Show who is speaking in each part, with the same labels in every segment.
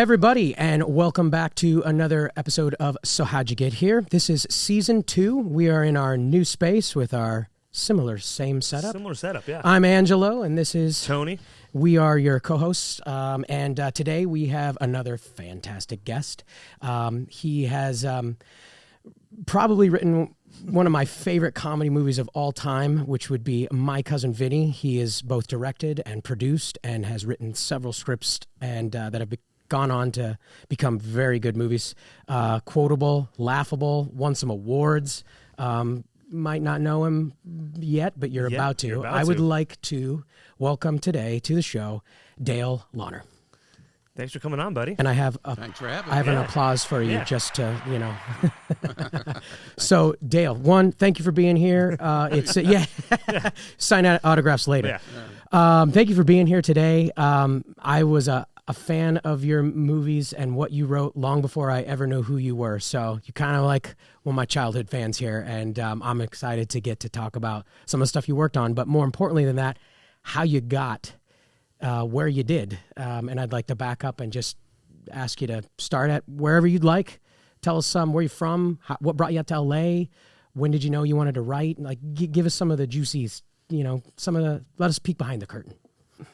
Speaker 1: everybody, and welcome back to another episode of So How'd You Get Here? This is Season 2. We are in our new space with our same setup.
Speaker 2: Similar setup, yeah.
Speaker 1: I'm Angelo, and this is...
Speaker 2: Tony.
Speaker 1: We are your co-hosts, and today we have another fantastic guest. He has probably written one of my favorite comedy movies of all time, which would be My Cousin Vinny. He is both directed and produced and has written several scripts and that have gone on to become very good movies. Quotable, laughable, won some awards. Might not know him yet, but you're about to. I would like to welcome today to the show Dale Launer.
Speaker 2: Thanks for coming on, buddy.
Speaker 1: And I have
Speaker 3: Thanks for having me.
Speaker 1: I have an applause for you just to, you know. So, Dale, one, thank you for being here. Sign out autographs later.
Speaker 2: Yeah.
Speaker 1: Thank you for being here today. I was a fan of your movies and what you wrote long before I ever knew who you were. So you're kind of like one of my childhood fans here, and I'm excited to get to talk about some of the stuff you worked on, but more importantly than that, how you got where you did. And I'd like to back up and just ask you to start at wherever you'd like. Tell us where you're from, what brought you out to L.A., when did you know you wanted to write? Like, give us some of the juicies, let us peek behind the curtain.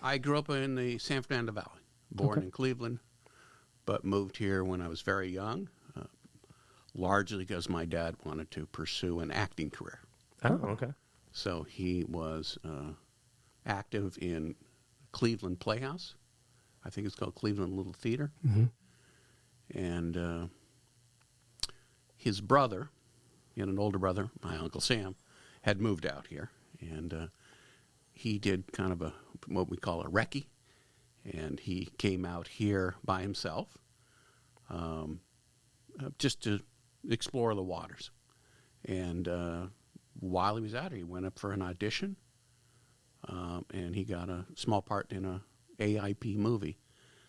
Speaker 3: I grew up in the San Fernando Valley, born in Cleveland, but moved here when I was very young, largely because my dad wanted to pursue an acting career.
Speaker 2: Oh, okay.
Speaker 3: So he was active in Cleveland Playhouse. I think it's called Cleveland Little Theater.
Speaker 1: Mm-hmm.
Speaker 3: And his brother, he had an older brother, my Uncle Sam, had moved out here. And he did kind of what we call a recce. And he came out here by himself just to explore the waters. And while he was out here, he went up for an audition. And he got a small part in a AIP movie.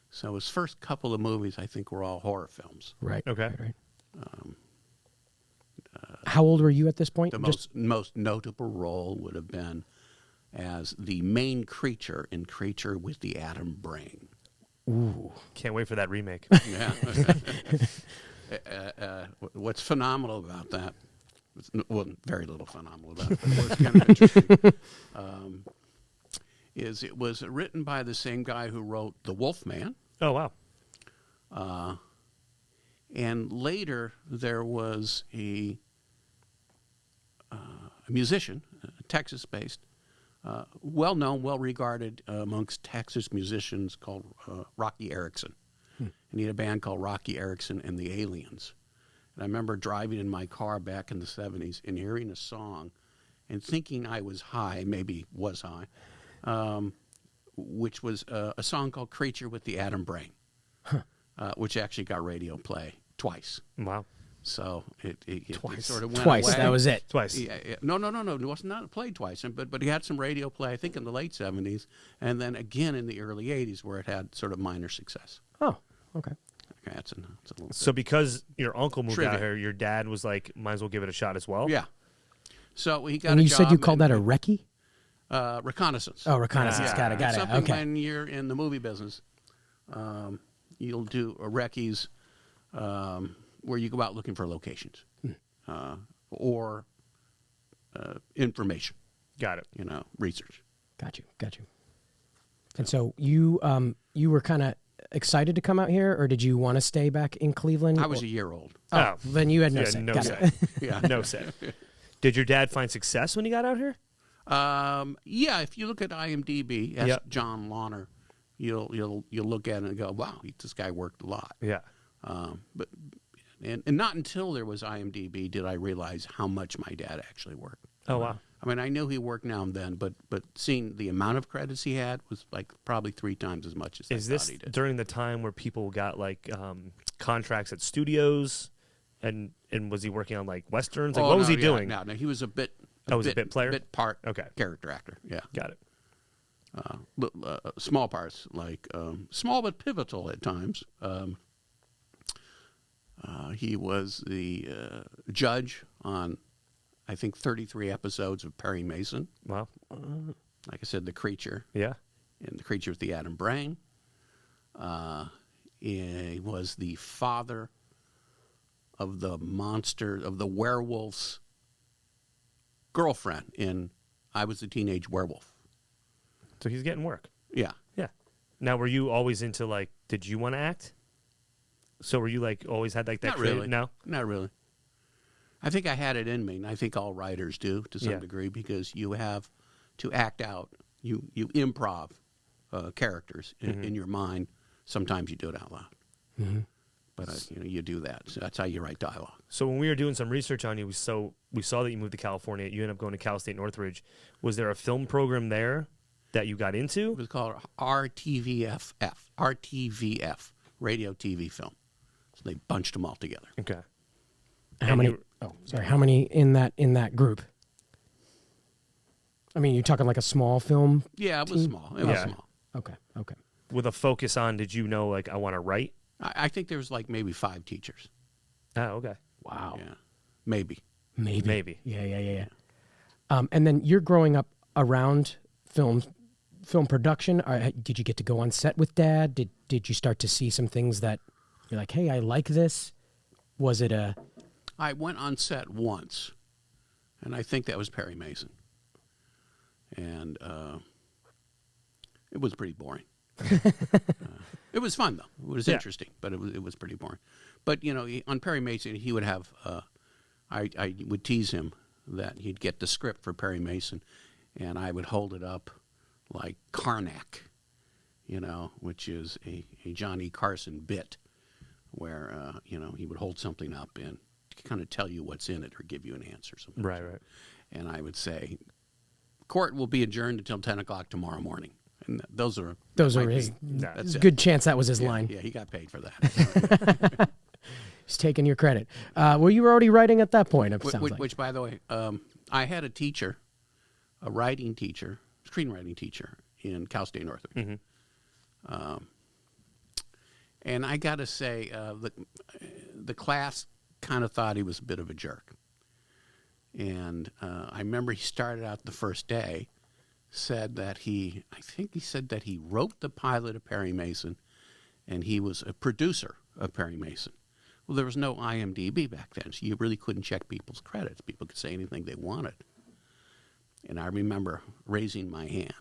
Speaker 3: So his first couple of movies, I think, were all horror films.
Speaker 1: Right.
Speaker 2: Okay.
Speaker 1: Right. How old were you at this point?
Speaker 3: The most notable role would have been as the main creature in Creature with the Atom Brain.
Speaker 1: Ooh.
Speaker 2: Can't wait for that remake.
Speaker 3: Yeah. What's phenomenal about that, well, very little phenomenal about it, but what's kind of interesting, is it was written by the same guy who wrote The Wolfman.
Speaker 2: Oh, wow.
Speaker 3: And later there was a musician, Texas-based, well-known, well-regarded amongst Texas musicians called Rocky Erickson. And he had a band called Rocky Erickson and the Aliens. And I remember driving in my car back in the 70s and hearing a song and thinking I was high, maybe was high, which was a song called Creature with the Atom Brain, which actually got radio play twice.
Speaker 2: Wow.
Speaker 3: So it
Speaker 1: Twice.
Speaker 3: sort of went
Speaker 1: Twice.
Speaker 3: away.
Speaker 1: That was it.
Speaker 2: Twice.
Speaker 3: Yeah. No. It was not played twice, but he had some radio play, I think, in the late 70s, and then again in the early 80s where it had sort of minor success.
Speaker 1: Oh, okay.
Speaker 3: Okay, that's a little
Speaker 2: So because your uncle moved
Speaker 3: Trivia.
Speaker 2: out here, your dad was like, might as well give it a shot as well?
Speaker 3: Yeah. So he got
Speaker 1: And
Speaker 3: a
Speaker 1: you
Speaker 3: job
Speaker 1: said you called that a recce?
Speaker 3: reconnaissance.
Speaker 1: Oh, reconnaissance.
Speaker 3: Yeah.
Speaker 1: Got it.
Speaker 3: It's something
Speaker 1: Okay.
Speaker 3: when you're in the movie business, you'll do a recce's where you go out looking for locations or information.
Speaker 2: Got it.
Speaker 3: Research.
Speaker 1: Got you. And so you were kind of excited to come out here, or did you want to stay back in Cleveland?
Speaker 3: I was a year old.
Speaker 1: Oh, then you had no
Speaker 2: Yeah,
Speaker 1: say.
Speaker 2: no
Speaker 1: Got
Speaker 2: say.
Speaker 1: it.
Speaker 3: Yeah.
Speaker 2: No say. Did your dad find success when he got out here?
Speaker 3: Yeah, if you look at IMDb, John Launer, you'll look at it and go, wow, this guy worked a lot.
Speaker 2: Yeah.
Speaker 3: But not until there was IMDb did I realize how much my dad actually worked.
Speaker 2: Oh, wow.
Speaker 3: I mean, I knew he worked now and then, but seeing the amount of credits he had was like probably 3 times as much as I thought he did.
Speaker 2: During the time where people got like contracts at studios, and was he working on like westerns? Like, what was he doing?
Speaker 3: No, he was a bit.
Speaker 2: Was a bit player?
Speaker 3: Bit part.
Speaker 2: Okay.
Speaker 3: Character actor. Yeah.
Speaker 2: Got it.
Speaker 3: Small parts, like small but pivotal at times. He was the judge on, I think, 33 episodes of Perry Mason.
Speaker 2: Wow.
Speaker 3: Like I said, The Creature.
Speaker 2: Yeah.
Speaker 3: And The Creature with the Atom Brain. was the father of the monster, of the werewolf's girlfriend in I Was a Teenage Werewolf.
Speaker 2: So he's getting work.
Speaker 3: Yeah.
Speaker 2: Yeah. Now, were you always into, like, did you want to act? So were you, like, always had, like, that
Speaker 3: Not
Speaker 2: creative?
Speaker 3: really.
Speaker 2: No?
Speaker 3: Not really. I think I had it in me, and I think all writers do to some degree, because you have to act out. You improv characters in your mind. Sometimes you do it out loud. Mm-hmm. But you do that. So that's how you write dialogue.
Speaker 2: So when we were doing some research on you, we saw that you moved to California. You ended up going to Cal State Northridge. Was there a film program there that you got into?
Speaker 3: It was called RTVF, Radio TV Film. So they bunched them all together.
Speaker 2: Okay.
Speaker 1: How many? How many in that group? I mean, you're talking like a small film?
Speaker 3: Yeah, it was small. It was small.
Speaker 1: Okay.
Speaker 2: With a focus on, did you know, like, I want to write?
Speaker 3: I think there was like maybe 5 teachers.
Speaker 2: Oh, okay.
Speaker 1: Wow.
Speaker 3: Yeah, maybe.
Speaker 1: Yeah. And then you're growing up around film production. Did you get to go on set with Dad? Did you start to see some things that you're like, hey, I like this? Was it a...
Speaker 3: I went on set once, and I think that was Perry Mason. And it was pretty boring. It was fun, though. It was interesting, but it was pretty boring. But, on Perry Mason, he would have... I would tease him that he'd get the script for Perry Mason, and I would hold it up like Karnak, which is a Johnny Carson bit where, he would hold something up and kind of tell you what's in it or give you an answer.
Speaker 2: Right.
Speaker 3: And I would say, court will be adjourned until 10 o'clock tomorrow morning. And those are
Speaker 1: his... There's a good chance that was his line.
Speaker 3: Yeah, he got paid for that.
Speaker 1: He's taking your credit. Well, you were already writing at that point, it sounds like.
Speaker 3: Which, by the way, I had a teacher, a writing teacher, screenwriting teacher in Cal State Northridge. Mm-hmm. And I got to say, the class kind of thought he was a bit of a jerk. And I remember he started out the first day, said that he wrote the pilot of Perry Mason, and he was a producer of Perry Mason. Well, there was no IMDb back then, so you really couldn't check people's credits. People could say anything they wanted. And I remember raising my hand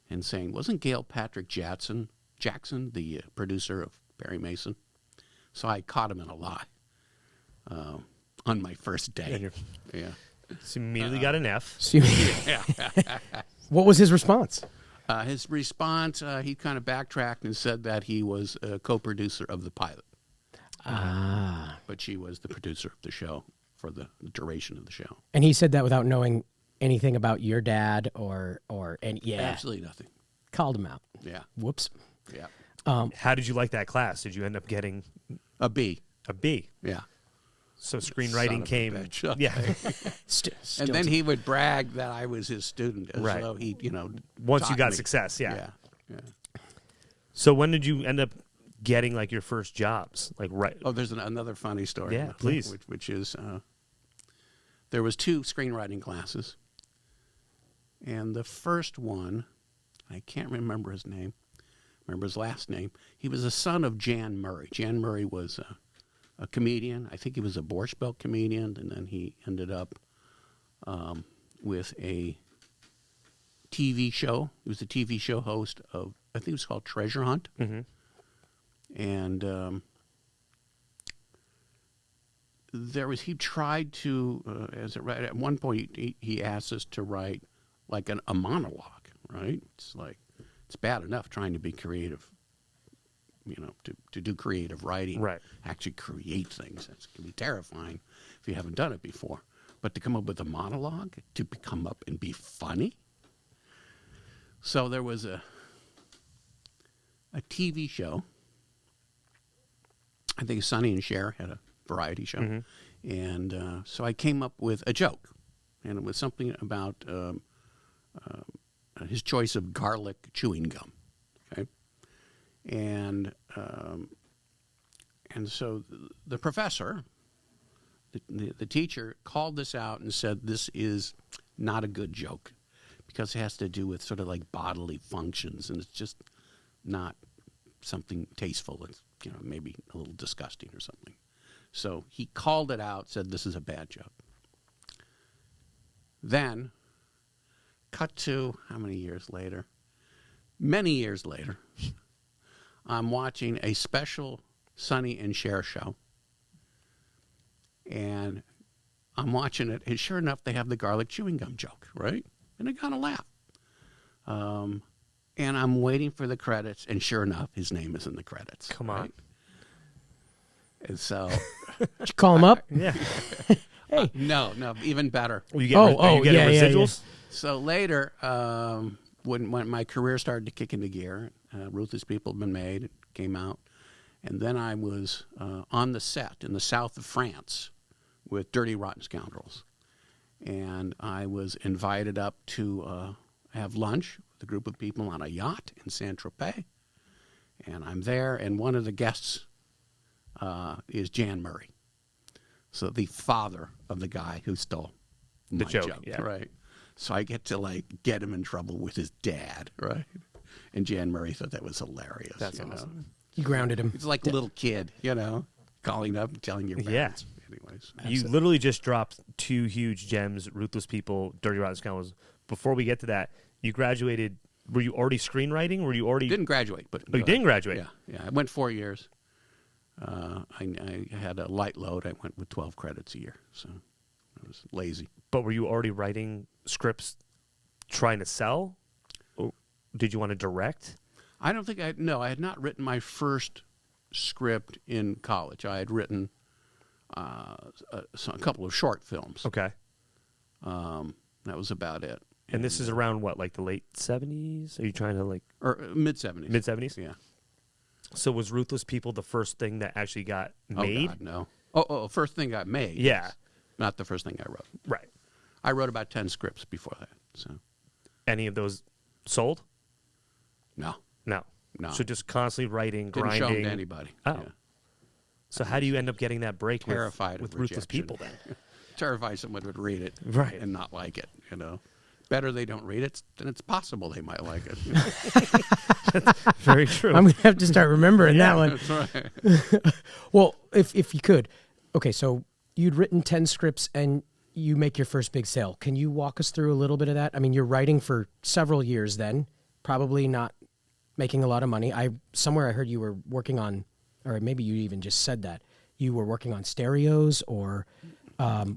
Speaker 3: and saying, wasn't Gail Patrick Jackson the producer of Perry Mason? So I caught him in a lie on my first day. Yeah.
Speaker 2: So immediately got an F.
Speaker 1: What was his response?
Speaker 3: His response, he kind of backtracked and said that he was a co-producer of the pilot. But she was the producer of the show for the duration of the show.
Speaker 1: And he said that without knowing anything about your dad or
Speaker 3: Absolutely nothing.
Speaker 1: Called him out.
Speaker 3: Yeah.
Speaker 1: Whoops.
Speaker 3: Yeah.
Speaker 2: How did you like that class? Did you end up getting
Speaker 3: a B?
Speaker 2: A B.
Speaker 3: Yeah.
Speaker 2: So screenwriting came. Yeah.
Speaker 3: And then he would brag that I was his student, as
Speaker 2: right.
Speaker 3: though he,
Speaker 2: once you got
Speaker 3: me.
Speaker 2: Success, yeah.
Speaker 3: Yeah.
Speaker 2: So when did you end up getting like your first jobs? Like right.
Speaker 3: Oh, there's another funny story.
Speaker 2: Yeah, please.
Speaker 3: Which is, there was 2 screenwriting classes, and the first one, I can't remember his name. Remember his last name. He was the son of Jan Murray. Jan Murray was a comedian. I think he was a Borscht Belt comedian, and then he ended up with a TV show. He was the TV show host of, I think it was called Treasure Hunt.
Speaker 2: Mm-hmm.
Speaker 3: And he tried to, at one point, he asked us to write like a monologue, right? It's like, it's bad enough trying to be creative, to do creative writing.
Speaker 2: Right.
Speaker 3: Actually create things. That can be terrifying if you haven't done it before. But to come up with a monologue, to come up and be funny. So there was a TV show. I think Sonny and Cher had a variety show. Mm-hmm. And so I came up with a joke. And it was something about his choice of garlic chewing gum. Okay? And so the professor, the teacher, called this out and said, this is not a good joke because it has to do with sort of like bodily functions, and it's just not something tasteful. It's maybe a little disgusting or something. So he called it out, said this is a bad joke. Then, cut to how many years later? Many years later, I'm watching a special Sonny and Cher show. And I'm watching it, and sure enough, they have the garlic chewing gum joke, right? And I kind of laugh. And I'm waiting for the credits, and sure enough, his name is in the credits.
Speaker 2: Come on.
Speaker 3: Right? And so...
Speaker 1: Did you call him up?
Speaker 2: Yeah.
Speaker 1: Hey.
Speaker 3: No, even better.
Speaker 2: Well, you get residuals?
Speaker 3: Yeah. So later, when my career started to kick into gear, Ruthless People had been made, it came out, and then I was on the set in the south of France with Dirty Rotten Scoundrels. And I was invited up to have lunch with a group of people on a yacht in Saint-Tropez. And I'm there, and one of the guests is Jan Murray. So the father of the guy who stole
Speaker 2: the
Speaker 3: my
Speaker 2: joke. Yeah.
Speaker 3: Right. So I get to, get him in trouble with his dad, right? And Jan Murray thought that was hilarious.
Speaker 2: That's awesome.
Speaker 1: You grounded him.
Speaker 3: It's like a little kid, calling up and telling your parents.
Speaker 2: Yeah.
Speaker 3: Anyways.
Speaker 2: You literally just dropped two huge gems, Ruthless People, Dirty Rotten Scoundrels. Before we get to that, you graduated. Were you already screenwriting? Were you already...
Speaker 3: Didn't graduate. But
Speaker 2: you didn't graduate?
Speaker 3: Yeah. I went 4 years. I had a light load. I went with 12 credits a year, so I was lazy.
Speaker 2: But were you already writing scripts trying to sell? Or did you want to direct?
Speaker 3: I don't think I had not written my first script in college. I had written a couple of short films.
Speaker 2: Okay.
Speaker 3: That was about it.
Speaker 2: And this is around what, like the late 70s? Are you trying to
Speaker 3: or mid-70s.
Speaker 2: Mid-70s?
Speaker 3: Yeah.
Speaker 2: So was Ruthless People the first thing that actually got made?
Speaker 3: Oh, God, no. Oh, first thing got made.
Speaker 2: Yeah.
Speaker 3: Yes. Not the first thing I wrote.
Speaker 2: Right.
Speaker 3: I wrote about 10 scripts before that. So.
Speaker 2: Any of those sold?
Speaker 3: No.
Speaker 2: No. So just constantly writing,
Speaker 3: Didn't
Speaker 2: grinding.
Speaker 3: show them to anybody.
Speaker 2: Oh.
Speaker 3: Yeah.
Speaker 2: So how do you end up getting that break
Speaker 3: Terrified
Speaker 2: with
Speaker 3: of
Speaker 2: Ruthless
Speaker 3: rejection.
Speaker 2: People then?
Speaker 3: Terrified someone would read it
Speaker 2: Right.
Speaker 3: and not like it, Better they don't read it, then it's possible they might like it.
Speaker 2: Very true.
Speaker 1: I'm going to have to start remembering that one.
Speaker 3: That's right.
Speaker 1: Well, if you could. Okay, so you'd written 10 scripts and you make your first big sale. Can you walk us through a little bit of that? I mean, you're writing for several years then, probably not making a lot of money. Somewhere I heard you were working on, or maybe you even just said that, you were working on stereos or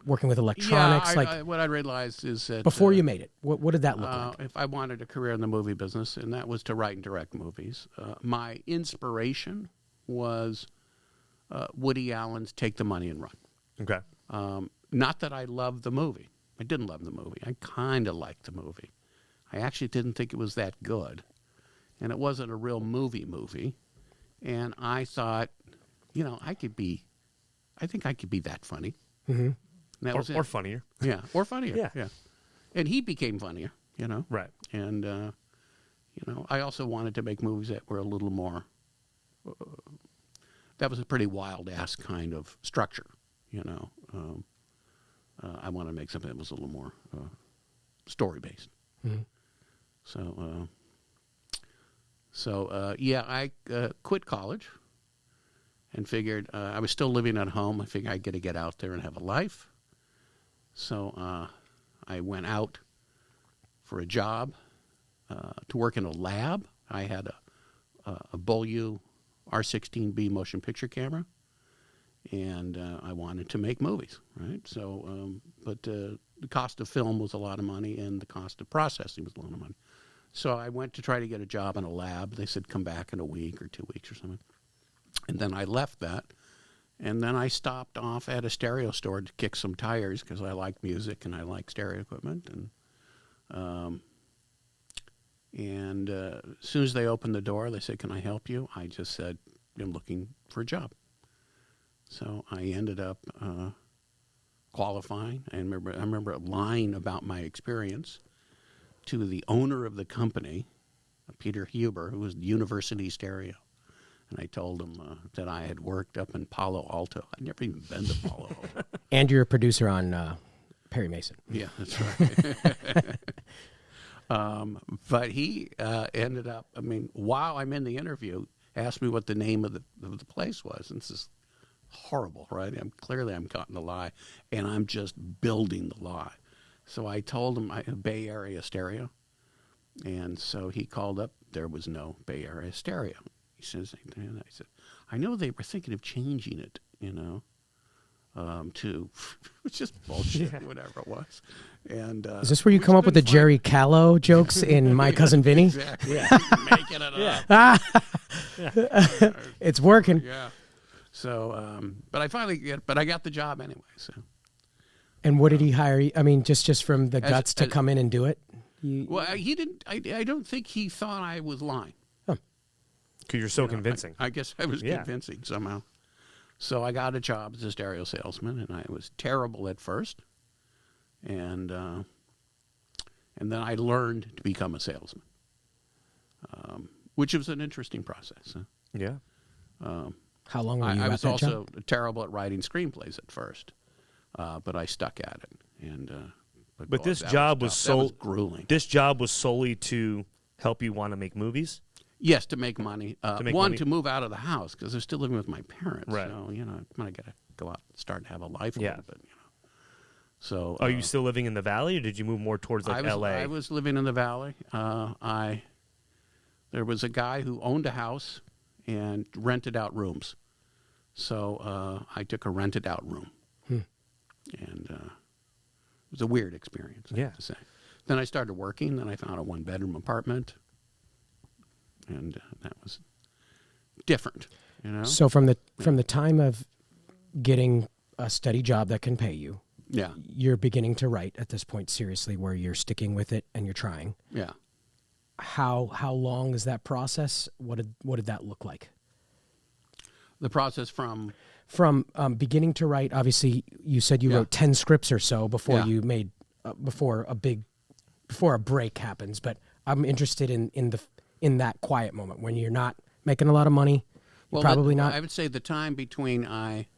Speaker 1: working with electronics.
Speaker 3: Yeah, what I realized is that...
Speaker 1: Before you made it, what did that look like?
Speaker 3: If I wanted a career in the movie business, and that was to write and direct movies, my inspiration was Woody Allen's Take the Money and Run.
Speaker 2: Okay.
Speaker 3: Not that I loved the movie. I didn't love the movie. I kind of liked the movie. I actually didn't think it was that good. And it wasn't a real movie. And I thought, I think I could be that funny.
Speaker 1: Mm-hmm.
Speaker 2: Or funnier.
Speaker 3: Yeah, or funnier.
Speaker 2: Yeah.
Speaker 3: And he became funnier,
Speaker 2: Right.
Speaker 3: And, I also wanted to make movies that were a little more, that was a pretty wild-ass kind of structure, I wanted to make something that was a little more story-based.
Speaker 1: Mm-hmm.
Speaker 3: I quit college and figured I was still living at home. I figured I'd get to get out there and have a life. So I went out for a job to work in a lab. I had a Beaulieu R16B motion picture camera, and I wanted to make movies, right? So, but the cost of film was a lot of money, and the cost of processing was a lot of money. So I went to try to get a job in a lab. They said, come back in a week or 2 weeks or something. And then I left that. And then I stopped off at a stereo store to kick some tires because I like music and I like stereo equipment. And as soon as they opened the door, they said, can I help you? I just said, I'm looking for a job. So I ended up qualifying. I remember lying about my experience to the owner of the company, Peter Huber, who was University Stereo. And I told him that I had worked up in Palo Alto. I'd never even been to Palo Alto.
Speaker 1: And you're a producer on Perry Mason.
Speaker 3: Yeah, that's right. But he ended up, while I'm in the interview, asked me what the name of the place was. And this is horrible, right? I'm caught in a lie, and I'm just building the lie. So I told him I had Bay Area stereo, and so he called up. There was no Bay Area stereo. He says, and I said, I know they were thinking of changing it, to it's just bullshit, whatever it was. And
Speaker 1: is this where you come up with the Jerry Callow jokes in My Cousin Vinny?
Speaker 3: Exactly. Yeah. Making it up.
Speaker 1: It's working.
Speaker 3: Yeah. So, but I got the job anyway. So.
Speaker 1: And what did he hire you? I mean, just from the guts to come in and do it?
Speaker 3: Well, he didn't. I don't think he thought I was lying.
Speaker 2: Because you're so convincing.
Speaker 3: I guess I was convincing somehow. So I got a job as a stereo salesman, and I was terrible at first, and then I learned to become a salesman, which was an interesting process.
Speaker 2: Yeah.
Speaker 1: How long were you
Speaker 3: I
Speaker 1: at
Speaker 3: was
Speaker 1: that
Speaker 3: also
Speaker 1: job?
Speaker 3: terrible at writing screenplays at first, but I stuck at it. And
Speaker 2: but this job was
Speaker 3: grueling.
Speaker 2: This job was solely to help you want to make movies.
Speaker 3: Yes, to make money. To move out of the house because I was still living with my parents.
Speaker 2: Right.
Speaker 3: So I got to go out and start to have a life a little bit. So.
Speaker 2: Are you still living in the Valley, or did you move more towards L.A.?
Speaker 3: I was living in the Valley. There was a guy who owned a house and rented out rooms. So I took a rented out room. And it was a weird experience, I have to say. Then I started working. Then I found a one-bedroom apartment. And that was different,
Speaker 1: So from the time of getting a steady job that can pay you, you're beginning to write at this point seriously, where you're sticking with it and you're trying.
Speaker 3: Yeah.
Speaker 1: How long is that process? What did that look like?
Speaker 3: The process from
Speaker 1: beginning to write. Obviously, you said you wrote 10 scripts or so before you made before a break happens. But I'm interested in that quiet moment when you're not making a lot of money. Probably not.
Speaker 3: I would say the time between I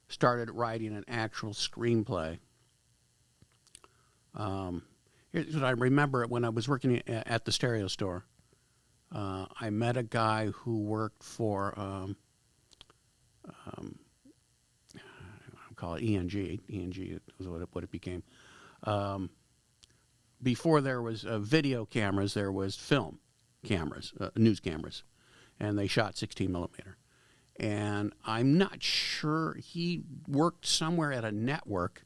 Speaker 3: started writing an actual screenplay. Here's what I remember when I was working at the stereo store. I met a guy who worked for, I'll call it ENG. ENG is what it became. Before there was video cameras, there was film cameras, news cameras, and they shot 16 millimeter. And I'm not sure, he worked somewhere at a network,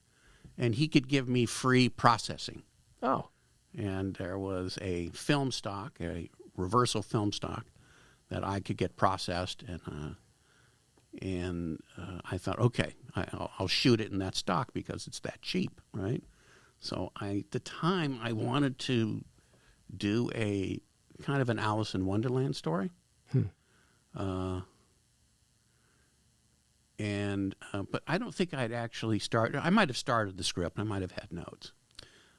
Speaker 3: and he could give me free processing.
Speaker 1: Oh.
Speaker 3: And there was a film stock, a reversal film stock, that I could get processed, and I thought, okay, I'll shoot it in that stock because it's that cheap, right? So at the time, I wanted to do a kind of an Alice in Wonderland story. But I don't think I'd actually started. I might have started the script. I might have had notes.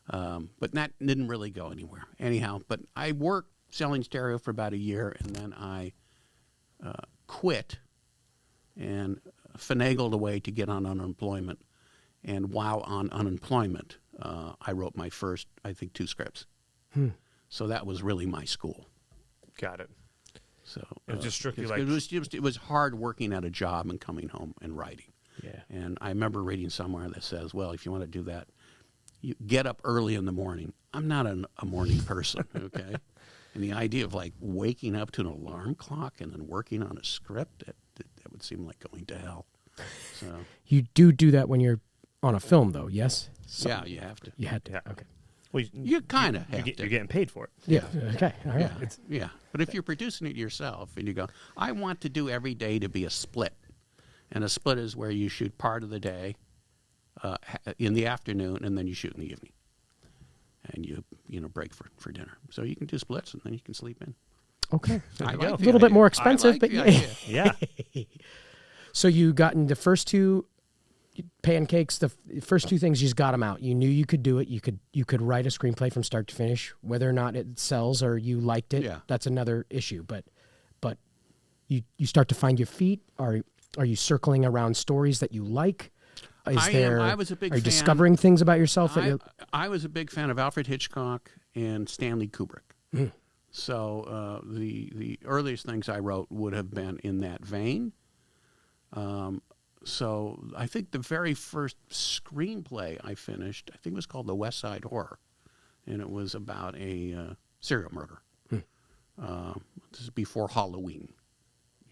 Speaker 3: But that didn't really go anywhere. Anyhow, but I worked selling stereo for about a year, and then I quit and finagled a way to get on unemployment. And while on unemployment, I wrote my first, I think, 2 scripts. So that was really my school.
Speaker 2: Got it.
Speaker 3: So
Speaker 2: it was just strictly
Speaker 3: it was hard working at a job and coming home and writing.
Speaker 1: Yeah.
Speaker 3: And I remember reading somewhere that says, well, if you want to do that, you get up early in the morning. I'm not a morning person, okay? And the idea of waking up to an alarm clock and then working on a script, that would seem like going to hell. So
Speaker 1: you do that when you're on a film, though, yes?
Speaker 3: Yeah, you have to.
Speaker 1: You had to.
Speaker 2: Yeah.
Speaker 1: Okay.
Speaker 3: Well, you kind of have to.
Speaker 2: You're getting paid for it.
Speaker 1: Yeah. Okay. All right.
Speaker 3: Yeah. But if you're producing it yourself and you go, I want to do every day to be a split. And a split is where you shoot part of the day in the afternoon and then you shoot in the evening. And you break for dinner. So you can do splits and then you can sleep in.
Speaker 1: Okay.
Speaker 3: I
Speaker 1: a little bit more expensive, but
Speaker 2: Yeah.
Speaker 1: So you got in the first 2 pancakes, the first 2 things, you just got them out. You knew you could do it. You could write a screenplay from start to finish. Whether or not it sells or you liked it, that's another issue. But you start to find your feet. Are you circling around stories that you like?
Speaker 3: I was a big fan.
Speaker 1: Are you discovering things about yourself?
Speaker 3: I was a big fan of Alfred Hitchcock and Stanley Kubrick. So the earliest things I wrote would have been in that vein. So I think the very first screenplay I finished, I think it was called The West Side Horror, and it was about a serial murder. This is before Halloween,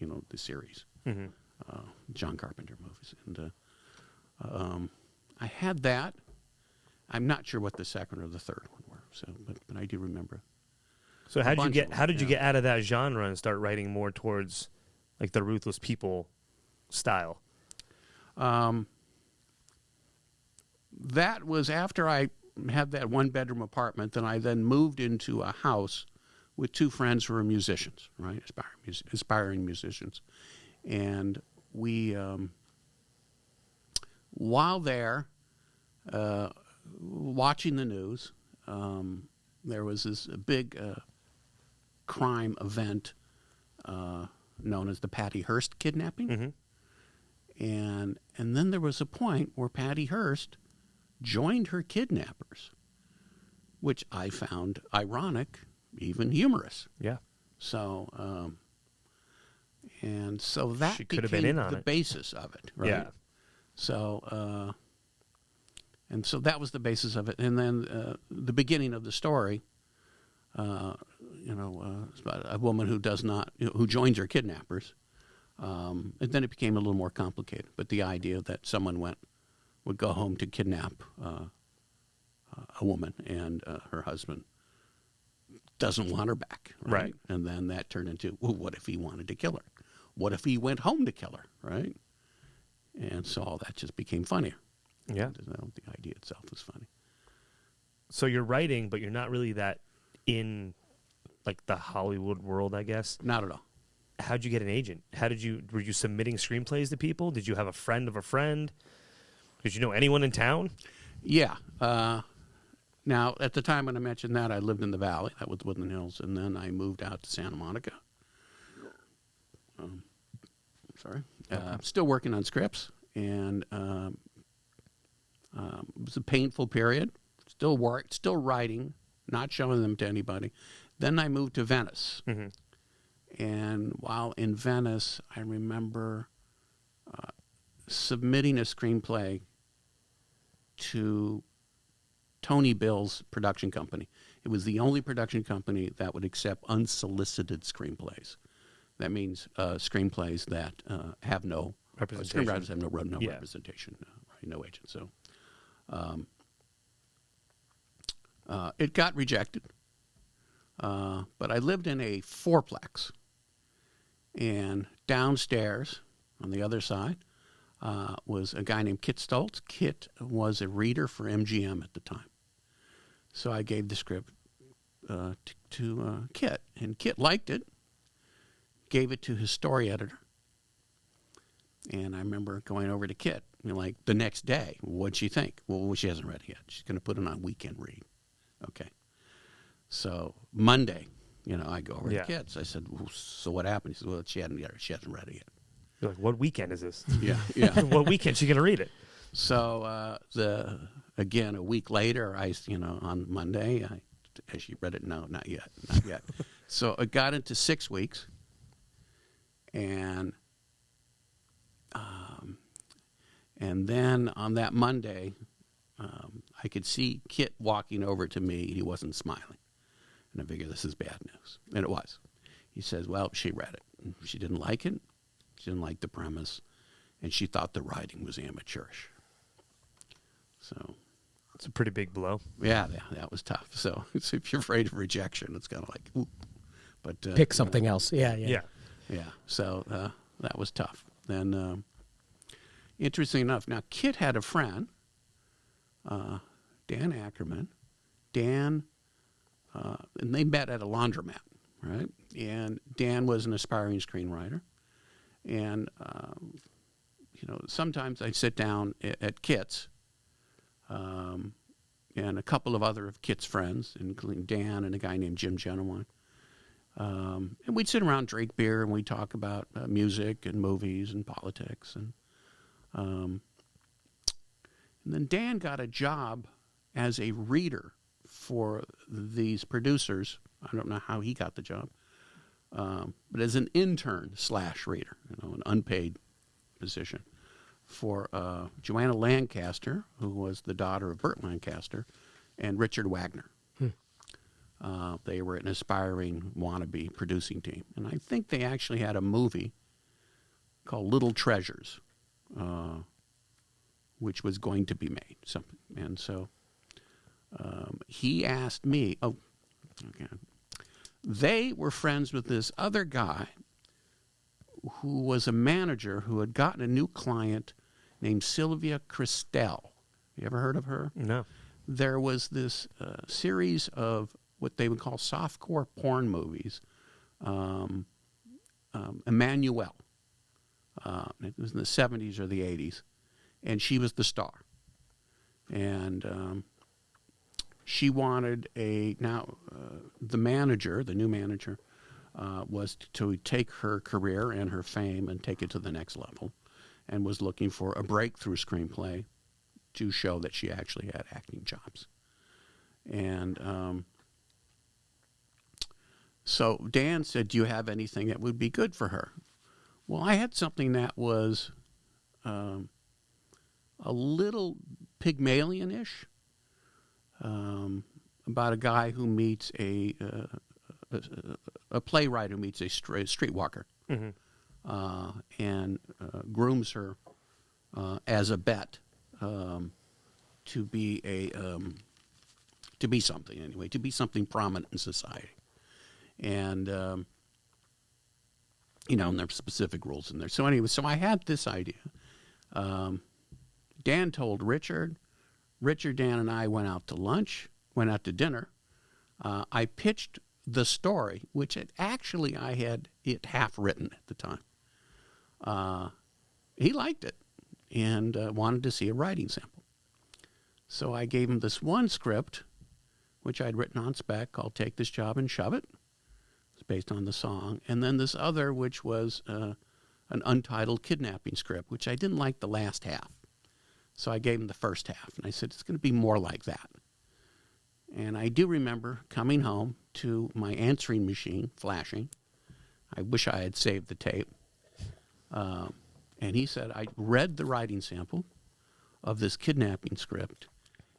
Speaker 3: the series, John Carpenter movies, and I had that. I'm not sure what the second or the third one were, but I do remember.
Speaker 2: So how did you get out of that genre and start writing more towards like the Ruthless People style?
Speaker 3: That was after I had that one-bedroom apartment. Then I moved into a house with two friends who were musicians, right, aspiring musicians, and we, while there, watching the news, there was this big crime event known as the Patty Hearst kidnapping.
Speaker 2: Mm-hmm.
Speaker 3: And then there was a point where Patty Hearst joined her kidnappers, which I found ironic, even humorous.
Speaker 2: Yeah.
Speaker 3: So, and so that
Speaker 2: she could have
Speaker 3: became
Speaker 2: been in on
Speaker 3: the
Speaker 2: it.
Speaker 3: basis of it, right?
Speaker 2: Yeah.
Speaker 3: So, and so that was the basis of it. And then the beginning of the story, it's about a woman who does not, who joins her kidnappers. And then it became a little more complicated. But the idea that someone would go home to kidnap a woman, and her husband doesn't want her back, right? And then that turned into, well, what if he wanted to kill her? What if he went home to kill her, right? And so all that just became funnier.
Speaker 2: Yeah.
Speaker 3: The idea itself was funny.
Speaker 2: So you're writing, but you're not really that in like the Hollywood world, I guess.
Speaker 3: Not at all.
Speaker 2: How'd you get an agent? Were you submitting screenplays to people? Did you have a friend of a friend? Did you know anyone in town?
Speaker 3: Yeah. Now, at the time when I mentioned that, I lived in the Valley. That was Woodland Hills. And then I moved out to Santa Monica. Still working on scripts. And it was a painful period. Still writing, not showing them to anybody. Then I moved to Venice.
Speaker 2: Mm-hmm.
Speaker 3: And while in Venice, I remember submitting a screenplay to Tony Bill's production company. It was the only production company that would accept unsolicited screenplays. That means screenplays that have no
Speaker 2: representation.
Speaker 3: Screenwriters have no representation, right? No agent. So it got rejected. But I lived in a fourplex, and downstairs on the other side was a guy named Kit Stoltz. Kit was a reader for MGM at the time. So I gave the script to Kit, and Kit liked it, gave it to his story editor. And I remember going over to Kit, like the next day, what'd she think? Well, she hasn't read it yet. She's going to put it on weekend read. Okay. So Monday, I go over to Kit. So I said, well, so what happened? He said, well, she hasn't read it yet.
Speaker 2: You're like, what weekend is this?
Speaker 3: Yeah.
Speaker 2: What weekend is she going to read it?
Speaker 3: So again, a week later, on Monday, has she read it? No, not yet. So it got into 6 weeks, and then on that Monday, I could see Kit walking over to me. He wasn't smiling, and I figured this is bad news, and it was. He says, "Well, she read it. She didn't like it. She didn't like the premise, and she thought the writing was amateurish." So
Speaker 2: it's a pretty big blow.
Speaker 3: Yeah, that was tough. So if you're afraid of rejection, it's kind of like, ooh. But
Speaker 1: pick something else. Yeah.
Speaker 3: So that was tough. Then, interesting enough, now Kit had a friend, Dan Ackerman. Dan, and they met at a laundromat, right? And Dan was an aspiring screenwriter. And, sometimes I'd sit down at Kit's, and a couple of other of Kit's friends, including Dan and a guy named Jim Genowine. And we'd sit around, drink beer, and we'd talk about music and movies and politics. And then Dan got a job as a reader for these producers. I don't know how he got the job, but as an intern / reader, an unpaid position for Joanna Lancaster, who was the daughter of Burt Lancaster, and Richard Wagner. They were an aspiring wannabe producing team. And I think they actually had a movie called Little Treasures, which was going to be made. And so he asked me, they were friends with this other guy who was a manager who had gotten a new client named Sylvia Christel. You ever heard of her?
Speaker 2: No.
Speaker 3: There was this series of what they would call softcore porn movies, Emmanuel. It was in the 70s or the 80s, and she was the star. And she wanted the new manager, was to take her career and her fame and take it to the next level, and was looking for a breakthrough screenplay to show that she actually had acting chops. And so Dan said, do you have anything that would be good for her? Well, I had something that was a little Pygmalion-ish, about a guy who meets a playwright who meets a streetwalker, and grooms her as a bet to be something anyway, to be something prominent in society. And, and there are specific rules in there. So anyway, so I had this idea. Dan told Richard. Richard, Dan, and I went out to dinner. I pitched the story, which I had it half written at the time. He liked it and wanted to see a writing sample. So I gave him this one script, which I'd written on spec, called Take This Job and Shove It. It's based on the song. And then this other, which was an untitled kidnapping script, which I didn't like the last half. So I gave him the first half, and I said, it's going to be more like that. And I do remember coming home to my answering machine flashing. I wish I had saved the tape. And he said, I read the writing sample of this kidnapping script,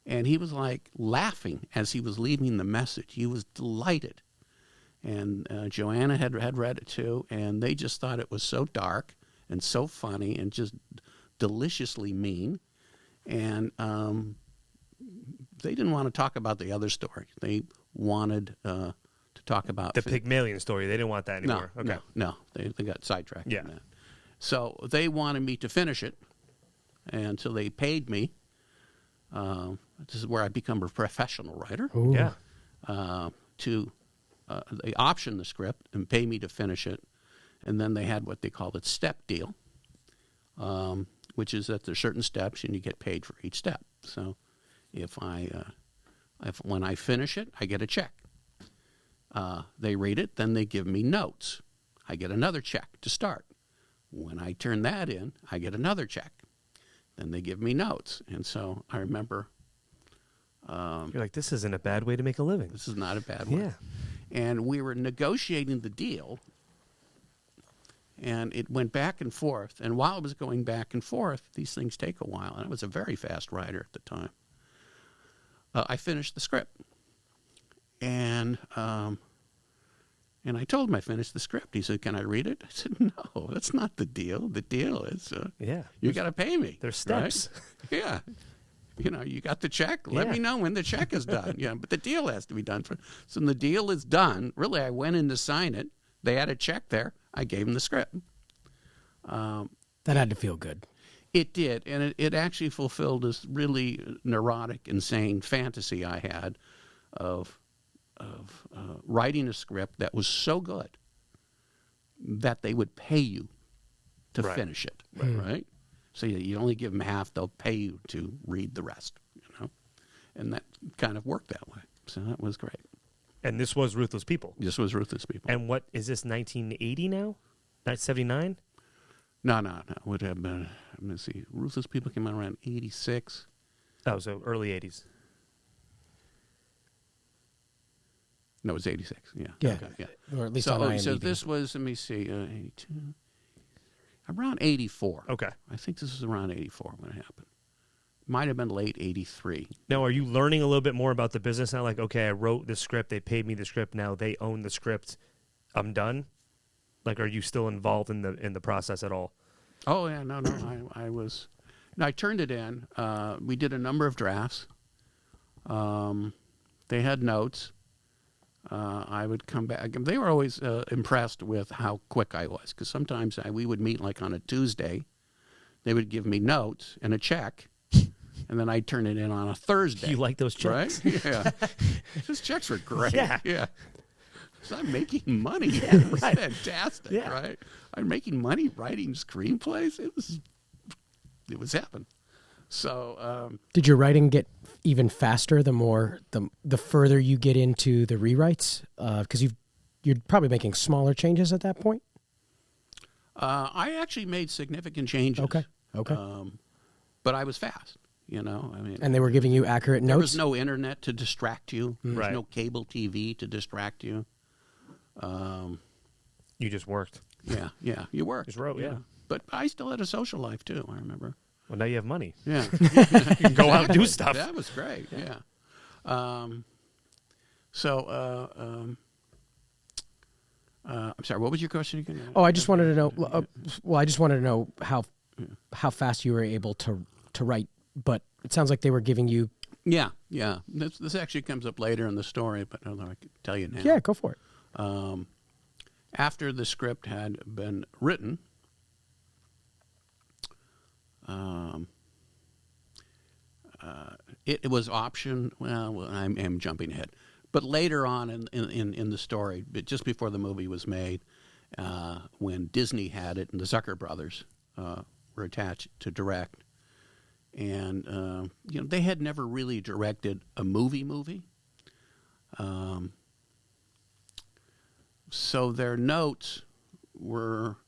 Speaker 3: and he was like laughing as he was leaving the message. He was delighted. And Joanna had read it too, and they just thought it was so dark and so funny and just deliciously mean. And they didn't want to talk about the other story. They wanted to talk about
Speaker 2: the Pygmalion story. They didn't want that anymore.
Speaker 3: No, they got sidetracked.
Speaker 2: Yeah.
Speaker 3: On that. So they wanted me to finish it, and so they paid me. This is where I become a professional writer.
Speaker 1: Ooh.
Speaker 2: Yeah.
Speaker 3: They optioned the script and pay me to finish it, and then they had what they call a step deal, which is that there's certain steps and you get paid for each step. So when I finish it, I get a check. They read it, then they give me notes. I get another check to start. When I turn that in, I get another check. Then they give me notes. And so I remember...
Speaker 2: You're like, this isn't a bad way to make a living.
Speaker 3: This is not a bad way.
Speaker 2: Yeah.
Speaker 3: And we were negotiating the deal, and it went back and forth. And while it was going back and forth, these things take a while. And I was a very fast writer at the time. I finished the script. And I told him I finished the script. He said, can I read it? I said, no, that's not the deal. The deal is you got to pay me.
Speaker 2: There's steps.
Speaker 3: Right? Yeah. You got the check. Let me know when the check is done. But the deal has to be done. So when the deal is done, really, I went in to sign it. They had a check there. I gave them the script.
Speaker 1: That had to feel good.
Speaker 3: It did, and it actually fulfilled this really neurotic, insane fantasy I had of writing a script that was so good that they would pay you to finish it, right? So you only give them half; they'll pay you to read the rest, and that kind of worked that way. So that was great.
Speaker 2: And this was Ruthless People.
Speaker 3: This was Ruthless People.
Speaker 2: And what is this? 1980 now? 1979?
Speaker 3: No. It would have been. Let me see. Ruthless People came out around 86.
Speaker 2: Oh, so early 80s.
Speaker 3: No, it was 86. Yeah.
Speaker 1: Yeah.
Speaker 3: Okay, yeah.
Speaker 1: Or at least
Speaker 3: So,
Speaker 1: on IMDb.
Speaker 3: so this was, let me see, 82, around 84.
Speaker 2: Okay.
Speaker 3: I think this was around 84 when it happened. Might have been late 83.
Speaker 2: Now, are you learning a little bit more about the business now? Like, okay, I wrote the script, they paid me the script, now they own the script, I'm done? Like, are you still involved in the process at all?
Speaker 3: Oh, yeah, no, I was. No, I turned it in. We did a number of drafts. They had notes. I would come back. They were always impressed with how quick I was, because sometimes we would meet like on a Tuesday. They would give me notes and a check, and then I'd turn it in on a Thursday.
Speaker 2: You like those checks?
Speaker 3: Right? Yeah. Those checks were great.
Speaker 2: Yeah.
Speaker 3: Yeah. So I'm making money.
Speaker 2: Yeah,
Speaker 3: It was
Speaker 2: right.
Speaker 3: fantastic,
Speaker 2: Yeah.
Speaker 3: right? I'm making money writing screenplays. It was happening. So
Speaker 1: Did your writing get even faster the further you get into the rewrites? Because you're probably making smaller changes at that point.
Speaker 3: I actually made significant changes.
Speaker 1: Okay.
Speaker 3: But I was fast. I mean,
Speaker 1: And they were giving you accurate
Speaker 3: there
Speaker 1: notes.
Speaker 3: was no internet to distract you. There was
Speaker 2: Right.
Speaker 3: no cable TV to distract you.
Speaker 2: You just worked.
Speaker 3: Yeah, you worked.
Speaker 2: Just wrote, yeah.
Speaker 3: But I still had a social life too. I remember.
Speaker 2: Well, now you have money.
Speaker 3: Yeah.
Speaker 2: You can go out and do stuff.
Speaker 3: That was great. Yeah. I'm sorry. What was your question again?
Speaker 1: Oh, I just wanted to know. I just wanted to know how fast you were able to write. But it sounds like they were giving you.
Speaker 3: Yeah. This actually comes up later in the story, but I don't know. I can tell you now.
Speaker 1: Yeah, go for it.
Speaker 3: After the script had been written, it was option. Well, I'm jumping ahead, but later on in the story, but just before the movie was made, when Disney had it and the Zucker brothers were attached to direct, and they had never really directed a movie. So their notes were,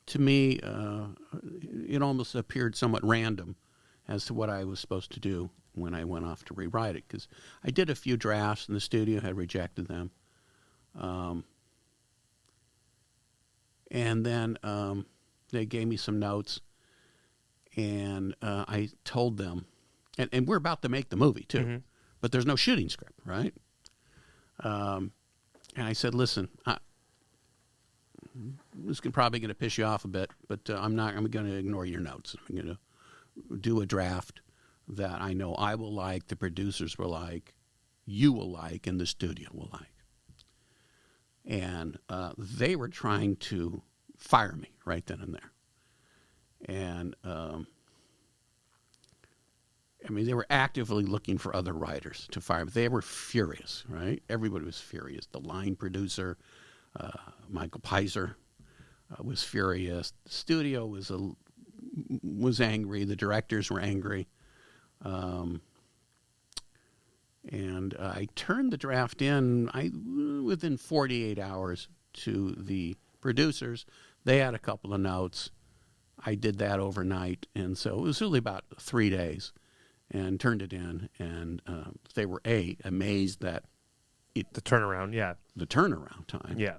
Speaker 3: to me, it almost appeared somewhat random as to what I was supposed to do when I went off to rewrite it, because I did a few drafts and the studio had rejected them. And then they gave me some notes, and I told them, and we're about to make the movie too, but there's no shooting script, right? And I said, listen, this is probably going to piss you off a bit, but I'm going to ignore your notes. I'm going to do a draft that I know I will like, the producers will like, you will like, and the studio will like. And they were trying to fire me right then and there. And, I mean, they were actively looking for other writers to fire me. They were furious, right? Everybody was furious. The line producer, Michael Pizer, was furious. The studio was angry. The directors were angry. And I turned the draft in within 48 hours to the producers. They had a couple of notes. I did that overnight, and so it was really about 3 days, and turned it in. And they were amazed that
Speaker 2: The turnaround, yeah.
Speaker 3: the turnaround time,
Speaker 2: Yeah.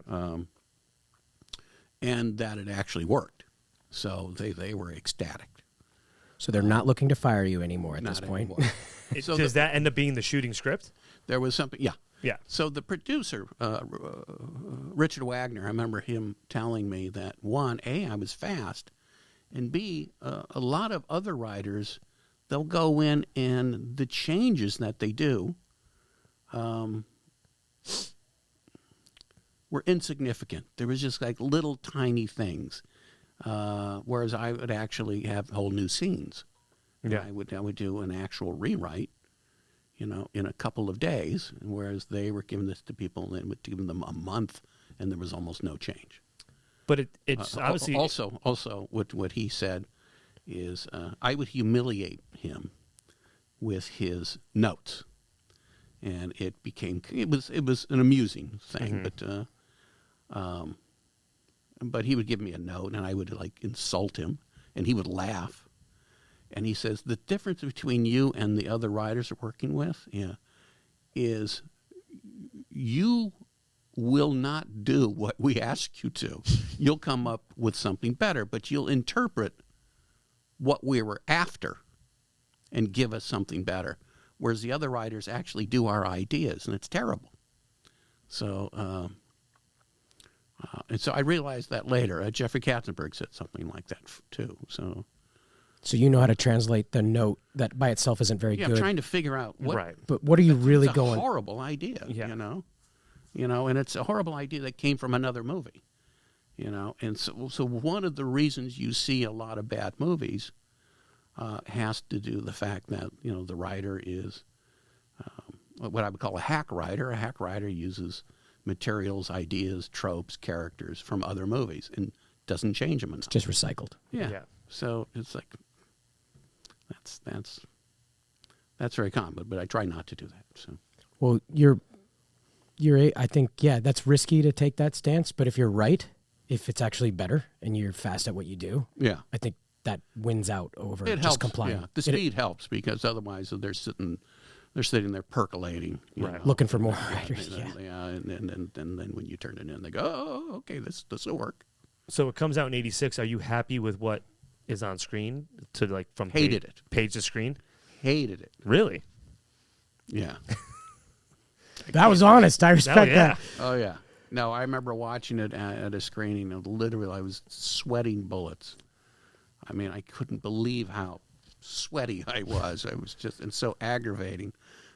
Speaker 3: and that it actually worked. So they were ecstatic.
Speaker 1: So they're not looking to fire you anymore at this
Speaker 3: Not
Speaker 1: point.
Speaker 3: anymore. So
Speaker 2: Does that end up being the shooting script?
Speaker 3: There was something, yeah.
Speaker 2: Yeah.
Speaker 3: So the producer, Richard Wagner, I remember him telling me that, one, A, I was fast, and B, a lot of other writers, they'll go in and the changes that they do were insignificant. There was just like little tiny things, whereas I would actually have whole new scenes.
Speaker 2: Yeah.
Speaker 3: I would do an actual rewrite, in a couple of days, whereas they were giving this to people and would give them a month, and there was almost no change.
Speaker 2: But it's obviously...
Speaker 3: Also, what he said is I would humiliate him with his notes, and it was an amusing thing, but he would give me a note, and I would insult him, and he would laugh. And he says, the difference between you and the other writers we're working with is you will not do what we ask you to. You'll come up with something better, but you'll interpret what we were after and give us something better, whereas the other writers actually do our ideas, and it's terrible. So, and so I realized that later. Jeffrey Katzenberg said something like that too. So
Speaker 1: you know how to translate the note that by itself isn't very
Speaker 3: yeah,
Speaker 1: good.
Speaker 3: I'm trying to figure out what.
Speaker 2: Right.
Speaker 1: But what are you really
Speaker 3: It's a
Speaker 1: going?
Speaker 3: horrible idea.
Speaker 2: Yeah.
Speaker 3: You know, and it's a horrible idea that came from another movie. You know, and so one of the reasons you see a lot of bad movies has to do with the fact that, you know, the writer is what I would call a hack writer. A hack writer uses materials, ideas, tropes, characters from other movies and doesn't change them enough.
Speaker 1: Just recycled.
Speaker 2: Yeah.
Speaker 3: So it's like that's very common, but I try not to do that. So
Speaker 1: Well, I think, yeah, that's risky to take that stance. But if you're right, if it's actually better and you're fast at what you do,
Speaker 3: yeah.
Speaker 1: I think that wins out over
Speaker 3: It
Speaker 1: just
Speaker 3: helps.
Speaker 1: complying.
Speaker 3: Yeah. The speed helps because otherwise they're sitting there percolating, you
Speaker 2: Right.
Speaker 3: know.
Speaker 1: Looking for more writers.
Speaker 3: Yeah, and then when you turn it in, they go, "Oh, okay, this will work."
Speaker 2: So it comes out in '86. Are you happy with what is on screen? To like from
Speaker 3: Hated it.
Speaker 2: page to screen.
Speaker 3: Hated it.
Speaker 2: Really?
Speaker 3: Yeah.
Speaker 1: That was honest. I respect
Speaker 2: yeah.
Speaker 1: that.
Speaker 3: Oh yeah. No, I remember watching it at a screening, and literally I was sweating bullets. I mean, I couldn't believe how sweaty I was. I was just, and so aggravating.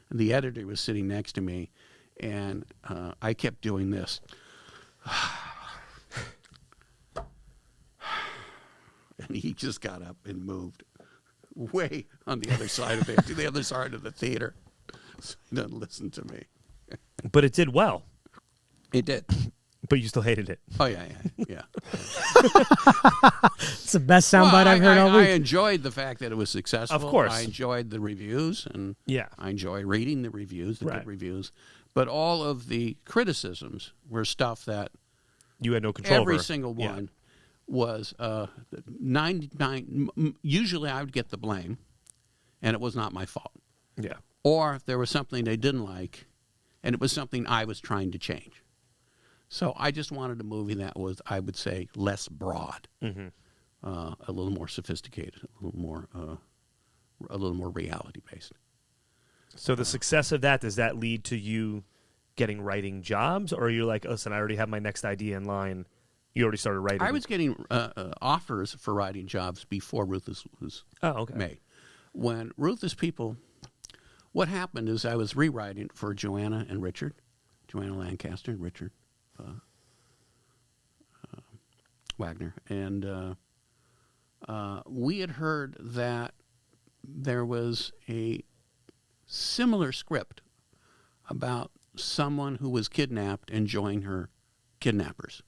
Speaker 3: And the editor was sitting next to me, and I kept doing this. And he just got up and moved way on the other side of it, to the other side of the theater. So he doesn't listen to me.
Speaker 2: But it did well.
Speaker 3: It did.
Speaker 2: But you still hated it.
Speaker 3: Oh, yeah.
Speaker 1: It's the best soundbite I've heard all
Speaker 3: I
Speaker 1: week.
Speaker 3: enjoyed the fact that it was successful.
Speaker 2: Of course.
Speaker 3: I enjoyed the reviews, and
Speaker 2: Yeah.
Speaker 3: I enjoy reading the reviews, the
Speaker 2: Right.
Speaker 3: good reviews. But all of the criticisms were stuff that
Speaker 2: You had no control
Speaker 3: every
Speaker 2: over.
Speaker 3: single
Speaker 2: Yeah.
Speaker 3: one was 99. Usually I would get the blame, and it was not my fault.
Speaker 2: Yeah.
Speaker 3: Or there was something they didn't like, and it was something I was trying to change. So I just wanted a movie that was, I would say, less broad,
Speaker 2: Mm-hmm.
Speaker 3: a little more sophisticated, a little more reality based.
Speaker 2: So the success of that, does that lead to you getting writing jobs, or are you like, listen, I already have my next idea in line? You already started writing.
Speaker 3: I was getting offers for writing jobs before Ruthless was made. When Ruthless People, what happened is I was rewriting for Joanna Lancaster and Richard Wagner, and we had heard that there was a similar script about someone who was kidnapped and joined her kidnappers,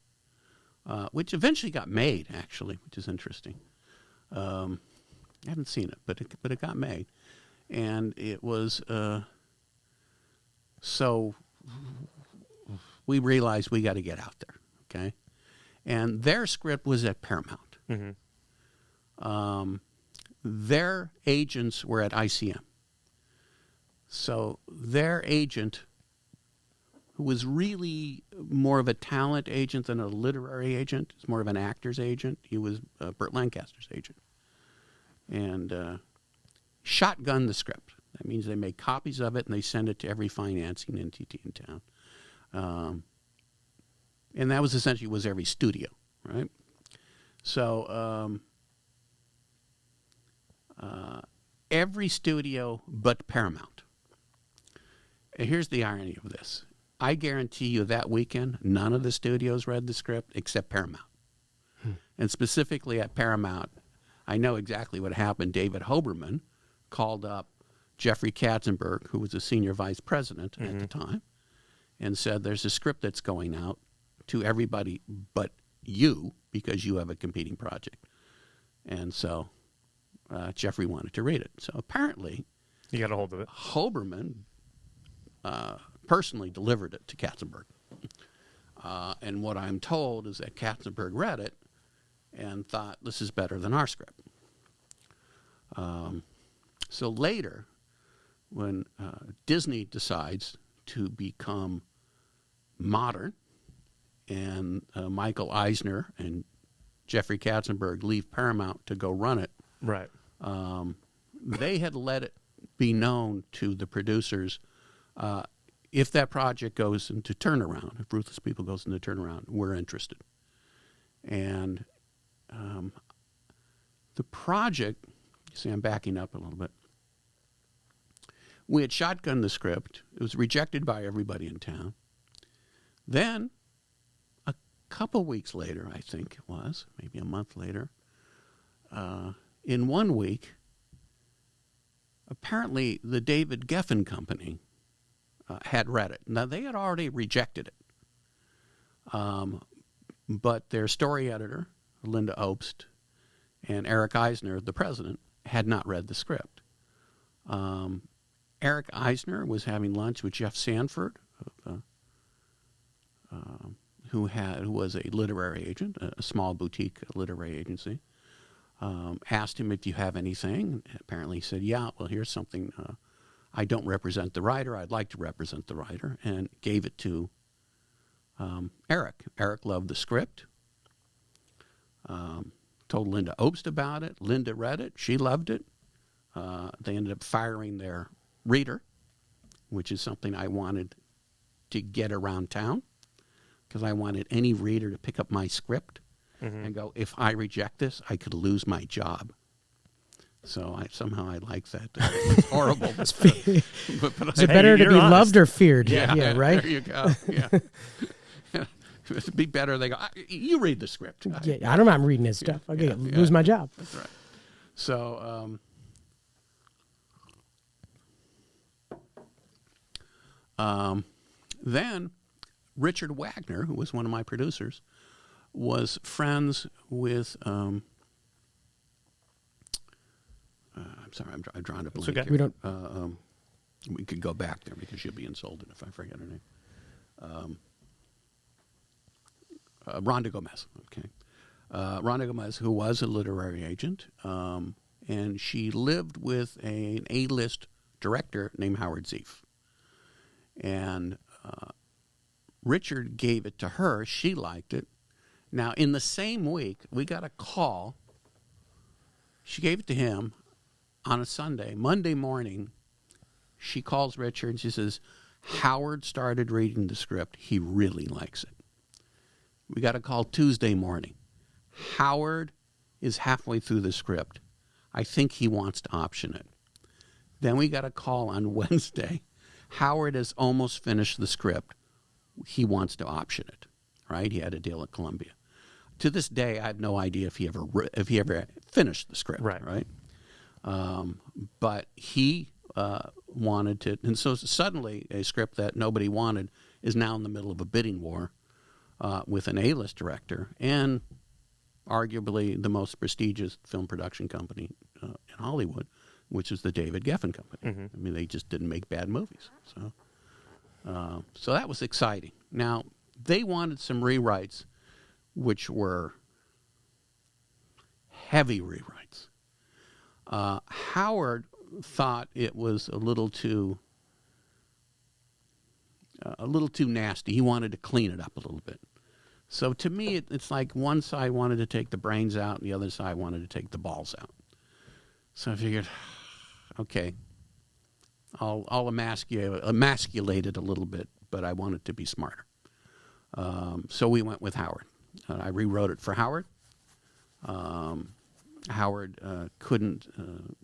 Speaker 3: which eventually got made, actually, which is interesting. I haven't seen it, but it got made, and it was so we realized we got to get out there, okay? And their script was at Paramount.
Speaker 2: Mm-hmm.
Speaker 3: Their agents were at ICM. So their agent, who was really more of a talent agent than a literary agent, is more of an actor's agent. He was Burt Lancaster's agent. And shotgunned the script. That means they make copies of it and they send it to every financing entity in town. And that was essentially was every studio, right? So every studio but Paramount. And here's the irony of this. I guarantee you that weekend, none of the studios read the script except Paramount. And specifically at Paramount, I know exactly what happened. David Hoberman called up Jeffrey Katzenberg, who was the senior vice president at the time, and said, there's a script that's going out to everybody but you because you have a competing project. And so Jeffrey wanted to read it. So apparently
Speaker 2: You got a hold of it.
Speaker 3: Hoberman personally delivered it to Katzenberg. And what I'm told is that Katzenberg read it and thought, this is better than our script. So later, when Disney decides to become modern, and Michael Eisner and Jeffrey Katzenberg leave Paramount to go run it,
Speaker 2: Right.
Speaker 3: they had let it be known to the producers, if that project goes into turnaround, if Ruthless People goes into turnaround, we're interested. And the project, you see, I'm backing up a little bit. We had shotgunned the script. It was rejected by everybody in town. Then, a couple weeks later, I think it was, maybe a month later, in 1 week, apparently the David Geffen Company had read it. Now, they had already rejected it. But their story editor, Linda Obst, and Eric Eisner, the president, had not read the script. Eric Eisner was having lunch with Jeff Sanford, who was a literary agent, a small boutique literary agency. Asked him if you have anything. Apparently he said, yeah, well, here's something. I don't represent the writer. I'd like to represent the writer. And gave it to Eric. Eric loved the script. Told Linda Obst about it. Linda read it. She loved it. They ended up firing their reader, which is something I wanted to get around town, because I wanted any reader to pick up my script and go, if I reject this, I could lose my job. So I like that. It's horrible.
Speaker 1: Is it better to be
Speaker 2: honest.
Speaker 1: loved or feared?
Speaker 3: Yeah,
Speaker 1: right?
Speaker 3: There you go. Yeah. It'd be better they go, you read the script.
Speaker 1: Yeah, I don't mind reading his stuff. Okay, lose my job.
Speaker 3: That's right. So, then Richard Wagner, who was one of my producers, was friends with, I'm sorry, I'm drawing a blank
Speaker 2: okay.
Speaker 3: here.
Speaker 1: We don't.
Speaker 3: We could go back there because you'll be insulted if I forget her name. Rhonda Gomez, okay. Rhonda Gomez, who was a literary agent, and she lived with an A-list director named Howard Zeef. And Richard gave it to her. She liked it. Now, in the same week, we got a call. She gave it to him on a Sunday. Monday morning, she calls Richard and she says, Howard started reading the script. He really likes it. We got a call Tuesday morning. Howard is halfway through the script. I think he wants to option it. Then we got a call on Wednesday. Howard has almost finished the script. He wants to option it, right? He had a deal at Columbia. To this day, I have no idea if he ever finished the script, right? But he wanted to, and so suddenly a script that nobody wanted is now in the middle of a bidding war with an A-list director and arguably the most prestigious film production company in Hollywood, which is the David Geffen Company. I mean, they just didn't make bad movies. So that was exciting. Now, they wanted some rewrites, which were heavy rewrites. Howard thought it was a little too nasty. He wanted to clean it up a little bit. So to me, it's like one side wanted to take the brains out, and the other side wanted to take the balls out. So I figured, okay, I'll emasculate it a little bit, but I want it to be smarter. So we went with Howard. I rewrote it for Howard. Howard couldn't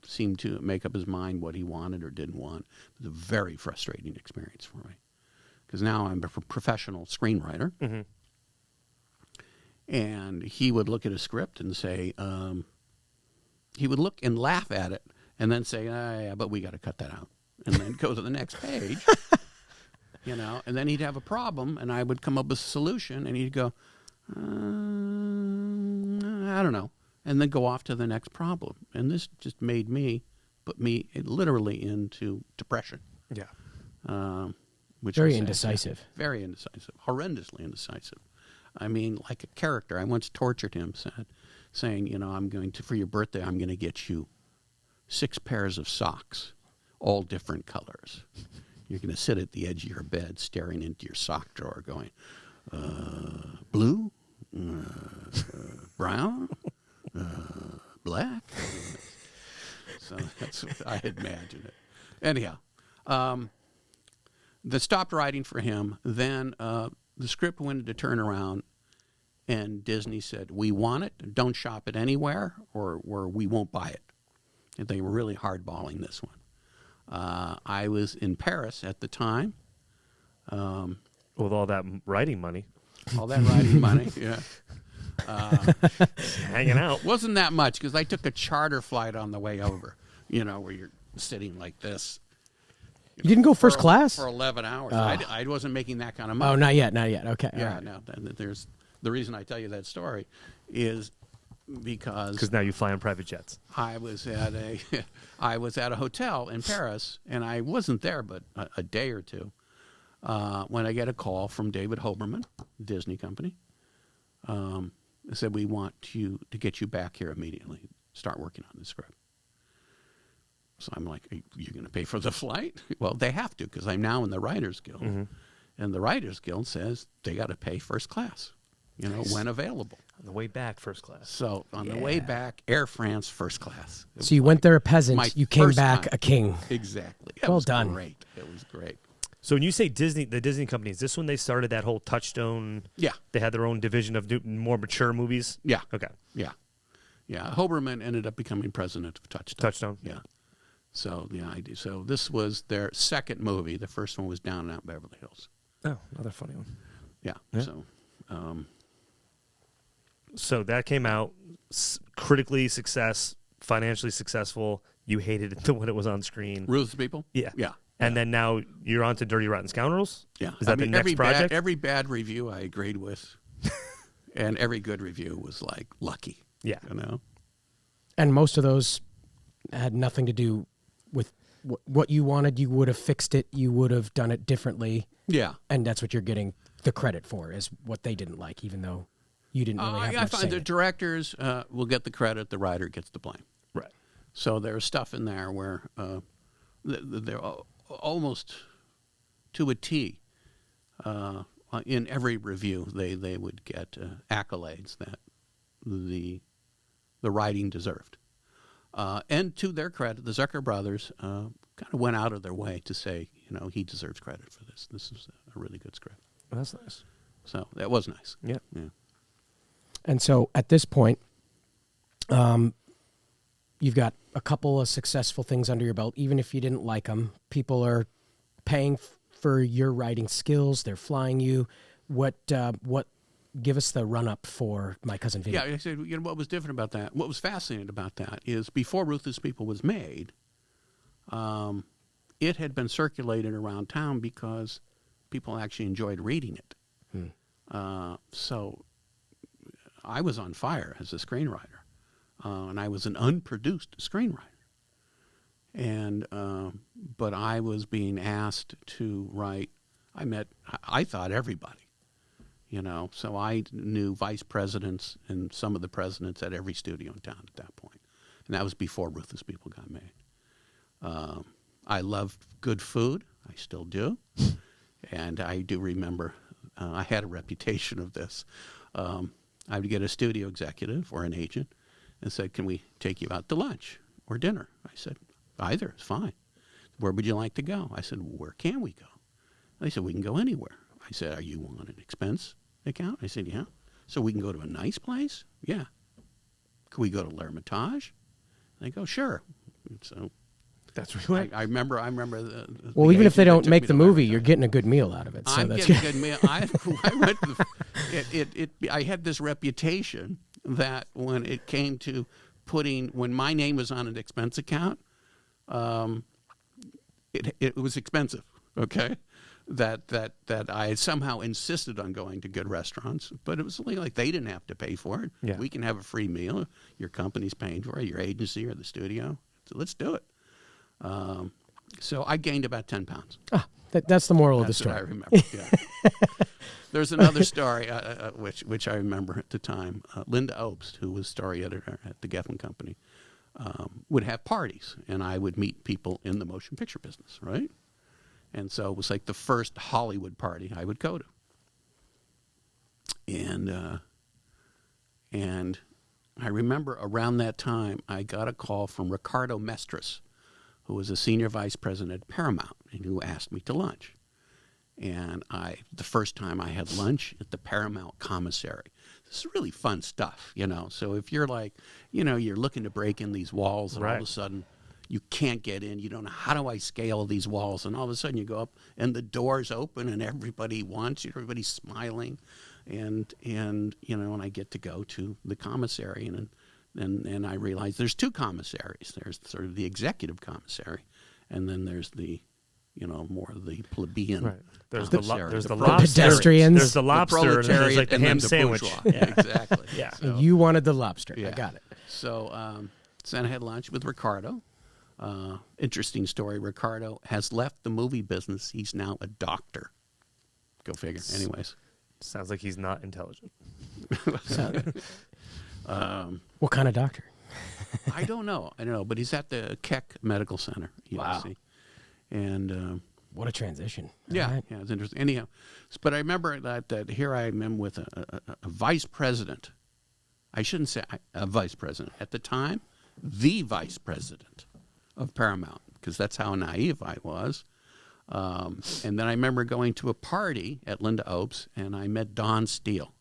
Speaker 3: seem to make up his mind what he wanted or didn't want. It was a very frustrating experience for me, because now I'm a professional screenwriter. And he would look at a script and say, he would look and laugh at it and then say, yeah, but we got to cut that out. And then go to the next page, and then he'd have a problem and I would come up with a solution and he'd go, I don't know. And then go off to the next problem. And this just put me literally into depression.
Speaker 2: Yeah.
Speaker 3: Which
Speaker 1: Very
Speaker 3: was
Speaker 1: indecisive.
Speaker 3: Very indecisive. Horrendously indecisive. I mean, like a character. I once tortured him, saying, I'm going to, for your birthday, I'm going to get you 6 pairs of socks, all different colors. You're going to sit at the edge of your bed staring into your sock drawer going, blue, brown, black. So that's what I had imagined it. Anyhow, they stopped writing for him. Then the script went to turn around, and Disney said, we want it. Don't shop it anywhere, or we won't buy it. And they were really hardballing this one. I was in Paris at the time.
Speaker 2: With all that writing money.
Speaker 3: All that writing money, yeah.
Speaker 2: Hanging out.
Speaker 3: Wasn't that much, because I took a charter flight on the way over, where you're sitting like this.
Speaker 1: You didn't go first class?
Speaker 3: For 11 hours. I wasn't making that kind of money.
Speaker 1: Oh, not yet. Okay.
Speaker 3: Yeah, no. There's the reason I tell you that story is because
Speaker 2: now you fly on private jets.
Speaker 3: I was at a hotel in Paris, and I wasn't there but a day or two when I get a call from David Hoberman, Disney company. They said, we want to get you back here immediately. Start working on the script. So I'm like, are you going to pay for the flight? Well, they have to, because I'm now in the Writers Guild. Mm-hmm. And the Writers Guild says they got to pay first class, when available.
Speaker 2: On the way back, first class.
Speaker 3: So on the way back, Air France first class.
Speaker 1: So you went there a peasant, you came back a king.
Speaker 3: Exactly.
Speaker 1: Well done.
Speaker 3: Great. It was great.
Speaker 2: So when you say Disney, the Disney company, is this when they started that whole Touchstone?
Speaker 3: Yeah.
Speaker 2: They had their own division of more mature movies?
Speaker 3: Yeah.
Speaker 2: Okay.
Speaker 3: Yeah. Yeah. Hoberman ended up becoming president of Touchstone.
Speaker 2: Touchstone?
Speaker 3: Yeah. So, so this was their second movie. The first one was Down and Out Beverly Hills.
Speaker 2: Oh, another funny one.
Speaker 3: Yeah. So,
Speaker 2: so that came out, critically financially successful. You hated it when it was on screen.
Speaker 3: Ruthless People?
Speaker 2: Yeah.
Speaker 3: Yeah.
Speaker 2: And then now you're on to Dirty Rotten Scoundrels?
Speaker 3: Yeah.
Speaker 2: Is that the next project?
Speaker 3: Every bad review I agreed with, and every good review was like lucky.
Speaker 2: Yeah.
Speaker 1: And most of those had nothing to do with what you wanted. You would have fixed it. You would have done it differently.
Speaker 3: Yeah.
Speaker 1: And that's what you're getting the credit for, is what they didn't like, even though you didn't really have much say.
Speaker 3: I find the directors will get the credit, the writer gets the blame.
Speaker 2: Right.
Speaker 3: So there's stuff in there where they're almost to a T. In every review, they would get accolades that the writing deserved. And to their credit, the Zucker brothers kind of went out of their way to say, he deserves credit for this. This is a really good script.
Speaker 2: Well, that's nice.
Speaker 3: So that was nice.
Speaker 2: Yeah.
Speaker 1: And so at this point, you've got a couple of successful things under your belt. Even if you didn't like them, people are paying for your writing skills. They're flying you. What give us the run-up for My Cousin Vinny.
Speaker 3: Yeah, I said, what was different about that, what was fascinating about that is before Ruthless People was made, it had been circulated around town because people actually enjoyed reading it. So I was on fire as a screenwriter, and I was an unproduced screenwriter. And but I was being asked to write. I thought everybody. So I knew vice presidents and some of the presidents at every studio in town at that point. And that was before Ruthless People got made. I loved good food. I still do. And I do remember I had a reputation of this. I would get a studio executive or an agent and said, can we take you out to lunch or dinner? I said, either is fine. Where would you like to go? I said, where can we go? They said, we can go anywhere. I said, are you on an expense account? I said, yeah. So we can go to a nice place? Yeah. Could we go to L'Hermitage? They go, sure. So
Speaker 2: that's really.
Speaker 3: I remember.
Speaker 1: Well, even if they don't make the movie, you're getting a good meal out of it. So
Speaker 3: I'm
Speaker 1: that's
Speaker 3: getting a good meal. I went to I had this reputation that when it came to when my name was on an expense account, it was expensive. Okay. That I somehow insisted on going to good restaurants, but it was like they didn't have to pay for it.
Speaker 2: Yeah.
Speaker 3: We can have a free meal. Your company's paying for it, your agency or the studio. So let's do it. So I gained about 10 pounds.
Speaker 1: That's the moral of the
Speaker 3: That's
Speaker 1: story.
Speaker 3: what I remember. Yeah. There's another story which I remember at the time. Linda Obst, who was story editor at the Geffen Company, would have parties, and I would meet people in the motion picture business, right? And so it was like the first Hollywood party I would go to. And I remember around that time, I got a call from Ricardo Mestras, who was a senior vice president at Paramount, and who asked me to lunch. And the first time I had lunch at the Paramount commissary. This is really fun stuff, you know. So if you're like, you know, you're looking to break in these walls, and all of a sudden you can't get in, you don't know, how do I scale these walls? And all of a sudden you go up and the doors open and everybody wants you, everybody's smiling. And you know, and I get to go to the commissary, and I realize there's two commissaries. There's sort of the executive commissary, and then there's the, you know, more the plebeian.
Speaker 2: Right. There's
Speaker 3: commissary.
Speaker 2: the lobster.
Speaker 1: Pedestrians.
Speaker 2: There's the lobster, and then there's like the ham sandwich.
Speaker 3: Yeah, exactly.
Speaker 1: Yeah. So you wanted the lobster.
Speaker 3: Yeah.
Speaker 1: I got it.
Speaker 3: So, so then I had lunch with Ricardo. Interesting story. Ricardo has left the movie business. He's now a doctor. Go figure. Anyways.
Speaker 2: Sounds like he's not intelligent.
Speaker 1: What kind of doctor?
Speaker 3: I don't know, but he's at the Keck Medical Center.
Speaker 1: Wow.
Speaker 3: And
Speaker 1: what a transition.
Speaker 3: yeah,
Speaker 1: All right.
Speaker 3: yeah, it's interesting. Anyhow, but I remember that here I am with a vice president. I shouldn't say a vice president. At the time, the vice president of Paramount, because that's how naive I was. And then I remember going to a party at Linda Ope's, and I met Dawn Steele.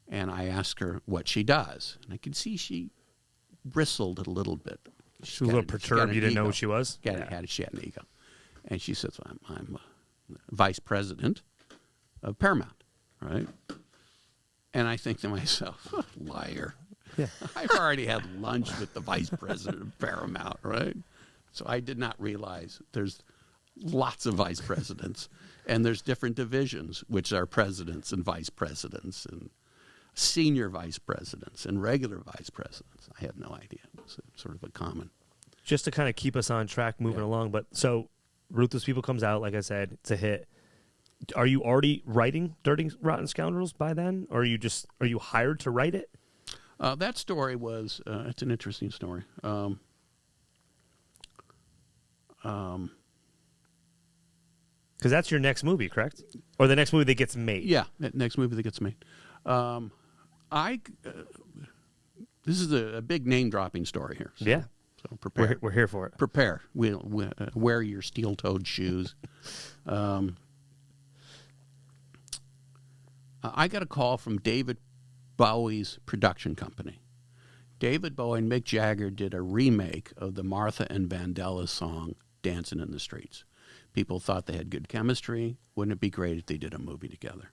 Speaker 3: And I asked her what she does. And I could see she bristled a little bit.
Speaker 2: She was a little perturbed. You didn't know who she was?
Speaker 3: She had an ego. And she says, I'm vice president of Paramount, right? And I think to myself, liar.
Speaker 2: Yeah.
Speaker 3: I've already had lunch with the vice president of Paramount, right? So I did not realize there's lots of vice presidents, and there's different divisions, which are presidents and vice presidents and senior vice presidents and regular vice presidents. I had no idea. It was sort of a common.
Speaker 2: Just to kind of keep us on track moving along, but so Ruthless People comes out, like I said, it's a hit. Are you already writing Dirty Rotten Scoundrels by then, or are you hired to write it?
Speaker 3: That story was, it's an interesting story.
Speaker 2: Because that's your next movie, correct? Or the next movie that gets made?
Speaker 3: Yeah, that next movie that gets made. This is a big name-dropping story here. So,
Speaker 2: Yeah.
Speaker 3: So prepare.
Speaker 2: We're here for it.
Speaker 3: Prepare. We'll wear your steel-toed shoes. I got a call from David Bowie's production company. David Bowie and Mick Jagger did a remake of the Martha and Vandellas song, Dancing in the Streets. People thought they had good chemistry. Wouldn't it be great if they did a movie together?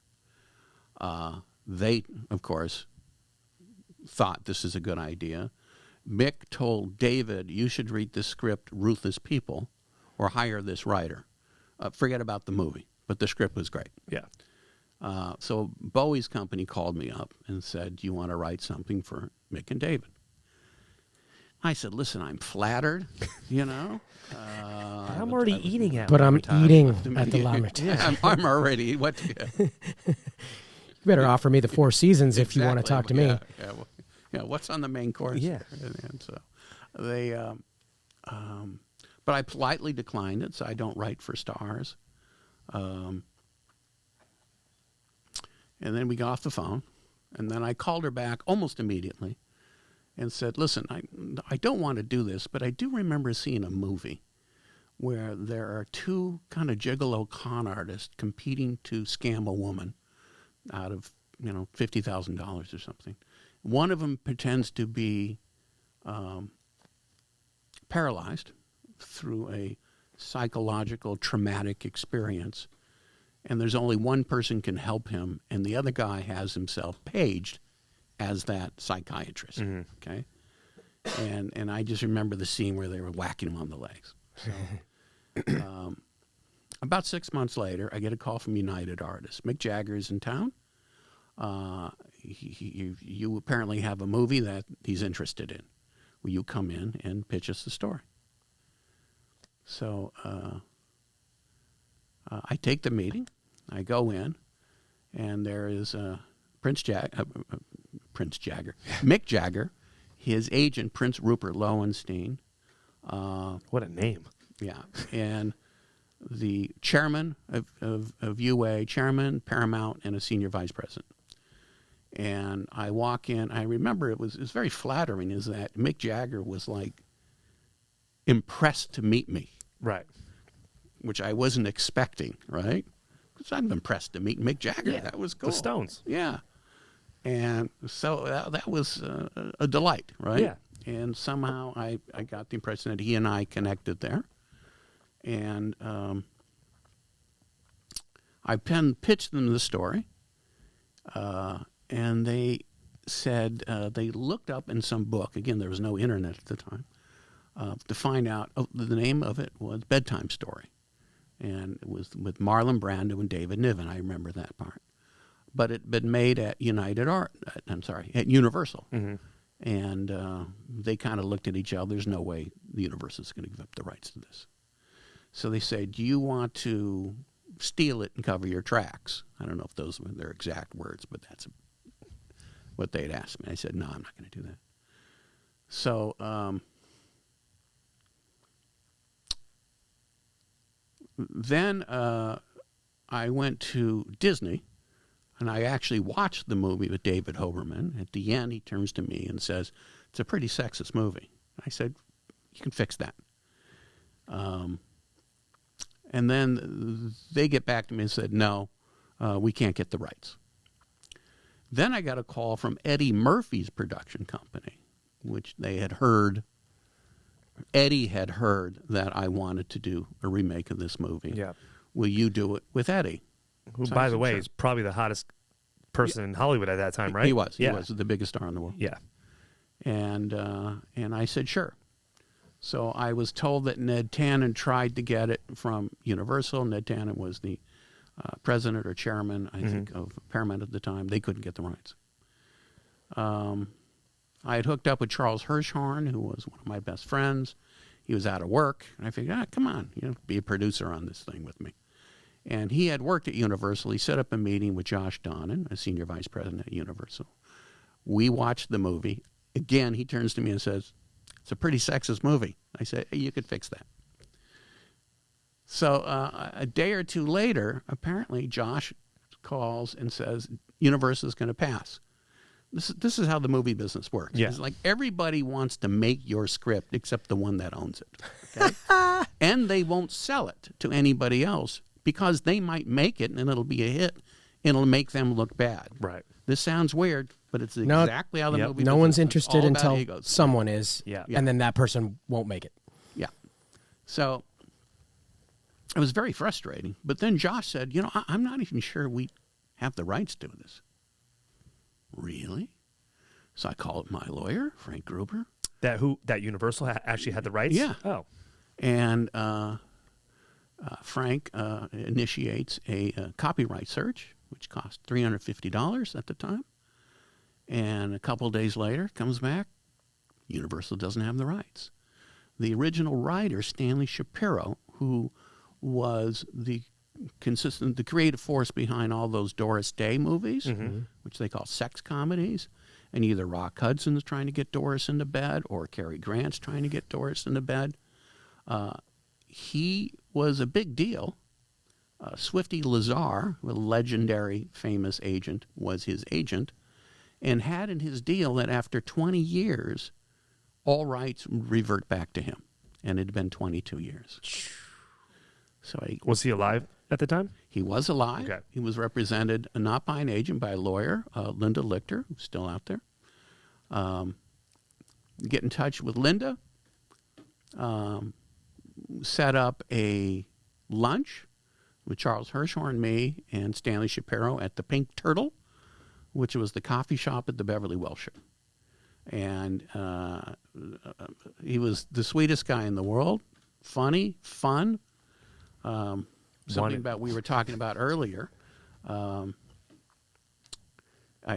Speaker 3: They, of course, thought this is a good idea. Mick told David, you should read this script, Ruthless People, or hire this writer. Forget about the movie, but the script was great.
Speaker 2: Yeah.
Speaker 3: So Bowie's company called me up and said, do you want to write something for Mick and David? I said, listen, I'm flattered, you know.
Speaker 2: I'm already eating at
Speaker 1: But I'm
Speaker 2: L'Hermitage.
Speaker 1: eating at the L'Hermitage.
Speaker 3: Yeah, I'm already. What?
Speaker 1: You better offer me the Four Seasons if you want to talk to me.
Speaker 3: Yeah, what's on the main course?
Speaker 2: Yeah.
Speaker 3: And so they, but I politely declined it, so I don't write for stars. And then we got off the phone, and then I called her back almost immediately and said, listen, I don't want to do this, but I do remember seeing a movie where there are two kind of gigolo con artists competing to scam a woman out of, $50,000 or something. One of them pretends to be paralyzed through a psychological traumatic experience, and there's only one person can help him, and the other guy has himself paged as that psychiatrist.
Speaker 2: Mm-hmm.
Speaker 3: Okay, and I just remember the scene where they were whacking him on the legs. So, about 6 months later, I get a call from United Artists. Mick Jagger is in town. You apparently have a movie that he's interested in. Will you come in and pitch us the story? So I take the meeting. I go in, and there is Mick Jagger, his agent, Prince Rupert Lowenstein.
Speaker 2: What a name.
Speaker 3: Yeah, and the chairman of UA, chairman, Paramount, and a senior vice president. And I walk in. I remember it was very flattering. Is that Mick Jagger was like impressed to meet me,
Speaker 2: Right.
Speaker 3: which I wasn't expecting. Right? Because I'm impressed to meet Mick Jagger.
Speaker 2: Yeah,
Speaker 3: That was cool.
Speaker 2: The Stones.
Speaker 3: Yeah. And so that was a delight, right?
Speaker 2: Yeah.
Speaker 3: And somehow I got the impression that he and I connected there. And I pitched them the story. And they said they looked up in some book. Again, there was no internet at the time. To find out, the name of it was Bedtime Story. And it was with Marlon Brando and David Niven. I remember that part. But it had been made at at Universal.
Speaker 2: Mm-hmm.
Speaker 3: And they kind of looked at each other. There's no way the Universal is going to give up the rights to this. So they said, do you want to steal it and cover your tracks? I don't know if those were their exact words, but that's what they had asked me. I said, no, I'm not going to do that. So then I went to Disney. And I actually watched the movie with David Hoberman. At the end, he turns to me and says, it's a pretty sexist movie. I said, you can fix that. And then they get back to me and said, no, we can't get the rights. Then I got a call from Eddie Murphy's production company, which they had heard. Eddie had heard that I wanted to do a remake of this movie.
Speaker 2: Yeah.
Speaker 3: Will you do it with Eddie?
Speaker 2: Who,
Speaker 3: So
Speaker 2: by
Speaker 3: I
Speaker 2: the
Speaker 3: said,
Speaker 2: way,
Speaker 3: sure.
Speaker 2: is probably the hottest person in Hollywood at that time, right?
Speaker 3: He was.
Speaker 2: Yeah.
Speaker 3: He was the biggest star in the world.
Speaker 2: Yeah.
Speaker 3: And I said, sure. So I was told that Ned Tannen tried to get it from Universal. Ned Tannen was the president or chairman, I think, of Paramount at the time. They couldn't get the rights. I had hooked up with Charles Hirschhorn, who was one of my best friends. He was out of work. And I figured, come on, be a producer on this thing with me. And he had worked at Universal. He set up a meeting with Josh Donnan, a senior vice president at Universal. We watched the movie. Again, he turns to me and says, it's a pretty sexist movie. I said, hey, you could fix that. So a day or two later, apparently Josh calls and says, Universal is going to pass. This is how the movie business works.
Speaker 2: Yeah.
Speaker 3: It's like everybody wants to make your script except the one that owns it. Okay? And they won't sell it to anybody else because they might make it and it'll be a hit and it'll make them look bad.
Speaker 2: Right.
Speaker 3: This sounds weird, but it's exactly how the movie
Speaker 1: No
Speaker 3: business
Speaker 1: one's
Speaker 3: is.
Speaker 1: interested
Speaker 3: All about
Speaker 1: until
Speaker 3: egos.
Speaker 1: someone is,
Speaker 2: Yeah.
Speaker 1: and then that person won't make it.
Speaker 3: Yeah. So it was very frustrating. But then Josh said, I'm not even sure we have the rights to this. Really? So I called my lawyer, Frank Gruber.
Speaker 2: That Universal actually had the rights?
Speaker 3: Yeah.
Speaker 2: Oh.
Speaker 3: And Frank initiates a copyright search, which cost $350 at the time. And a couple of days later, comes back, Universal doesn't have the rights. The original writer, Stanley Shapiro, who was the creative force behind all those Doris Day movies, which they call sex comedies, and either Rock Hudson's trying to get Doris into bed or Cary Grant's trying to get Doris into bed. He was a big deal. Swifty Lazar, a legendary famous agent, was his agent, and had in his deal that after 20 years, all rights revert back to him. And it had been 22 years. So
Speaker 2: Was he alive at the time?
Speaker 3: he was alive.
Speaker 2: Okay.
Speaker 3: He was represented not by an agent, by a lawyer, Linda Lichter, who's still out there. Get in touch with Linda. Set up a lunch with Charles Hirschhorn, me, and Stanley Shapiro at the Pink Turtle, which was the coffee shop at the Beverly Wilshire. And he was the sweetest guy in the world, funny, fun. Something about we were talking about earlier.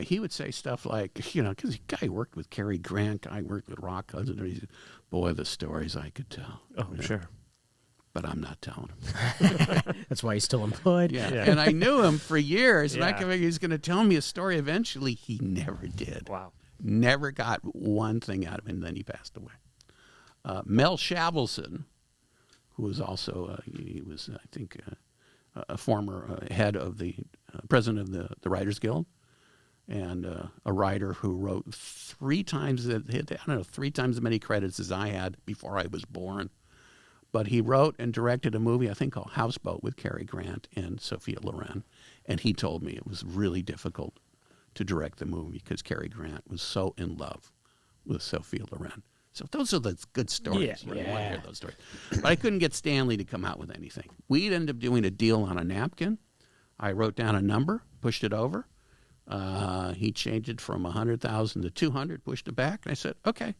Speaker 3: He would say stuff like, because the guy worked with Cary Grant, guy worked with Rock Hudson. And he said, boy, the stories I could tell.
Speaker 2: Oh, sure.
Speaker 3: But I'm not telling him.
Speaker 1: That's why he's still employed.
Speaker 3: Yeah.
Speaker 2: Yeah.
Speaker 3: And I knew him for years, and I
Speaker 2: Yeah.
Speaker 3: figured he was going to tell me a story eventually. He never did.
Speaker 2: Wow.
Speaker 3: Never got one thing out of him, and then he passed away. Mel Shavelson, who was also he was I think a former head of the president of the Writers Guild, and a writer who wrote three times as many credits as I had before I was born. But he wrote and directed a movie, I think, called Houseboat with Cary Grant and Sophia Loren. And he told me it was really difficult to direct the movie because Cary Grant was so in love with Sophia Loren. So those are the good stories.
Speaker 1: Yeah.
Speaker 3: You want to hear those stories. But I couldn't get Stanley to come out with anything. We'd end up doing a deal on a napkin. I wrote down a number, pushed it over. He changed it from 100,000 to 200, pushed it back, and I said, okay.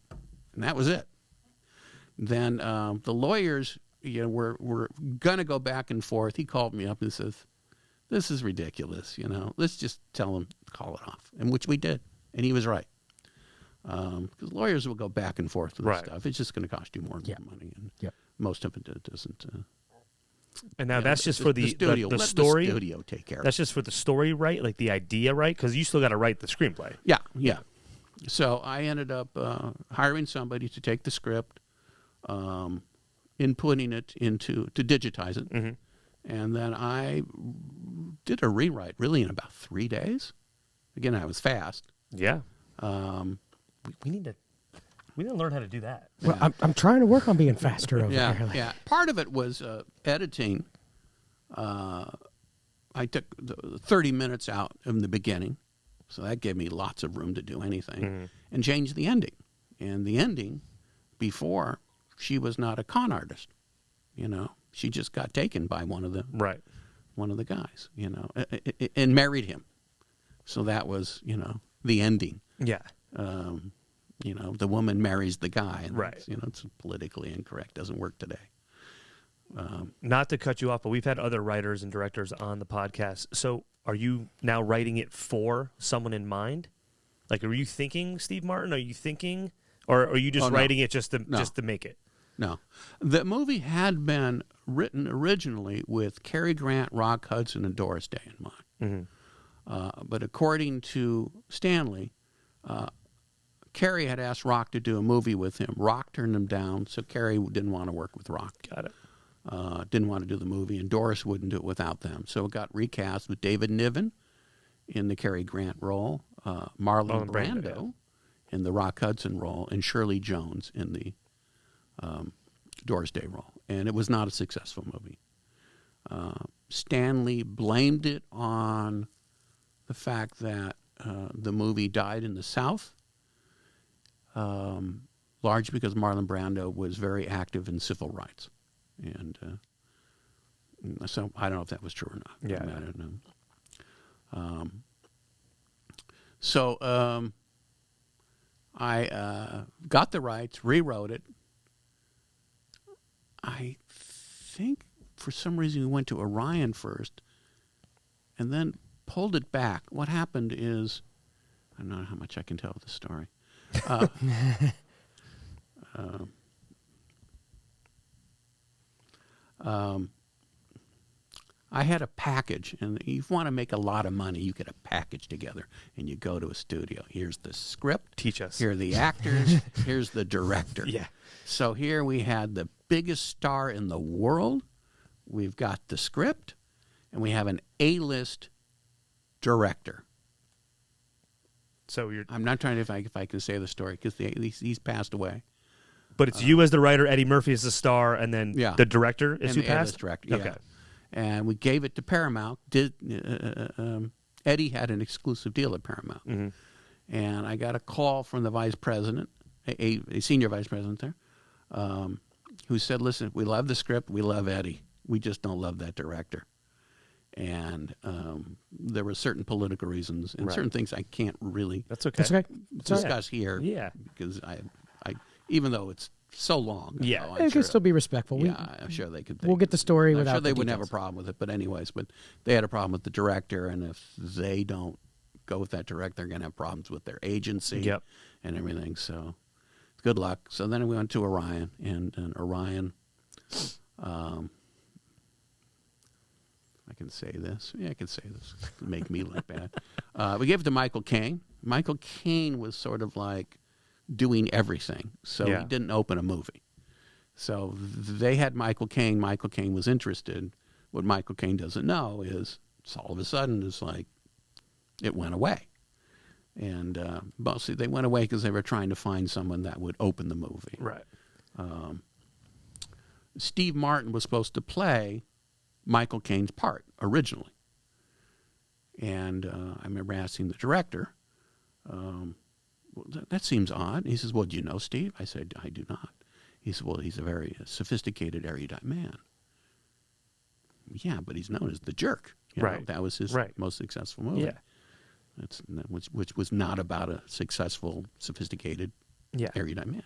Speaker 3: And that was it. Then the lawyers, were going to go back and forth. He called me up and says, this is ridiculous, Let's just tell him to call it off, and which we did. And he was right. Because lawyers will go back and forth with this stuff. It's just going to cost you more and more money. And most of it doesn't.
Speaker 2: And now that's just for the
Speaker 3: studio.
Speaker 2: The
Speaker 3: Let
Speaker 2: story.
Speaker 3: The studio take care of it.
Speaker 2: That's just for the story, right? Like the idea, right? Because you still got to write the screenplay.
Speaker 3: Yeah. So I ended up hiring somebody to take the script, inputting it to digitize it.
Speaker 2: Mm-hmm.
Speaker 3: And then I did a rewrite really in about 3 days. Again, I was fast.
Speaker 2: Yeah. We need to learn how to do that.
Speaker 1: Well, I'm trying to work on being faster over here.
Speaker 3: Yeah. Part of it was editing. I took 30 minutes out in the beginning, so that gave me lots of room to do anything, and changed the ending. And the ending, before, she was not a con artist. She just got taken by one of the guys, and married him. So that was, the ending.
Speaker 2: Yeah.
Speaker 3: The woman marries the guy. And
Speaker 2: right.
Speaker 3: It's politically incorrect. Doesn't work today.
Speaker 2: Not to cut you off, but we've had other writers and directors on the podcast. So are you now writing it for someone in mind? Like, are you thinking Steve Martin? Are you thinking, or are you just writing it just to make it?
Speaker 3: No. The movie had been written originally with Cary Grant, Rock Hudson, and Doris Day in mind.
Speaker 2: Mm-hmm.
Speaker 3: But according to Stanley, Cary had asked Rock to do a movie with him. Rock turned him down, so Cary didn't want to work with Rock.
Speaker 2: Got it.
Speaker 3: Didn't want to do the movie, and Doris wouldn't do it without them. So it got recast with David Niven in the Cary Grant role, Marlon Brando in the Rock Hudson role, and Shirley Jones in the Doris Day role. And it was not a successful movie. Stanley blamed it on the fact that the movie died in the South, largely because Marlon Brando was very active in civil rights. And so I don't know if that was true or not.
Speaker 2: Yeah.
Speaker 3: I don't know. So I got the rights, rewrote it. I think for some reason we went to Orion first and then pulled it back. What happened is, I don't know how much I can tell of the story. I had a package, and if you want to make a lot of money, you get a package together, and you go to a studio. Here's the script.
Speaker 2: Teach us.
Speaker 3: Here are the actors. Here's the director.
Speaker 2: Yeah.
Speaker 3: So here we had the biggest star in the world. We've got the script, and we have an A-list director.
Speaker 2: So
Speaker 3: I'm not trying to if I can say the story because he's passed away.
Speaker 2: But it's you as the writer, Eddie Murphy as the star, and then the director is who passed?
Speaker 3: Director, yeah.
Speaker 2: Okay.
Speaker 3: And we gave it to Paramount. Eddie had an exclusive deal at Paramount.
Speaker 2: Mm-hmm.
Speaker 3: And I got a call from the vice president, a senior vice president there, who said, listen, we love the script. We love Eddie. We just don't love that director. And there were certain political reasons and certain things I can't really discuss here.
Speaker 2: Yeah.
Speaker 3: Because I even though it's so long.
Speaker 2: Yeah.
Speaker 3: Ago,
Speaker 1: It can still be respectful.
Speaker 3: I'm sure they could.
Speaker 1: We'll get the story
Speaker 3: I'm
Speaker 1: without
Speaker 3: sure they
Speaker 1: the
Speaker 3: wouldn't have a
Speaker 1: details.
Speaker 3: problem with it. But anyways, they had a problem with the director, and if they don't go with that director, they're going to have problems with their agency and everything. So good luck. So then we went to Orion, and Orion, I can say this. Yeah, I can say this. It'll make me look bad. We gave it to Michael Caine. Michael Caine was sort of like doing everything. So he didn't open a movie. So they had Michael Caine. Michael Caine was interested. What Michael Caine doesn't know is all of a sudden it's like it went away. And mostly they went away because they were trying to find someone that would open the movie.
Speaker 2: Right.
Speaker 3: Steve Martin was supposed to play Michael Caine's part originally. And I remember asking the director, well, that seems odd. He says, well, do you know Steve? I said, I do not. He said, well, he's a very sophisticated, erudite man. Yeah, but he's known as the jerk. You know,
Speaker 2: Right.
Speaker 3: that was his most successful movie.
Speaker 2: Yeah.
Speaker 3: Which was not about a successful, sophisticated, erudite man.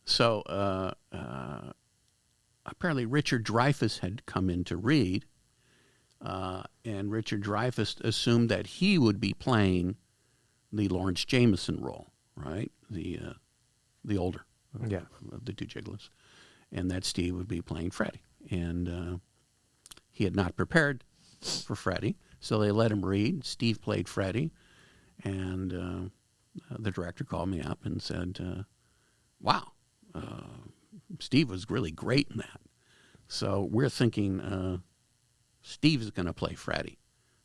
Speaker 3: So, apparently Richard Dreyfuss had come in to read, and Richard Dreyfuss assumed that he would be playing the Lawrence Jameson role, right? The older of the two Gigolos, and that Steve would be playing Freddie. And he had not prepared for Freddie, so they let him read. Steve played Freddie, and the director called me up and said, wow, Steve was really great in that. So we're thinking Steve is going to play Freddie,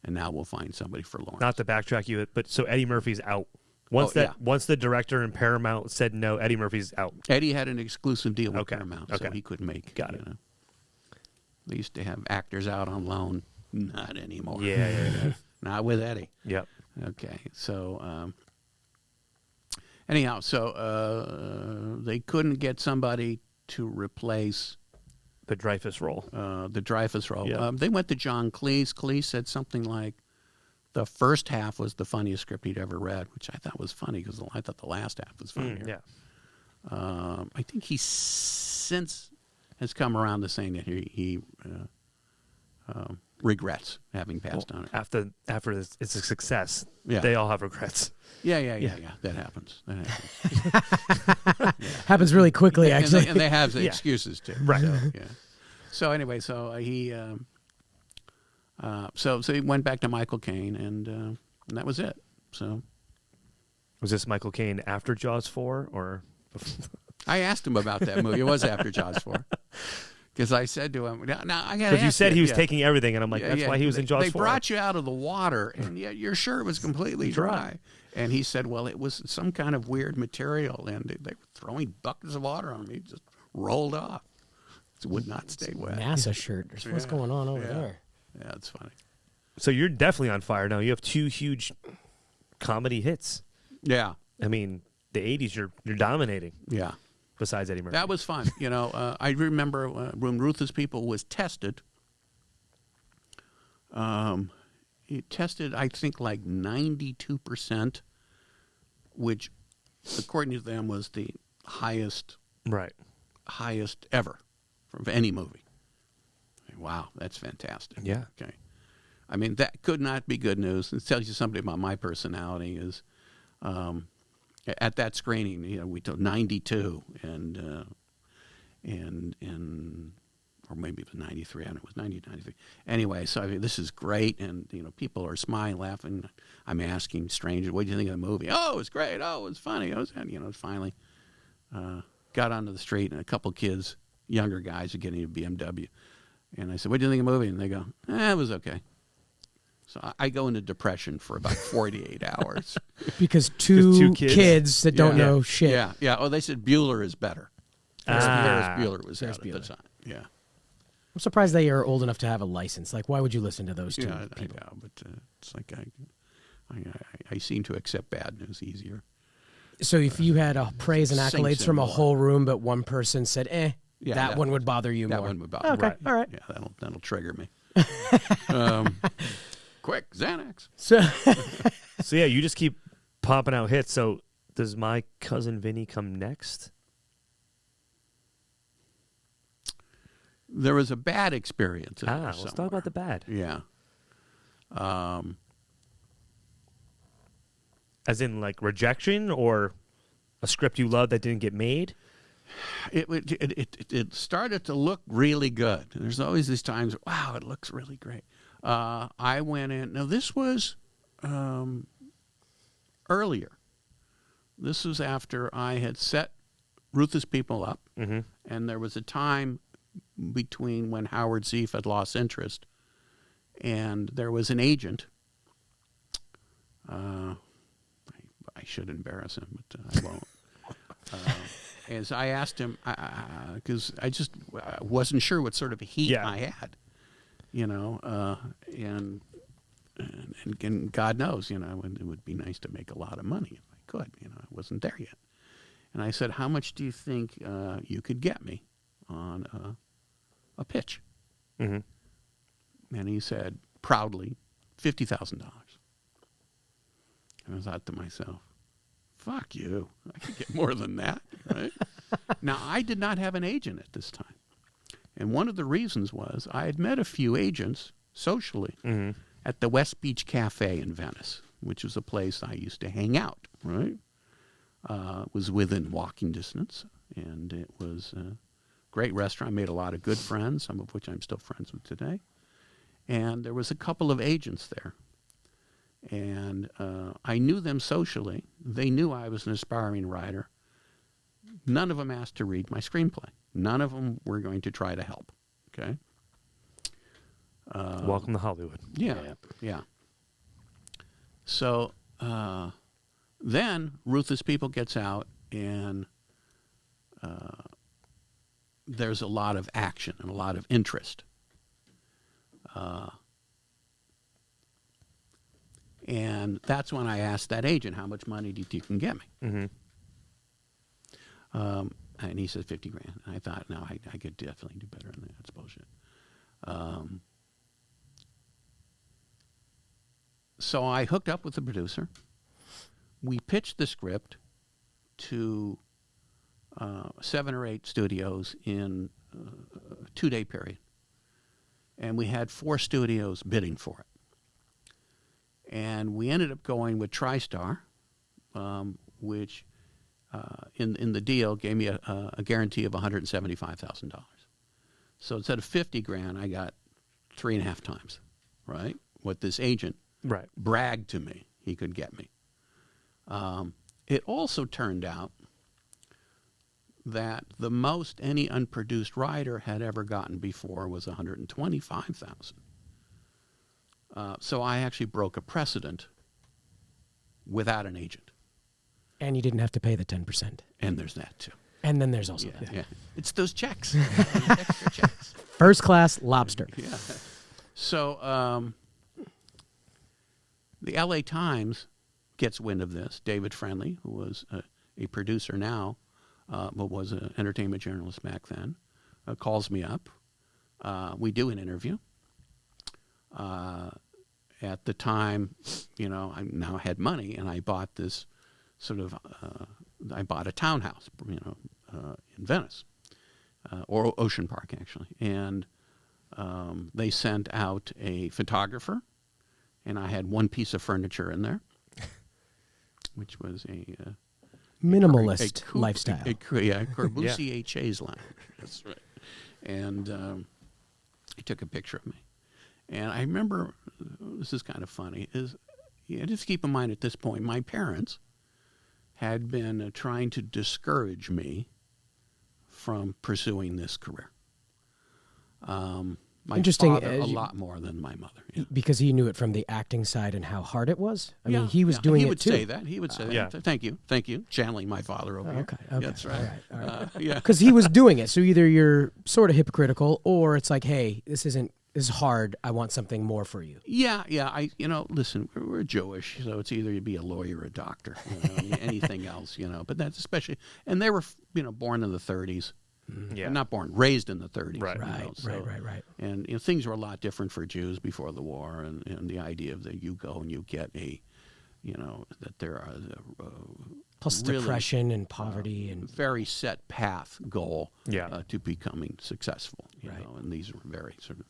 Speaker 3: and now we'll find somebody for Lawrence.
Speaker 2: Not to backtrack you, but so Eddie Murphy's out. Once the director and Paramount said no, Eddie Murphy's out.
Speaker 3: Eddie had an exclusive deal with Paramount, so he couldn't make it.
Speaker 2: Got it.
Speaker 3: Know. They used to have actors out on loan. Not anymore.
Speaker 2: Yeah.
Speaker 3: Not with Eddie.
Speaker 2: Yep.
Speaker 3: Okay, so anyhow, so they couldn't get somebody to replace
Speaker 2: the Dreyfuss role.
Speaker 3: Yep. They went to John Cleese. Cleese said something like, the first half was the funniest script he'd ever read, which I thought was funny because I thought the last half was funnier. I think he since has come around to saying that he regrets having passed on it.
Speaker 2: After it's a success,
Speaker 3: Yeah.
Speaker 2: they all have regrets.
Speaker 3: Yeah. That happens.
Speaker 1: Happens really quickly, actually.
Speaker 3: And they have excuses too.
Speaker 2: Right.
Speaker 3: So, yeah. So anyway, so he so he went back to Michael Caine, and that was it. So
Speaker 2: Was this Michael Caine after Jaws 4 or?
Speaker 3: I asked him about that movie. It was after Jaws 4. Because I said to him, now I got to
Speaker 2: Because you said he was taking everything, and I'm like, that's why he was in Jaws 4.
Speaker 3: They brought you out of the water, and yet your shirt was completely dry. And he said, well, it was some kind of weird material, and they were throwing buckets of water on me. It just rolled off. It would not stay wet.
Speaker 1: NASA shirt. What's going on over there?
Speaker 3: Yeah, that's funny.
Speaker 2: So you're definitely on fire now. You have 2 huge comedy hits.
Speaker 3: Yeah.
Speaker 2: I mean, the 80s, you're dominating.
Speaker 3: Yeah.
Speaker 2: Besides Eddie Murphy.
Speaker 3: That was fun. You know, I remember when Ruthless People was tested, it tested, I think, like 92%, which, according to them, was the highest ever for any movie. Wow, that's fantastic.
Speaker 2: Yeah.
Speaker 3: Okay. I mean, that could not be good news. It tells you something about my personality is, at that screening, you know, we took 92 and or maybe it was 93. I don't know, it was 90, 93. Anyway, so I mean, this is great, and you know, people are smiling, laughing. I'm asking strangers, "What do you think of the movie?" "Oh, it was great. Oh, it was funny." Finally got onto the street, and a couple kids, younger guys, are getting a BMW, and I said, "What do you think of the movie?" And they go, "It was okay." So I go into depression for about 48 hours.
Speaker 1: Because two kids that don't know shit.
Speaker 3: Yeah. Oh, they said Bueller is better. Ferris Bueller was out at the time. Yeah.
Speaker 1: I'm surprised they are old enough to have a license. Like, why would you listen to those two people?
Speaker 3: I know, but it's like I seem to accept bad news easier.
Speaker 1: So if you had praise and accolades from a whole room, but one person said, that one would bother you more.
Speaker 3: That one would bother me.
Speaker 1: Okay, all right.
Speaker 3: Yeah, that'll trigger me. Quick, Xanax.
Speaker 1: So
Speaker 2: yeah, you just keep popping out hits. So does My Cousin Vinny come next?
Speaker 3: There was a bad experience.
Speaker 2: Let's talk about the bad.
Speaker 3: Yeah.
Speaker 2: As in, like, rejection or a script you love that didn't get made?
Speaker 3: It started to look really good. There's always these times, wow, it looks really great. I went in. Now, this was earlier. This was after I had set Ruthless People up, and there was a time between when Howard Zief had lost interest, and there was an agent. I should embarrass him, but I won't. As I asked him, because I just wasn't sure what sort of heat I had, and God knows, it would be nice to make a lot of money if I could. I wasn't there yet. And I said, how much do you think you could get me on a pitch? And he said, proudly, $50,000. And I thought to myself, fuck you. I could get more than that, right? Now, I did not have an agent at this time. And one of the reasons was I had met a few agents socially at the West Beach Cafe in Venice, which was a place I used to hang out, right? It was within walking distance, and it was a great restaurant. I made a lot of good friends, some of which I'm still friends with today. And there was a couple of agents there. And I knew them socially. They knew I was an aspiring writer. None of them asked to read my screenplay. None of them were going to try to help, okay?
Speaker 2: Welcome to Hollywood.
Speaker 3: Yeah. So then Ruthless People gets out, and there's a lot of action and a lot of interest. And that's when I asked that agent, how much money do you think you can get me? And he said $50,000. And I thought, no, I could definitely do better than that. That's bullshit. So I hooked up with the producer. We pitched the script to 7 or 8 studios in a 2-day period. And we had 4 studios bidding for it. And we ended up going with TriStar, which in the deal gave me a guarantee of $175,000. So instead of $50,000, I got 3.5 times, right? What this agent bragged to me he could get me. It also turned out that the most any unproduced writer had ever gotten before was $125,000. So I actually broke a precedent without an agent.
Speaker 1: And you didn't have to pay the 10%.
Speaker 3: And there's that, too.
Speaker 1: And then there's also that.
Speaker 3: Yeah. It's those checks. Those extra checks.
Speaker 1: First class lobster.
Speaker 3: Yeah. So the LA Times gets wind of this. David Friendly, who was a producer now, but was an entertainment journalist back then, calls me up. We do an interview. At the time, I now had money, and I bought this sort of, I bought a townhouse, in Venice, or Ocean Park, actually. And they sent out a photographer, and I had one piece of furniture in there, which was a
Speaker 1: minimalist lifestyle.
Speaker 3: Corbusier chaise lounge. That's right. And he took a picture of me. And I remember, this is kind of funny, just keep in mind at this point, my parents had been trying to discourage me from pursuing this career. My
Speaker 1: Interesting,
Speaker 3: father a lot more than my mother. Yeah.
Speaker 1: Because he knew it from the acting side and how hard it was? I mean, he was doing it too.
Speaker 3: He would say that. Thank you. Channeling my father over here.
Speaker 1: Okay.
Speaker 3: That's right.
Speaker 1: All right.
Speaker 3: Yeah.
Speaker 1: Because he was doing it. So either you're sort of hypocritical, or it's like, hey, this is hard. I want something more for you.
Speaker 3: Yeah. Listen, we're Jewish, so it's either you be a lawyer or a doctor, anything else, but that's especially, and they were, born in the 30s.
Speaker 2: Yeah.
Speaker 3: Not born, raised in the 30s.
Speaker 1: Right.
Speaker 3: And things were a lot different for Jews before the war, and the idea of that you go and you get that there are
Speaker 1: plus
Speaker 3: really,
Speaker 1: depression and poverty and
Speaker 3: very set path goal to becoming successful. You know, and these were very sort of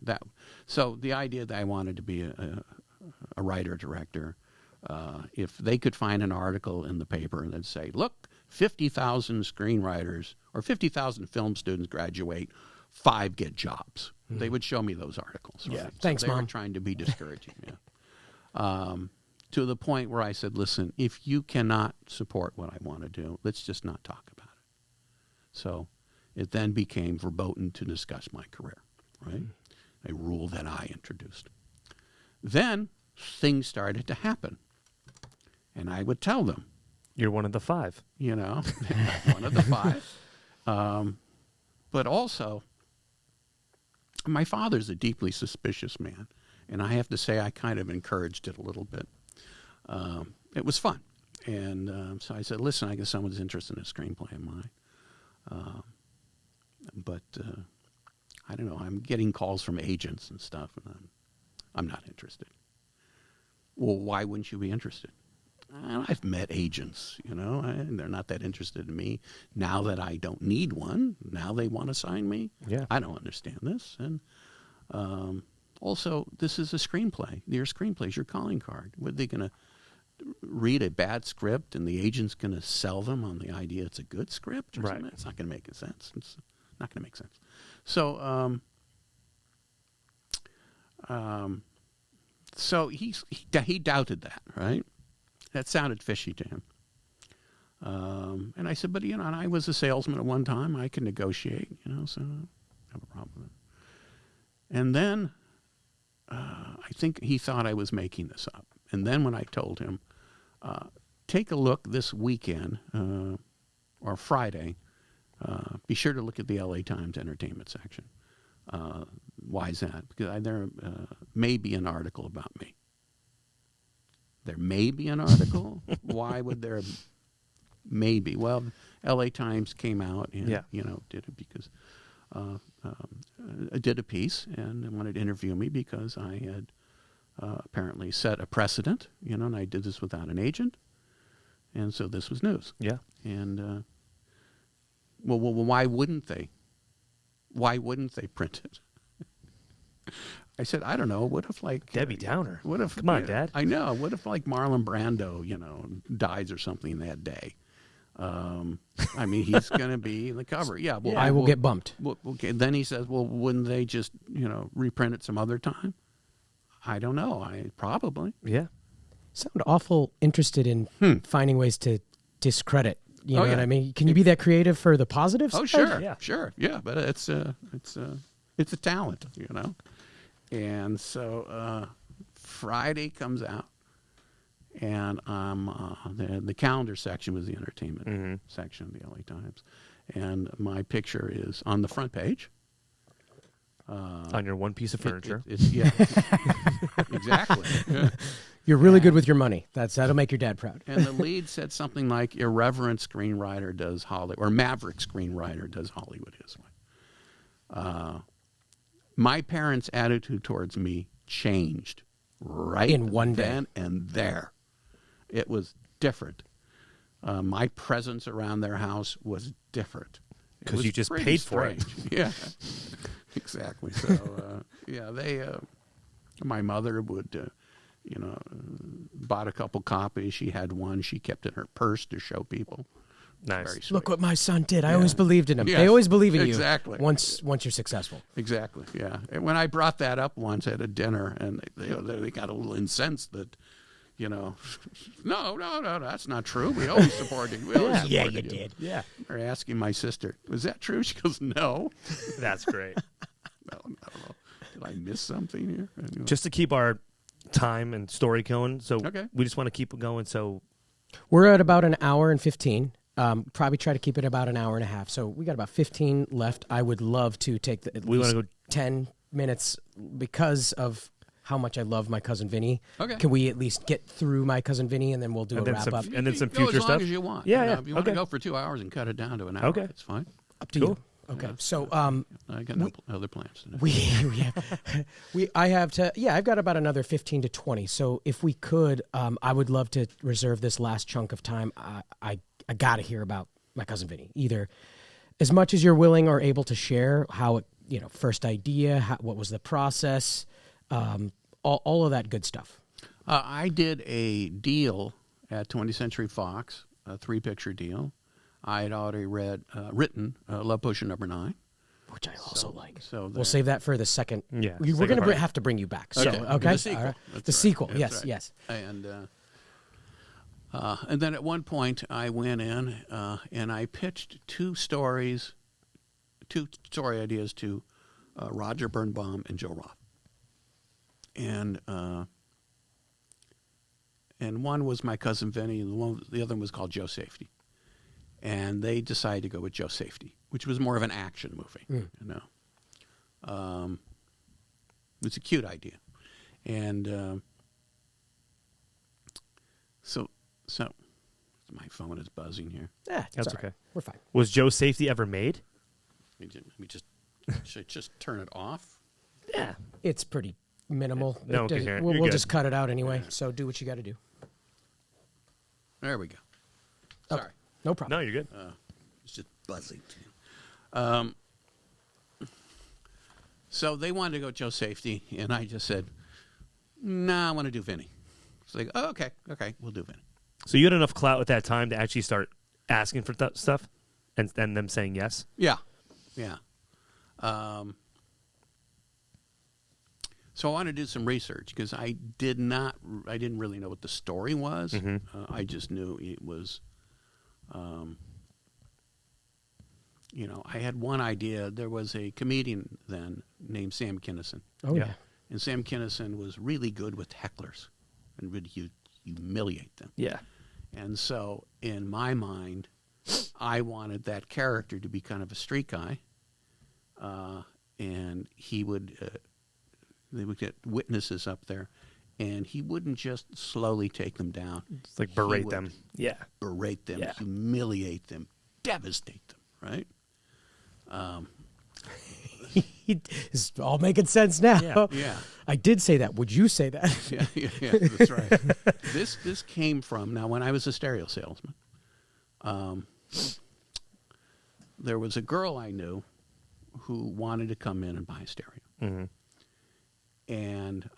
Speaker 3: that. So the idea that I wanted to be a writer director. If they could find an article in the paper that say, look, 50,000 screenwriters or 50,000 film students graduate, 5 get jobs. They would show me those articles. Right?
Speaker 1: Yeah, thanks,
Speaker 3: so they
Speaker 1: Mom.
Speaker 3: were trying to be discouraging. to the point where I said, listen, if you cannot support what I want to do, let's just not talk about it. So it then became verboten to discuss my career, right? A rule that I introduced. Then things started to happen. And I would tell them.
Speaker 2: You're one of the 5.
Speaker 3: You know, one of the 5. But also, my father's a deeply suspicious man. And I have to say I kind of encouraged it a little bit. It was fun. And so I said, listen, I guess someone's interested in a screenplay of mine. But I don't know. I'm getting calls from agents and stuff, and I'm not interested. Well, why wouldn't you be interested? I've met agents, you know, and they're not that interested in me. Now that I don't need one, now they want to sign me.
Speaker 2: Yeah.
Speaker 3: I don't understand this. And also, this is a screenplay. Your screenplay is your calling card. What, are they going to read a bad script and the agent's going to sell them on the idea it's a good script? Or
Speaker 2: right.
Speaker 3: something? It's not going to make sense. It's not going to make sense. So, so he doubted that, right? That sounded fishy to him. And I said, but, you know, and I was a salesman at one time. I can negotiate, you know, so I don't have a problem with it. And then I think he thought I was making this up. And then when I told him, take a look this weekend or Friday, be sure to look at the LA Times entertainment section. Why is that? Because there may be an article about me. There may be an article. Why would there maybe? Well, LA Times came out and, you know, did it because did a piece and wanted to interview me because I had apparently set a precedent, you know, and I did this without an agent. And so this was news.
Speaker 2: Yeah.
Speaker 3: And, well, why wouldn't they? Why wouldn't they print it? I said, I don't know. What if, like...
Speaker 2: Debbie Downer.
Speaker 3: What if...
Speaker 2: Come on, Dad.
Speaker 3: I know. What if, like, Marlon Brando, you know, dies or something that day? I mean, he's going to be in the cover. Yeah. Well,
Speaker 1: I will get bumped.
Speaker 3: Well, okay. Then he says, well, wouldn't they just, you know, reprint it some other time? I don't know. Probably.
Speaker 2: Yeah.
Speaker 1: Sound awful interested in finding ways to discredit. You know what I mean? Can you be that creative for the positives?
Speaker 3: Oh, sure.
Speaker 2: Yeah.
Speaker 3: Sure. Yeah. But it's a talent, you know? And so Friday comes out, and the calendar section was the entertainment section of the LA Times. And my picture is on the front page.
Speaker 2: On your one piece of furniture.
Speaker 3: Yeah. Exactly. Yeah.
Speaker 1: You're really good with your money. That'll make your dad proud.
Speaker 3: And the lead said something like, irreverent screenwriter does Hollywood, or maverick screenwriter does Hollywood his way. My parents' attitude towards me changed right
Speaker 1: in one day.
Speaker 3: Then and there. It was different. My presence around their house was different.
Speaker 2: Because you just paid for it.
Speaker 3: Yeah, exactly. So, yeah, my mother would, you know, bought a couple copies. She had one. She kept in her purse to show people.
Speaker 2: Nice.
Speaker 3: Very sweet.
Speaker 1: Look what my son did. I always believed in him.
Speaker 3: Yes,
Speaker 1: They always believe in you.
Speaker 3: exactly.
Speaker 1: Once you're successful.
Speaker 3: Exactly. Yeah. And when I brought that up once at a dinner, and they got a little incensed that, you know, no, that's not true. We always supported you. We always supported
Speaker 1: you did.
Speaker 2: Yeah.
Speaker 3: They're asking my sister, was that true? She goes, no.
Speaker 2: That's great.
Speaker 3: I don't know. Did I miss something here? Anyway.
Speaker 2: Just to keep our time and story going, so we just want to keep it going. So
Speaker 1: we're at about an hour and 15. Probably try to keep it about an hour and a half. So we got about 15 left. I would love to take at least 10 minutes because of how much I love my cousin Vinny.
Speaker 3: Okay.
Speaker 1: Can we at least get through my cousin Vinny and then we'll do a wrap up?
Speaker 2: And then some
Speaker 3: go
Speaker 2: future
Speaker 3: as long
Speaker 2: stuff?
Speaker 3: as you want.
Speaker 2: Yeah,
Speaker 3: you know,
Speaker 2: yeah.
Speaker 3: If you want to go for 2 hours and cut it down to an hour, it's fine.
Speaker 1: Up to you. Okay.
Speaker 3: Yeah.
Speaker 1: So
Speaker 3: I got no other plans today.
Speaker 1: I've got about another 15 to 20. So if we could, I would love to reserve this last chunk of time. I got to hear about my cousin Vinny, either as much as you're willing or able to share how it, you know, first idea, what was the process, all of that good stuff.
Speaker 3: I did a deal at 20th Century Fox, a 3-picture deal. I had already written Love Potion Number 9.
Speaker 1: which I also like.
Speaker 3: So
Speaker 1: We'll save that for the second.
Speaker 2: Yeah,
Speaker 1: we're
Speaker 2: second
Speaker 1: going to
Speaker 2: part.
Speaker 1: have to bring you back. So,
Speaker 3: Okay.
Speaker 1: okay.
Speaker 3: The sequel.
Speaker 1: All right.
Speaker 3: That's
Speaker 1: The
Speaker 3: right.
Speaker 1: sequel.
Speaker 3: That's
Speaker 1: Yes.
Speaker 3: right.
Speaker 1: Yes.
Speaker 3: And then at one point I went in and I pitched two story ideas to Roger Birnbaum and Joe Roth. And one was My Cousin Vinny, and the other one was called Joe Safety. And they decided to go with Joe Safety, which was more of an action movie. You know, it's a cute idea, and so my phone is buzzing here.
Speaker 1: Yeah,
Speaker 2: That's
Speaker 1: all right.
Speaker 2: okay.
Speaker 1: We're fine.
Speaker 2: Was Joe Safety ever made?
Speaker 3: Let me just should I just turn it off?
Speaker 2: Yeah.
Speaker 1: It's pretty minimal.
Speaker 2: No one can hear it.
Speaker 1: We'll,
Speaker 2: You're
Speaker 1: we'll
Speaker 2: good.
Speaker 1: just cut it out anyway. So do what you got to do.
Speaker 3: There we go.
Speaker 1: Oh,
Speaker 3: Sorry,
Speaker 1: no problem.
Speaker 2: No, you're good.
Speaker 3: it's just buzzing. So they wanted to go Joe Safety, and I just said, "Nah, I want to do Vinny." So they go, "Oh, okay, we'll do Vinny."
Speaker 2: So you had enough clout at that time to actually start asking for stuff, and them saying yes.
Speaker 3: Yeah. So I wanted to do some research because I didn't really know what the story was. I just knew it was, I had one idea. There was a comedian then named Sam Kinison.
Speaker 1: Oh, yeah.
Speaker 3: And Sam Kinison was really good with hecklers and really humiliate them.
Speaker 2: Yeah.
Speaker 3: And so in my mind, I wanted that character to be kind of a street guy, and they would get witnesses up there, and he wouldn't just slowly take them down.
Speaker 2: It's like
Speaker 3: He
Speaker 2: berate
Speaker 3: would
Speaker 2: them. Yeah.
Speaker 3: berate them,
Speaker 2: Yeah.
Speaker 3: humiliate them, devastate them, right?
Speaker 1: It's all making sense now.
Speaker 2: Yeah.
Speaker 3: Yeah.
Speaker 1: I did say that. Would you say that?
Speaker 3: Yeah, that's right. This came from, now when I was a stereo salesman, there was a girl I knew who wanted to come in and buy a stereo.
Speaker 2: Mm-hmm.
Speaker 3: And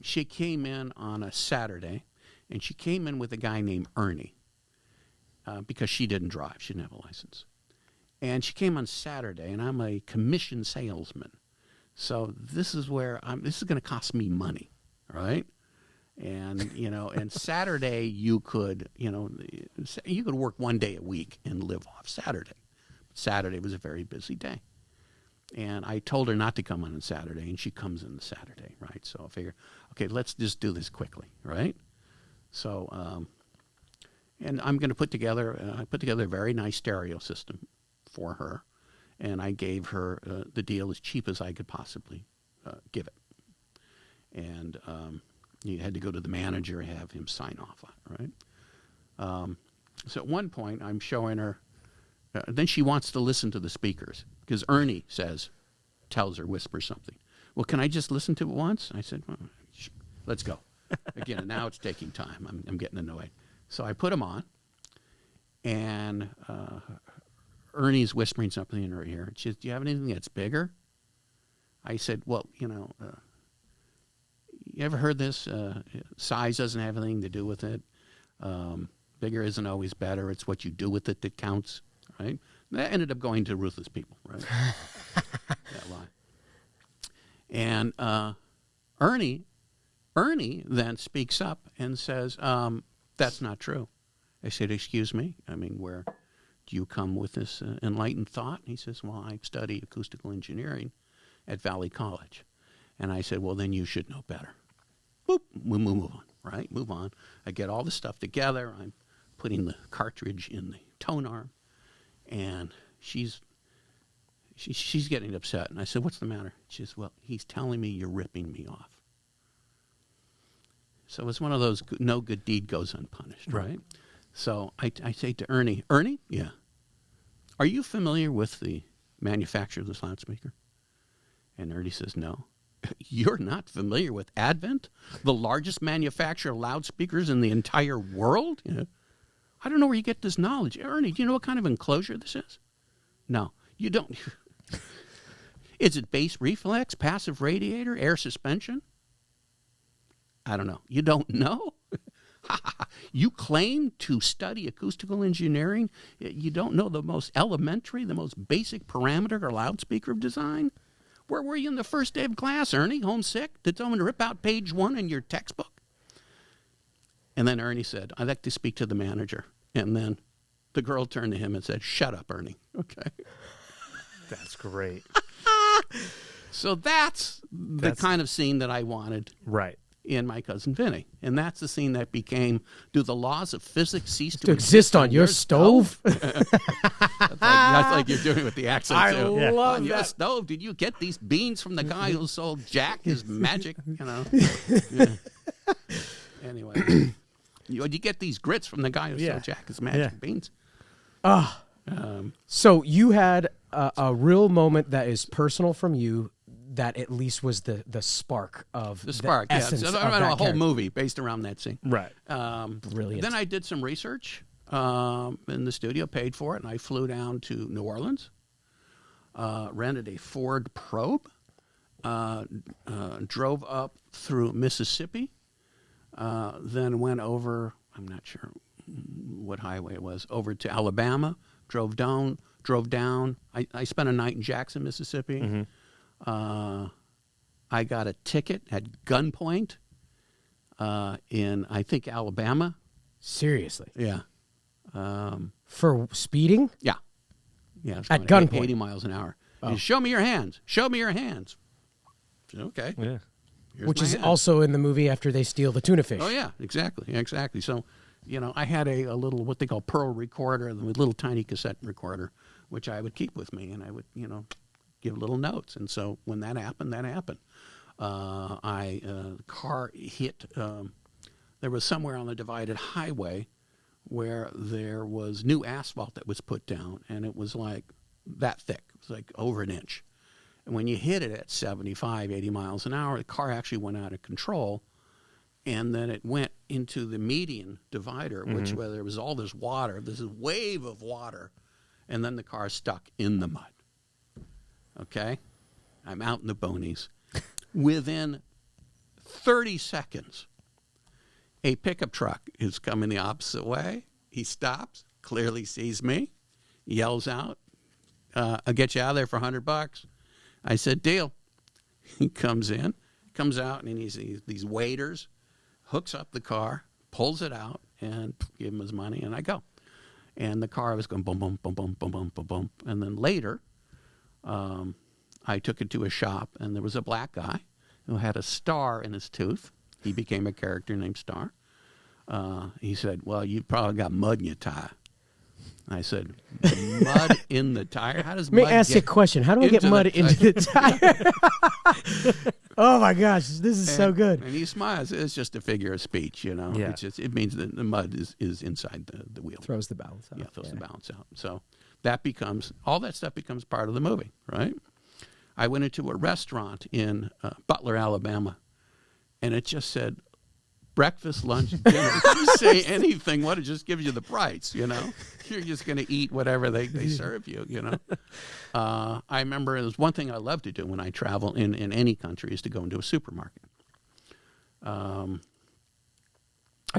Speaker 3: she came in on a Saturday, and she came in with a guy named Ernie because she didn't drive. She didn't have a license. And she came on Saturday, and I'm a commission salesman. So this is where this is going to cost me money, right? And, and Saturday you could work one day a week and live off Saturday. Saturday was a very busy day. And I told her not to come on Saturday, and she comes in the Saturday, right? So I figure, okay, let's just do this quickly, right? So, and I'm going to put together a very nice stereo system for her, and I gave her the deal as cheap as I could possibly give it. And you had to go to the manager and have him sign off on it, right? So at one point, I'm showing her, then she wants to listen to the speakers, because Ernie whispers something. Well, can I just listen to it once? I said, well, let's go. Again, and now it's taking time. I'm getting annoyed. So I put them on, and Ernie's whispering something in her ear. She says, do you have anything that's bigger? I said, well, you ever heard this? Size doesn't have anything to do with it. Bigger isn't always better. It's what you do with it that counts, right? That ended up going to Ruthless People, right? That line. And Ernie then speaks up and says, that's not true. I said, excuse me? I mean, where do you come with this enlightened thought? And he says, well, I study acoustical engineering at Valley College. And I said, well, then you should know better. Boop, we move on, right? Move on. I get all the stuff together. I'm putting the cartridge in the tone arm. And she's getting upset. And I said, what's the matter? She says, well, he's telling me you're ripping me off. So it's one of those no good deed goes unpunished, right? So I say to Ernie, yeah, are you familiar with the manufacturer of this loudspeaker? And Ernie says, no. You're not familiar with Advent, the largest manufacturer of loudspeakers in the entire world? You know, I don't know where you get this knowledge. Ernie, do you know what kind of enclosure this is? No, you don't. Is it bass reflex, passive radiator, air suspension? I don't know. You don't know? You claim to study acoustical engineering. You don't know the most elementary, the most basic parameter or loudspeaker of design? Where were you in the first day of class, Ernie? Homesick? Did someone rip out page 1 in your textbook? And then Ernie said, I'd like to speak to the manager. And then the girl turned to him and said, shut up, Ernie. Okay.
Speaker 2: That's great.
Speaker 3: So that's the kind of scene that I wanted.
Speaker 2: Right.
Speaker 3: In My Cousin Vinny. And that's the scene that became, do the laws of physics cease
Speaker 1: to exist on your stove?
Speaker 3: That's like you're doing with the accent,
Speaker 1: I
Speaker 3: too.
Speaker 1: love
Speaker 3: on your
Speaker 1: that.
Speaker 3: stove, did you get these beans from the guy who sold Jack his magic, Yeah. Anyway. Did you get these grits from the guy who sold Jack his magic beans?
Speaker 1: So you had a real moment that is personal from you that at least was the spark of
Speaker 3: the spark.
Speaker 1: essence
Speaker 3: So
Speaker 1: of
Speaker 3: I
Speaker 1: that
Speaker 3: a whole
Speaker 1: character.
Speaker 3: movie based around that scene.
Speaker 2: Right.
Speaker 1: Brilliant.
Speaker 3: Then I did some research in the studio, paid for it, and I flew down to New Orleans, rented a Ford Probe, drove up through Mississippi, then went over, I'm not sure what highway it was, over to Alabama, drove down. I spent a night in Jackson, Mississippi.
Speaker 2: Mm-hmm.
Speaker 3: I got a ticket at gunpoint in, I think, Alabama.
Speaker 1: Seriously?
Speaker 3: Yeah.
Speaker 1: For speeding?
Speaker 3: Yeah. Yeah.
Speaker 1: At gunpoint?
Speaker 3: 80 miles an hour.
Speaker 1: Oh.
Speaker 3: Show me your hands. Show me your hands. Okay.
Speaker 2: Yeah.
Speaker 3: Here's
Speaker 1: Which
Speaker 3: my
Speaker 1: is
Speaker 3: hands.
Speaker 1: also in the movie after they steal the tuna fish.
Speaker 3: Oh, yeah. Exactly. So, I had a little, what they call pearl recorder, a little tiny cassette recorder, which I would keep with me, and I would, give little notes. And so when that happened. Car hit, there was somewhere on the divided highway where there was new asphalt that was put down, and it was like that thick. It was like over an inch. And when you hit it at 75, 80 miles an hour, the car actually went out of control, and then it went into the median divider, which where there was all this water, this wave of water, and then the car stuck in the mud. Okay? I'm out in the boonies. Within 30 seconds, a pickup truck is coming the opposite way. He stops, clearly sees me, yells out, I'll get you out of there for $100. I said, deal. He comes out, and he's these waiters, hooks up the car, pulls it out, and give him his money, and I go. And the car was going boom, boom, boom, boom, boom, boom, boom, boom. And then later, I took it to a shop, and there was a black guy who had a star in his tooth. He became a character named Star. He said, well, you probably got mud in your tire. I said, mud in the tire? How does
Speaker 1: Let me
Speaker 3: mud
Speaker 1: ask you a
Speaker 3: get
Speaker 1: question. How do I get mud into the tire? Oh, my gosh. This is so good.
Speaker 3: And he smiles. It's just a figure of speech,
Speaker 2: Yeah.
Speaker 3: It means that the mud is inside the wheel.
Speaker 1: Throws the balance out.
Speaker 3: Yeah, throws the balance out. So all that stuff becomes part of the movie, right? I went into a restaurant in Butler, Alabama, and it just said, breakfast, lunch, dinner. If you say anything, it just gives you the price, You're just going to eat whatever they serve you, I remember there's one thing I love to do when I travel in any country is to go into a supermarket. I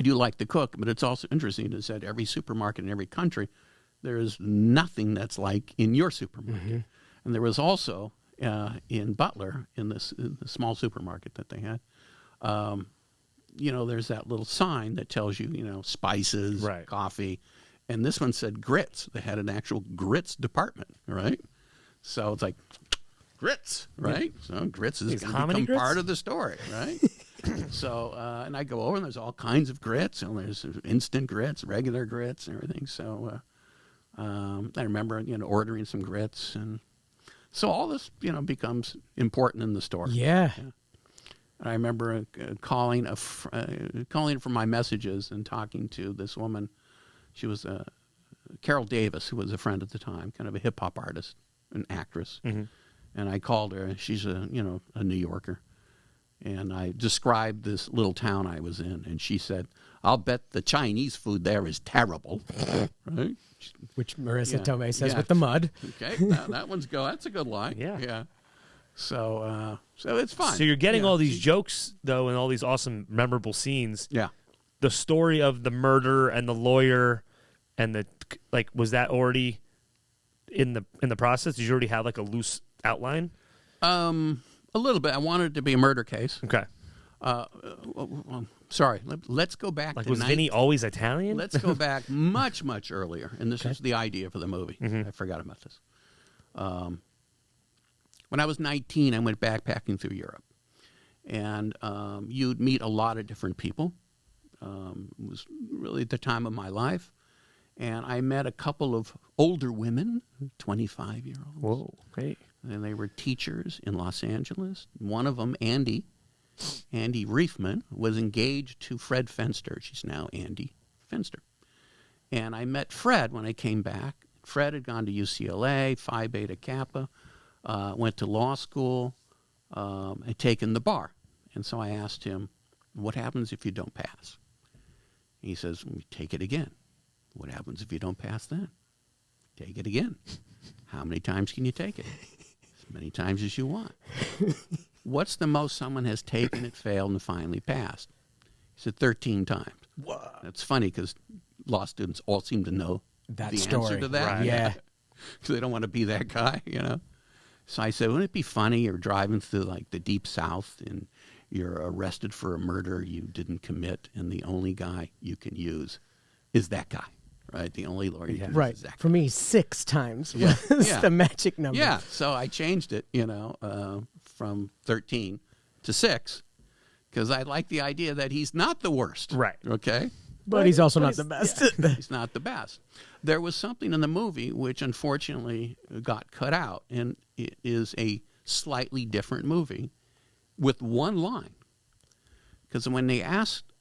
Speaker 3: do like to cook, but it's also interesting is that every supermarket in every country, there is nothing that's like in your supermarket. Mm-hmm. And there was also in Butler, in the small supermarket that they had, there's that little sign that tells you, spices,
Speaker 2: right,
Speaker 3: coffee. And this one said grits. They had an actual grits department, right? So it's like, grits, right? So grits is going to become part of the story, right? So, and I go over, and there's all kinds of grits. And there's instant grits, regular grits, and everything. So I remember, ordering some grits. And so all this, becomes important in the story.
Speaker 1: Yeah.
Speaker 3: I remember calling for my messages and talking to this woman. She was Carol Davis, who was a friend at the time, kind of a hip-hop artist, an actress. Mm-hmm. And I called her. She's a New Yorker. And I described this little town I was in. And she said, I'll bet the Chinese food there is terrible. Right?
Speaker 1: Which Marissa Tomei says with the mud.
Speaker 3: Okay, that's a good line. Yeah. So it's fun.
Speaker 2: So you're getting all these jokes, though, and all these awesome, memorable scenes.
Speaker 3: Yeah.
Speaker 2: the story of the murder and the lawyer and the was that already in the process? Did you already have like a loose outline?
Speaker 3: A little bit. I wanted it to be a murder case.
Speaker 2: Okay.
Speaker 3: Sorry. Let's go back.
Speaker 2: Like,
Speaker 3: to
Speaker 2: was Vinny always Italian?
Speaker 3: Let's go back much, much earlier. And this is the idea for the movie.
Speaker 2: Mm-hmm.
Speaker 3: I forgot about this. When I was 19, I went backpacking through Europe. And you'd meet a lot of different people. It was really the time of my life. And I met a couple of older women, 25-year-olds.
Speaker 2: Whoa, hey.
Speaker 3: And they were teachers in Los Angeles. One of them, Andy Reifman, was engaged to Fred Fenster. She's now Andy Fenster. And I met Fred when I came back. Fred had gone to UCLA, Phi Beta Kappa, went to law school, had taken the bar. And so I asked him, what happens if you don't pass? He says, well, take it again. What happens if you don't pass then? Take it again. How many times can you take it? As many times as you want. What's the most someone has taken it, failed, and finally passed? He said 13 times.
Speaker 2: Wow.
Speaker 3: That's funny because law students all seem to know
Speaker 1: That
Speaker 3: the
Speaker 1: story.
Speaker 3: answer to that.
Speaker 2: Right.
Speaker 1: Yeah.
Speaker 3: Because they don't want to be that guy, you know. So I said, wouldn't it be funny you're driving through like the deep south and you're arrested for a murder you didn't commit, and the only guy you can use is that guy, right? The only lawyer you can use
Speaker 1: Right.
Speaker 3: is that guy.
Speaker 1: For me, 6 times
Speaker 3: Yeah.
Speaker 1: was
Speaker 3: Yeah.
Speaker 1: the magic number.
Speaker 3: Yeah, so I changed it, from 13 to 6 because I like the idea that he's not the worst.
Speaker 2: Right.
Speaker 3: Okay?
Speaker 1: But he's also not the best.
Speaker 3: He's not the best. There was something in the movie which unfortunately got cut out, and it is a slightly different movie with one line. Because when they asked,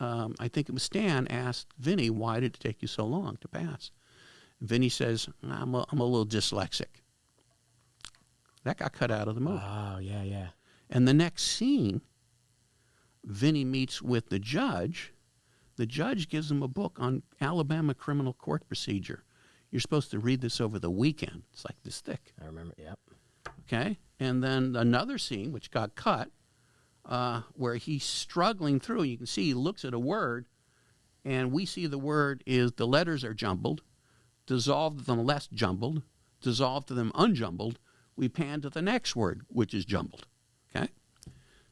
Speaker 3: I think it was Stan, asked Vinny, why did it take you so long to pass? Vinny says, I'm a little dyslexic. That got cut out of the movie.
Speaker 1: Oh, yeah, yeah.
Speaker 3: And the next scene, Vinny meets with the judge. The judge gives him a book on Alabama criminal court procedure. You're supposed to read this over the weekend. It's like this thick.
Speaker 1: I remember, yep.
Speaker 3: Okay? And then another scene, which got cut, where he's struggling through. You can see he looks at a word, and we see the word is the letters are jumbled, dissolved to them less jumbled, dissolved to them unjumbled. We pan to the next word, which is jumbled. Okay?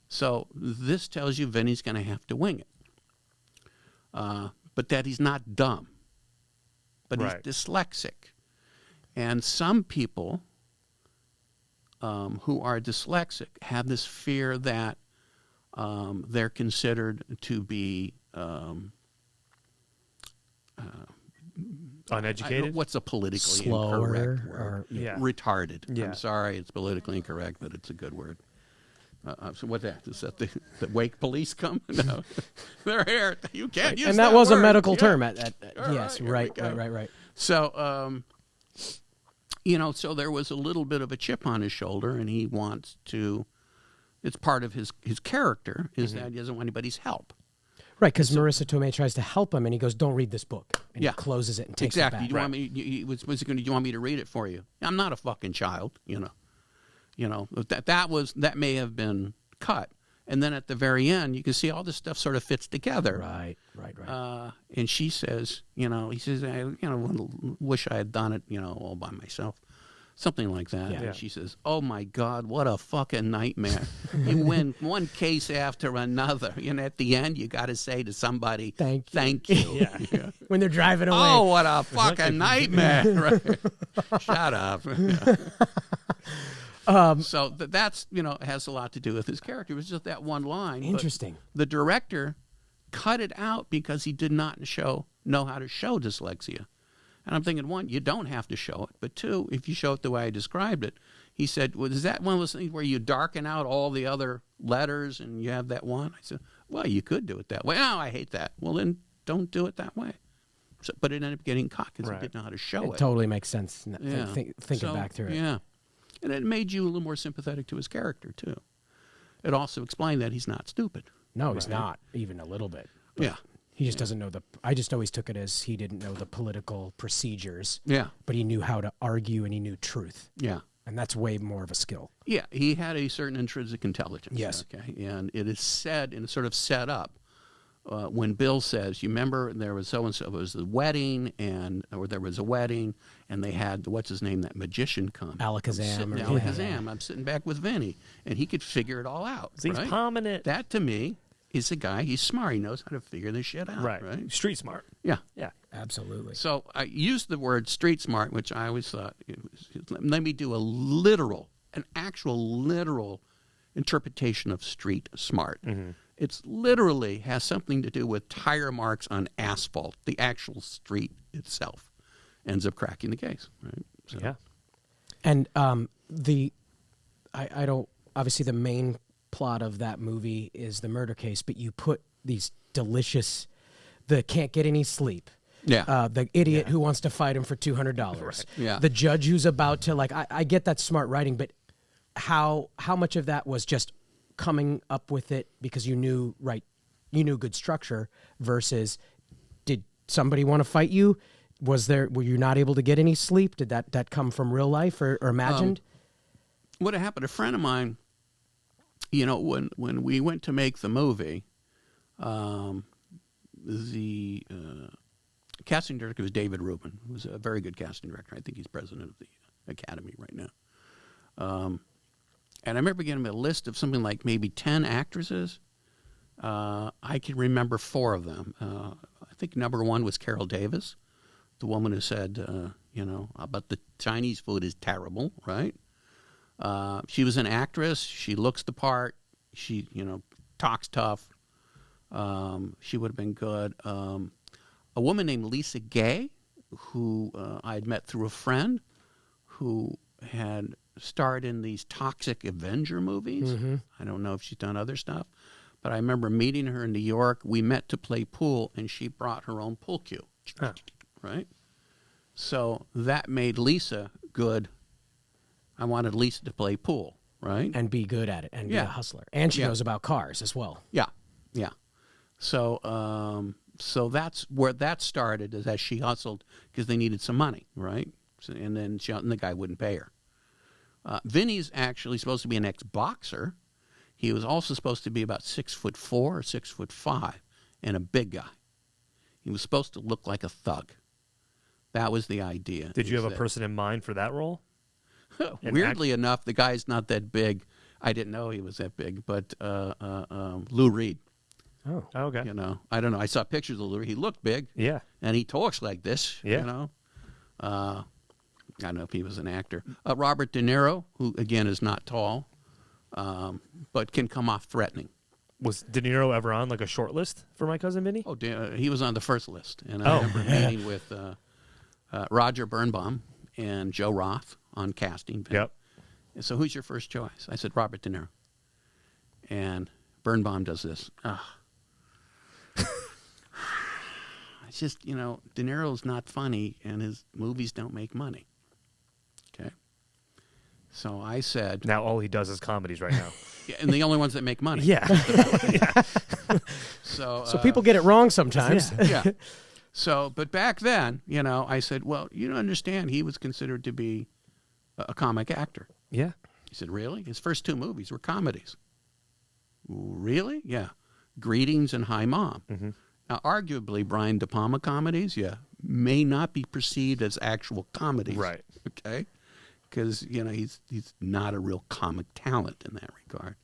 Speaker 3: So this tells you Vinny's going to have to wing it. But that he's not dumb. But
Speaker 2: Right.
Speaker 3: he's dyslexic. And some people who are dyslexic have this fear that they're considered to be
Speaker 2: Uneducated?
Speaker 3: what's a politically
Speaker 1: Slower
Speaker 3: incorrect word?
Speaker 1: or
Speaker 2: Yeah.
Speaker 3: Retarded.
Speaker 2: Yeah.
Speaker 3: I'm sorry, it's politically incorrect, but it's a good word. So what that is that the wake police come? No, they're here. You can't use
Speaker 1: And that was
Speaker 3: word.
Speaker 1: a medical
Speaker 3: Yeah.
Speaker 1: term.
Speaker 3: All
Speaker 1: Yes,
Speaker 3: here we
Speaker 1: right.
Speaker 3: go. So, so there was a little bit of a chip on his shoulder, and he wants to. It's part of his character is that he doesn't want anybody's help.
Speaker 1: Right, because Marissa Tomei tries to help him, and he goes, "Don't read this book," and
Speaker 3: Yeah.
Speaker 1: he closes it and takes
Speaker 3: Exactly.
Speaker 1: it
Speaker 3: Do
Speaker 1: back.
Speaker 3: you want me? Was he going to? Do you want me to read it for you? I'm not a fucking child. That may have been cut, and then at the very end, you can see all this stuff sort of fits together.
Speaker 1: Right.
Speaker 3: And she says, he says, I wish I had done it, all by myself. Something like that.
Speaker 1: Yeah.
Speaker 3: And she says, oh, my God, what a fucking nightmare. You win one case after another. At the end, you got to say to somebody,
Speaker 1: Thank you.
Speaker 3: Yeah.
Speaker 1: When they're driving away.
Speaker 3: Oh, what a fucking nightmare. Right. Shut up. So that's, has a lot to do with his character. It was just that one line.
Speaker 1: Interesting.
Speaker 3: But the director cut it out because he did not know how to show dyslexia. And I'm thinking, one, you don't have to show it. But two, if you show it the way I described it, he said, well, is that one of those things where you darken out all the other letters and you have that one? I said, well, you could do it that way. No, I hate that. Well, then don't do it that way. So, but it ended up getting caught because he didn't know how to show it.
Speaker 1: Totally makes sense.
Speaker 3: Yeah.
Speaker 1: Thinking back through it.
Speaker 3: Yeah. And it made you a little more sympathetic to his character, too. It also explained that he's not stupid.
Speaker 1: No, he's not, even a little bit. But
Speaker 3: Yeah.
Speaker 1: He just doesn't know I just always took it as he didn't know the political procedures.
Speaker 3: Yeah.
Speaker 1: But he knew how to argue and he knew truth.
Speaker 3: Yeah.
Speaker 1: And that's way more of a skill.
Speaker 3: Yeah, he had a certain intrinsic intelligence.
Speaker 1: Yes.
Speaker 3: Okay, and it is said and sort of set up when Bill says, you remember there was so-and-so, it was a wedding, or there was a wedding, and they had, what's his name, that magician come.
Speaker 1: Alakazam.
Speaker 3: Alakazam. I'm sitting back with Vinny, and he could figure it all out.
Speaker 2: He's
Speaker 3: right?
Speaker 2: prominent.
Speaker 3: That, to me, is a guy, he's smart. He knows how to figure this shit out.
Speaker 2: Right. Street smart.
Speaker 3: Yeah.
Speaker 2: Yeah.
Speaker 1: Absolutely.
Speaker 3: So I used the word street smart, which I always thought, let me do an actual literal interpretation of street smart.
Speaker 2: Mm-hmm.
Speaker 3: It's literally has something to do with tire marks on asphalt. The actual street itself ends up cracking the case. Right? So.
Speaker 2: Yeah.
Speaker 1: And I don't, obviously the main plot of that movie is the murder case, but you put these delicious, the can't get any sleep.
Speaker 3: Yeah.
Speaker 1: The idiot who wants to fight him for $200.
Speaker 2: Right.
Speaker 3: Yeah.
Speaker 1: The judge who's about to, like, I get that smart writing, but how much of that was just coming up with it because you knew good structure versus did somebody want to fight you? Were you not able to get any sleep? Did that come from real life or imagined?
Speaker 3: What happened? A friend of mine, when we went to make the movie, the casting director was David Rubin, who was a very good casting director. I think he's president of the Academy right now. And I remember getting a list of something like maybe 10 actresses. I can remember 4 of them. I think number 1 was Carol Davis, the woman who said, about the Chinese food is terrible, right? She was an actress. She looks the part. She, talks tough. She would have been good. A woman named Lisa Gay, who I had met through a friend who had starred in these Toxic Avenger movies.
Speaker 1: Mm-hmm.
Speaker 3: I don't know if she's done other stuff, but I remember meeting her in New York. We met to play pool, and she brought her own pool cue.
Speaker 2: Huh.
Speaker 3: Right? So that made Lisa good. I wanted Lisa to play pool, right?
Speaker 1: And be good at it and be
Speaker 3: Yeah.
Speaker 1: a hustler. And she
Speaker 3: Yeah.
Speaker 1: knows about cars as well.
Speaker 3: Yeah, yeah. So, so that's where that started, is that she hustled because they needed some money, right? So, and then and the guy wouldn't pay her. Vinny's actually supposed to be an ex-boxer. He was also supposed to be about 6'4" or 6'5", and a big guy. He was supposed to look like a thug. That was the idea.
Speaker 2: Did you have a person in mind for that role?
Speaker 3: Weirdly enough, the guy's not that big. I didn't know he was that big, but Lou Reed.
Speaker 1: Oh.
Speaker 2: Okay.
Speaker 3: I don't know. I saw pictures of Lou Reed. He looked big.
Speaker 2: Yeah.
Speaker 3: And he talks like this.
Speaker 2: Yeah.
Speaker 3: I don't know if he was an actor. Robert De Niro, who again is not tall, but can come off threatening.
Speaker 2: Was De Niro ever on like a short list for My Cousin Vinny?
Speaker 3: Oh, he was on the first list, and I remember meeting with Roger Birnbaum and Joe Roth on casting.
Speaker 2: Yep.
Speaker 3: And so, who's your first choice? I said Robert De Niro, and Birnbaum does this. It's just, De Niro's not funny, and his movies don't make money. Okay. So I said...
Speaker 2: Now all he does is comedies right now.
Speaker 3: Yeah, and the only ones that make money.
Speaker 2: Yeah.
Speaker 3: So
Speaker 1: people get it wrong sometimes.
Speaker 3: Yeah. So, but back then, I said, well, you don't understand. He was considered to be a comic actor.
Speaker 2: Yeah.
Speaker 3: He said, really? His first 2 movies were comedies. Really? Yeah. Greetings and Hi, Mom.
Speaker 2: Mm-hmm.
Speaker 3: Now, arguably, Brian De Palma comedies, may not be perceived as actual comedies.
Speaker 2: Right.
Speaker 3: Okay? Because, he's not a real comic talent in that regard.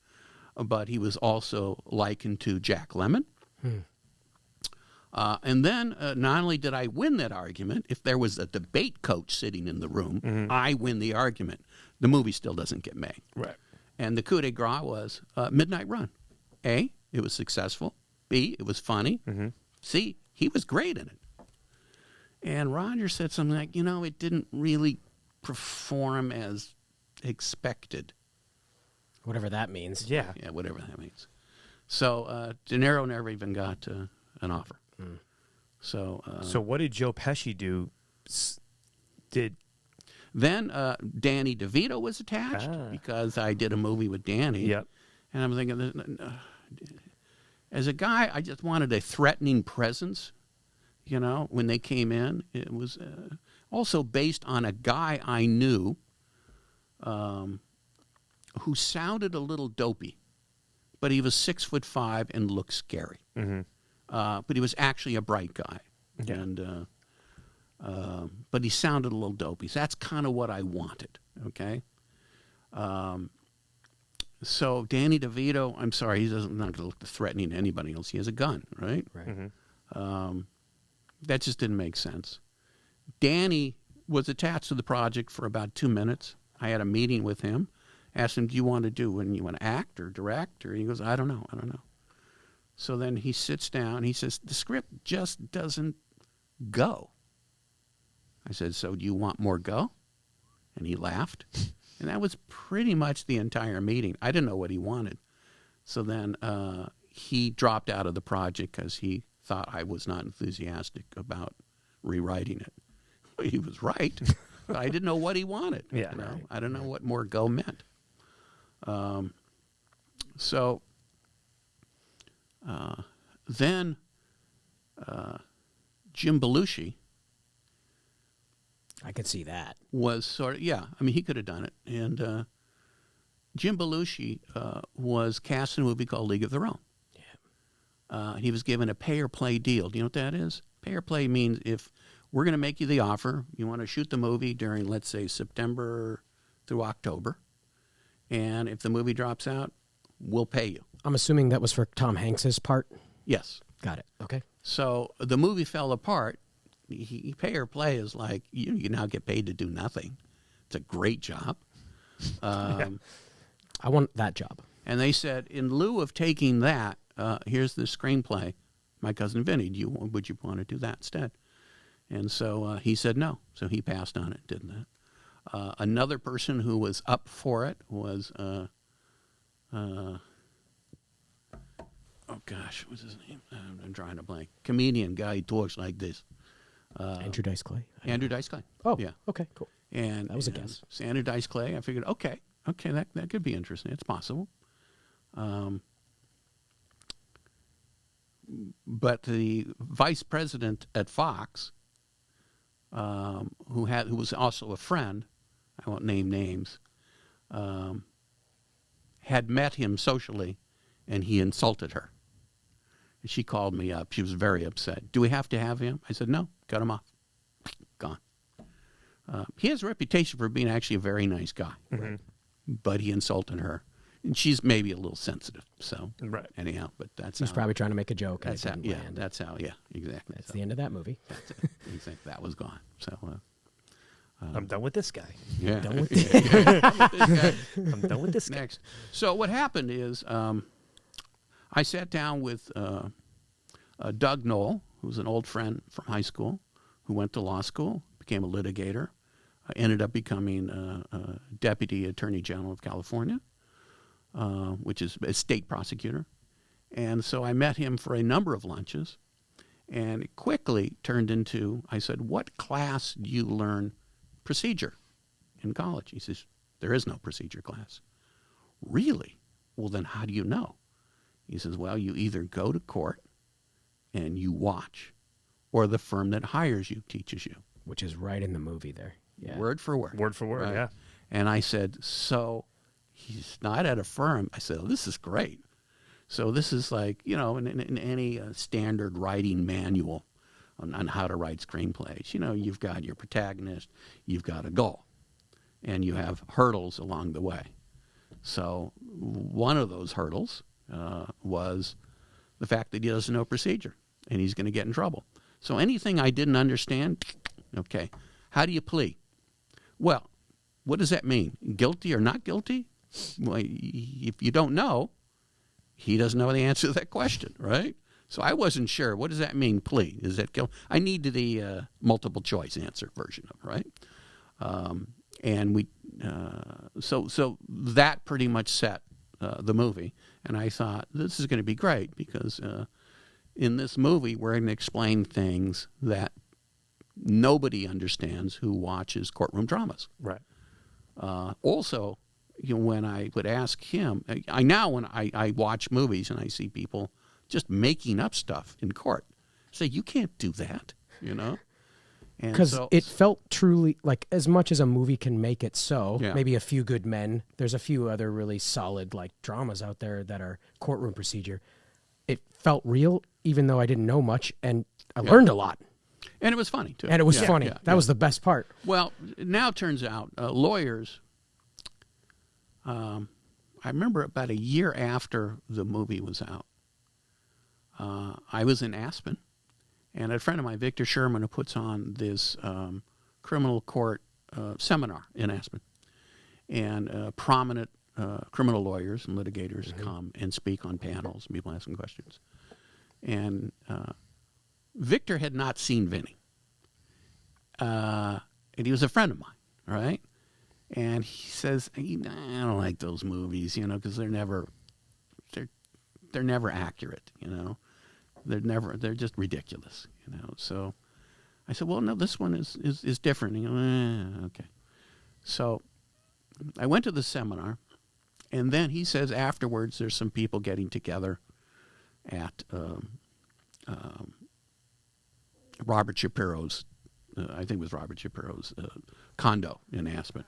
Speaker 3: But he was also likened to Jack Lemmon. And then, not only did I win that argument, if there was a debate coach sitting in the room, I win the argument. The movie still doesn't get made.
Speaker 2: Right.
Speaker 3: And the coup de grace was Midnight Run. A, it was successful. B, it was funny.
Speaker 2: Mm-hmm.
Speaker 3: C, he was great in it. And Roger said something like, it didn't really perform as expected.
Speaker 1: Whatever that means.
Speaker 2: Yeah.
Speaker 3: Yeah, whatever that means. So De Niro never even got an offer. So
Speaker 2: what did Joe Pesci do?
Speaker 3: Then Danny DeVito was attached because I did a movie with Danny.
Speaker 2: Yep.
Speaker 3: And I'm thinking, as a guy, I just wanted a threatening presence. When they came in, it was also based on a guy I knew who sounded a little dopey, but he was 6'5" and looked scary.
Speaker 2: Mm-hmm.
Speaker 3: but he was actually a bright guy.
Speaker 2: Yeah.
Speaker 3: And but he sounded a little dopey. So that's kind of what I wanted, okay? So Danny DeVito, I'm sorry, he's not going to look threatening to anybody else. He has a gun, right?
Speaker 1: Right.
Speaker 2: Mm-hmm.
Speaker 3: That just didn't make sense. Danny was attached to the project for about 2 minutes. I had a meeting with him, asked him, do you want to act or direct? And he goes, I don't know. So then he sits down, he says, the script just doesn't go. I said, so do you want more go? And he laughed. And that was pretty much the entire meeting. I didn't know what he wanted. So then he dropped out of the project because he thought I was not enthusiastic about rewriting it. Well, he was right. But I didn't know what he wanted.
Speaker 2: Yeah.
Speaker 3: You know? I don't know what more go meant. Then Jim Belushi
Speaker 1: I could see that.
Speaker 3: was sort of, he could have done it. And Jim Belushi was cast in a movie called League of Their Own. Yeah. He was given a pay-or-play deal. Do you know what that is? Pay-or-play means if we're going to make you the offer, you want to shoot the movie during, let's say, September through October, and if the movie drops out, we'll pay you.
Speaker 1: I'm assuming that was for Tom Hanks's part.
Speaker 3: Yes.
Speaker 1: Got it. Okay.
Speaker 3: So the movie fell apart. Pay or play is like you now get paid to do nothing. It's a great job.
Speaker 1: I want that job.
Speaker 3: And they said, in lieu of taking that, here's the screenplay. My cousin Vinny, would you want to do that instead? And so he said no. So he passed on it, didn't that? Another person who was up for it was, oh gosh, what's his name? I'm drawing a blank. Comedian guy, he talks like this.
Speaker 1: Andrew Dice Clay.
Speaker 3: Andrew Dice Clay.
Speaker 1: Oh,
Speaker 3: yeah.
Speaker 1: Okay, cool.
Speaker 3: And
Speaker 1: that was a guess.
Speaker 3: So Andrew Dice Clay. I figured, okay, that could be interesting. It's possible. But the vice president at Fox, who was also a friend, I won't name names, had met him socially, and he insulted her. And she called me up. She was very upset. Do we have to have him? I said, no, cut him off. Gone. He has a reputation for being actually a very nice guy, but he insulted her. And she's maybe a little sensitive. So anyhow, but that's
Speaker 1: he's probably trying to make a joke.
Speaker 3: That's how, that's how. Yeah, exactly.
Speaker 1: That's the end of that movie.
Speaker 3: That's it. You think that was gone. So
Speaker 2: I'm done with this guy.
Speaker 3: yeah,
Speaker 1: Done with it.
Speaker 2: I'm done with this guy.
Speaker 3: Next. So what happened is I sat down with Doug Knoll, who's an old friend from high school, who went to law school, became a litigator, ended up becoming Deputy Attorney General of California, which is a state prosecutor. And so I met him for a number of lunches, and it quickly turned into, I said, what class do you learn procedure in college? He says, there is no procedure class. Really? Well, then how do you know? He says, well, you either go to court and you watch, or the firm that hires you teaches you.
Speaker 1: Which is right in the movie there. Yeah.
Speaker 3: Word for word.
Speaker 2: Word for word,
Speaker 3: Right.
Speaker 2: yeah.
Speaker 3: And I said, so he's not at a firm. I said, oh, this is great. So this is like, in any standard writing manual on how to write screenplays. You've got your protagonist, you've got a goal, and you have hurdles along the way. So one of those hurdles was the fact that he doesn't know procedure, and he's going to get in trouble. So anything I didn't understand, okay, how do you plea? Well, what does that mean? Guilty or not guilty? Well, if you don't know, he doesn't know the answer to that question, right? So I wasn't sure. What does that mean, plea? Is that guilt? I needed the multiple choice answer version of it, right? And we, so that pretty much set the movie. And I thought, this is going to be great because in this movie, we're going to explain things that nobody understands who watches courtroom dramas.
Speaker 2: Right.
Speaker 3: Also, when I would ask him, when I watch movies and I see people just making up stuff in court, I say, you can't do that,
Speaker 1: Because it felt truly like, as much as a movie can make it so,
Speaker 3: Yeah.
Speaker 1: maybe A Few Good Men, there's a few other really solid like dramas out there that are courtroom procedure. it felt real, even though I didn't know much, and I learned a lot.
Speaker 3: And it was funny, too.
Speaker 1: And it was funny. That was the best part.
Speaker 3: Well, it now turns out lawyers, I remember about a year after the movie was out, I was in Aspen, and a friend of mine, Victor Sherman, who puts on this criminal court seminar in Aspen. And prominent criminal lawyers and litigators come and speak on panels, and people asking questions. And Victor had not seen Vinny. And he was a friend of mine, right? And he says, I don't like those movies, because they're never accurate, they're just ridiculous, So I said, well, no, this one is different. He goes, okay. So I went to the seminar, and then he says afterwards there's some people getting together at Robert Shapiro's, I think it was Robert Shapiro's condo in Aspen.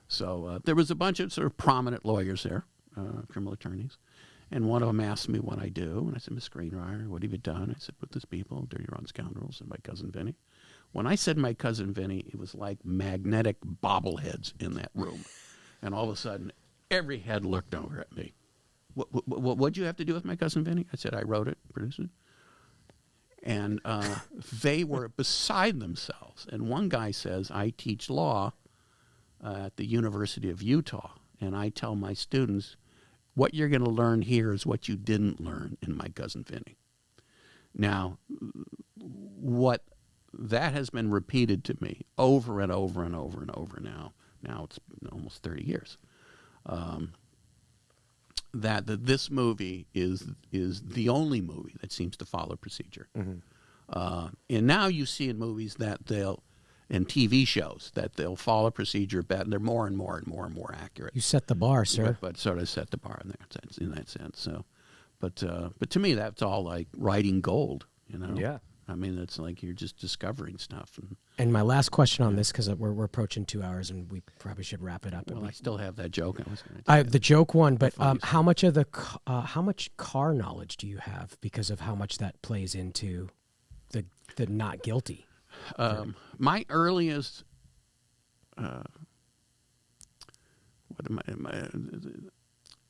Speaker 3: So there was a bunch of sort of prominent lawyers there, criminal attorneys, and one of them asked me what I do, and I said, I'm a screenwriter. What have you done? I said, with this people, Dirty Rotten Scoundrels, and my cousin Vinny. When I said my cousin Vinny, it was like magnetic bobbleheads in that room. And all of a sudden, every head looked over at me. What'd you have to do with my cousin Vinny? I said, I wrote it, produced it. And they were beside themselves. And one guy says, I teach law at the University of Utah, and I tell my students, what you're going to learn here is what you didn't learn in my cousin Vinny. Now, what that has been repeated to me over and over and over and over now. Now it's almost 30 years. That this movie is the only movie that seems to follow procedure. And now you see in movies that and TV shows that they'll follow procedure better. They're more and more and more and more accurate.
Speaker 1: You set the bar, sir.
Speaker 3: But sort of set the bar in that sense. So, but to me, that's all like writing gold.
Speaker 2: Yeah.
Speaker 3: I mean, it's like you're just discovering stuff.
Speaker 1: And my last question on this, because we're approaching 2 hours, and we probably should wrap it up.
Speaker 3: Well, I still have that joke. I was going to
Speaker 1: the joke one, but how much car knowledge do you have because of how much that plays into the not guilty?
Speaker 3: My earliest,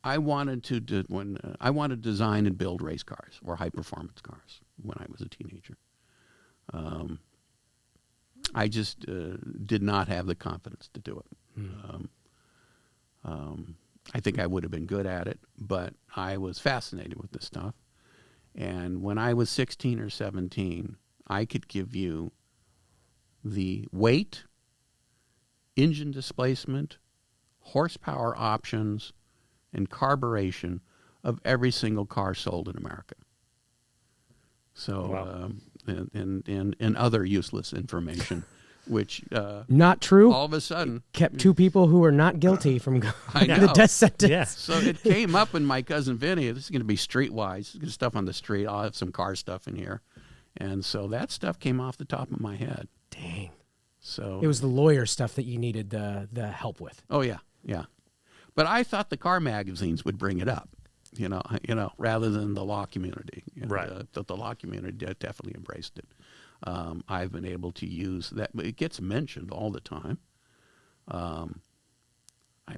Speaker 3: I wanted to design and build race cars or high performance cars when I was a teenager. I just did not have the confidence to do it. I think I would have been good at it, but I was fascinated with this stuff. And when I was 16 or 17, I could give you the weight, engine displacement, horsepower options, and carburation of every single car sold in America. So,
Speaker 2: wow.
Speaker 3: And other useless information, which
Speaker 1: not true.
Speaker 3: All of a sudden
Speaker 1: kept two people who were not guilty from
Speaker 3: I
Speaker 1: the
Speaker 3: know.
Speaker 1: death sentence.
Speaker 2: Yeah.
Speaker 3: So it came up in my cousin Vinny. This is going to be streetwise. This is stuff on the street. I'll have some car stuff in here, and so that stuff came off the top of my head.
Speaker 1: Dang.
Speaker 3: So
Speaker 1: it was the lawyer stuff that you needed the help with.
Speaker 3: Oh yeah. But I thought the car magazines would bring it up, rather than the law community.
Speaker 2: Right.
Speaker 3: The law community definitely embraced it. I've been able to use that. It gets mentioned all the time. I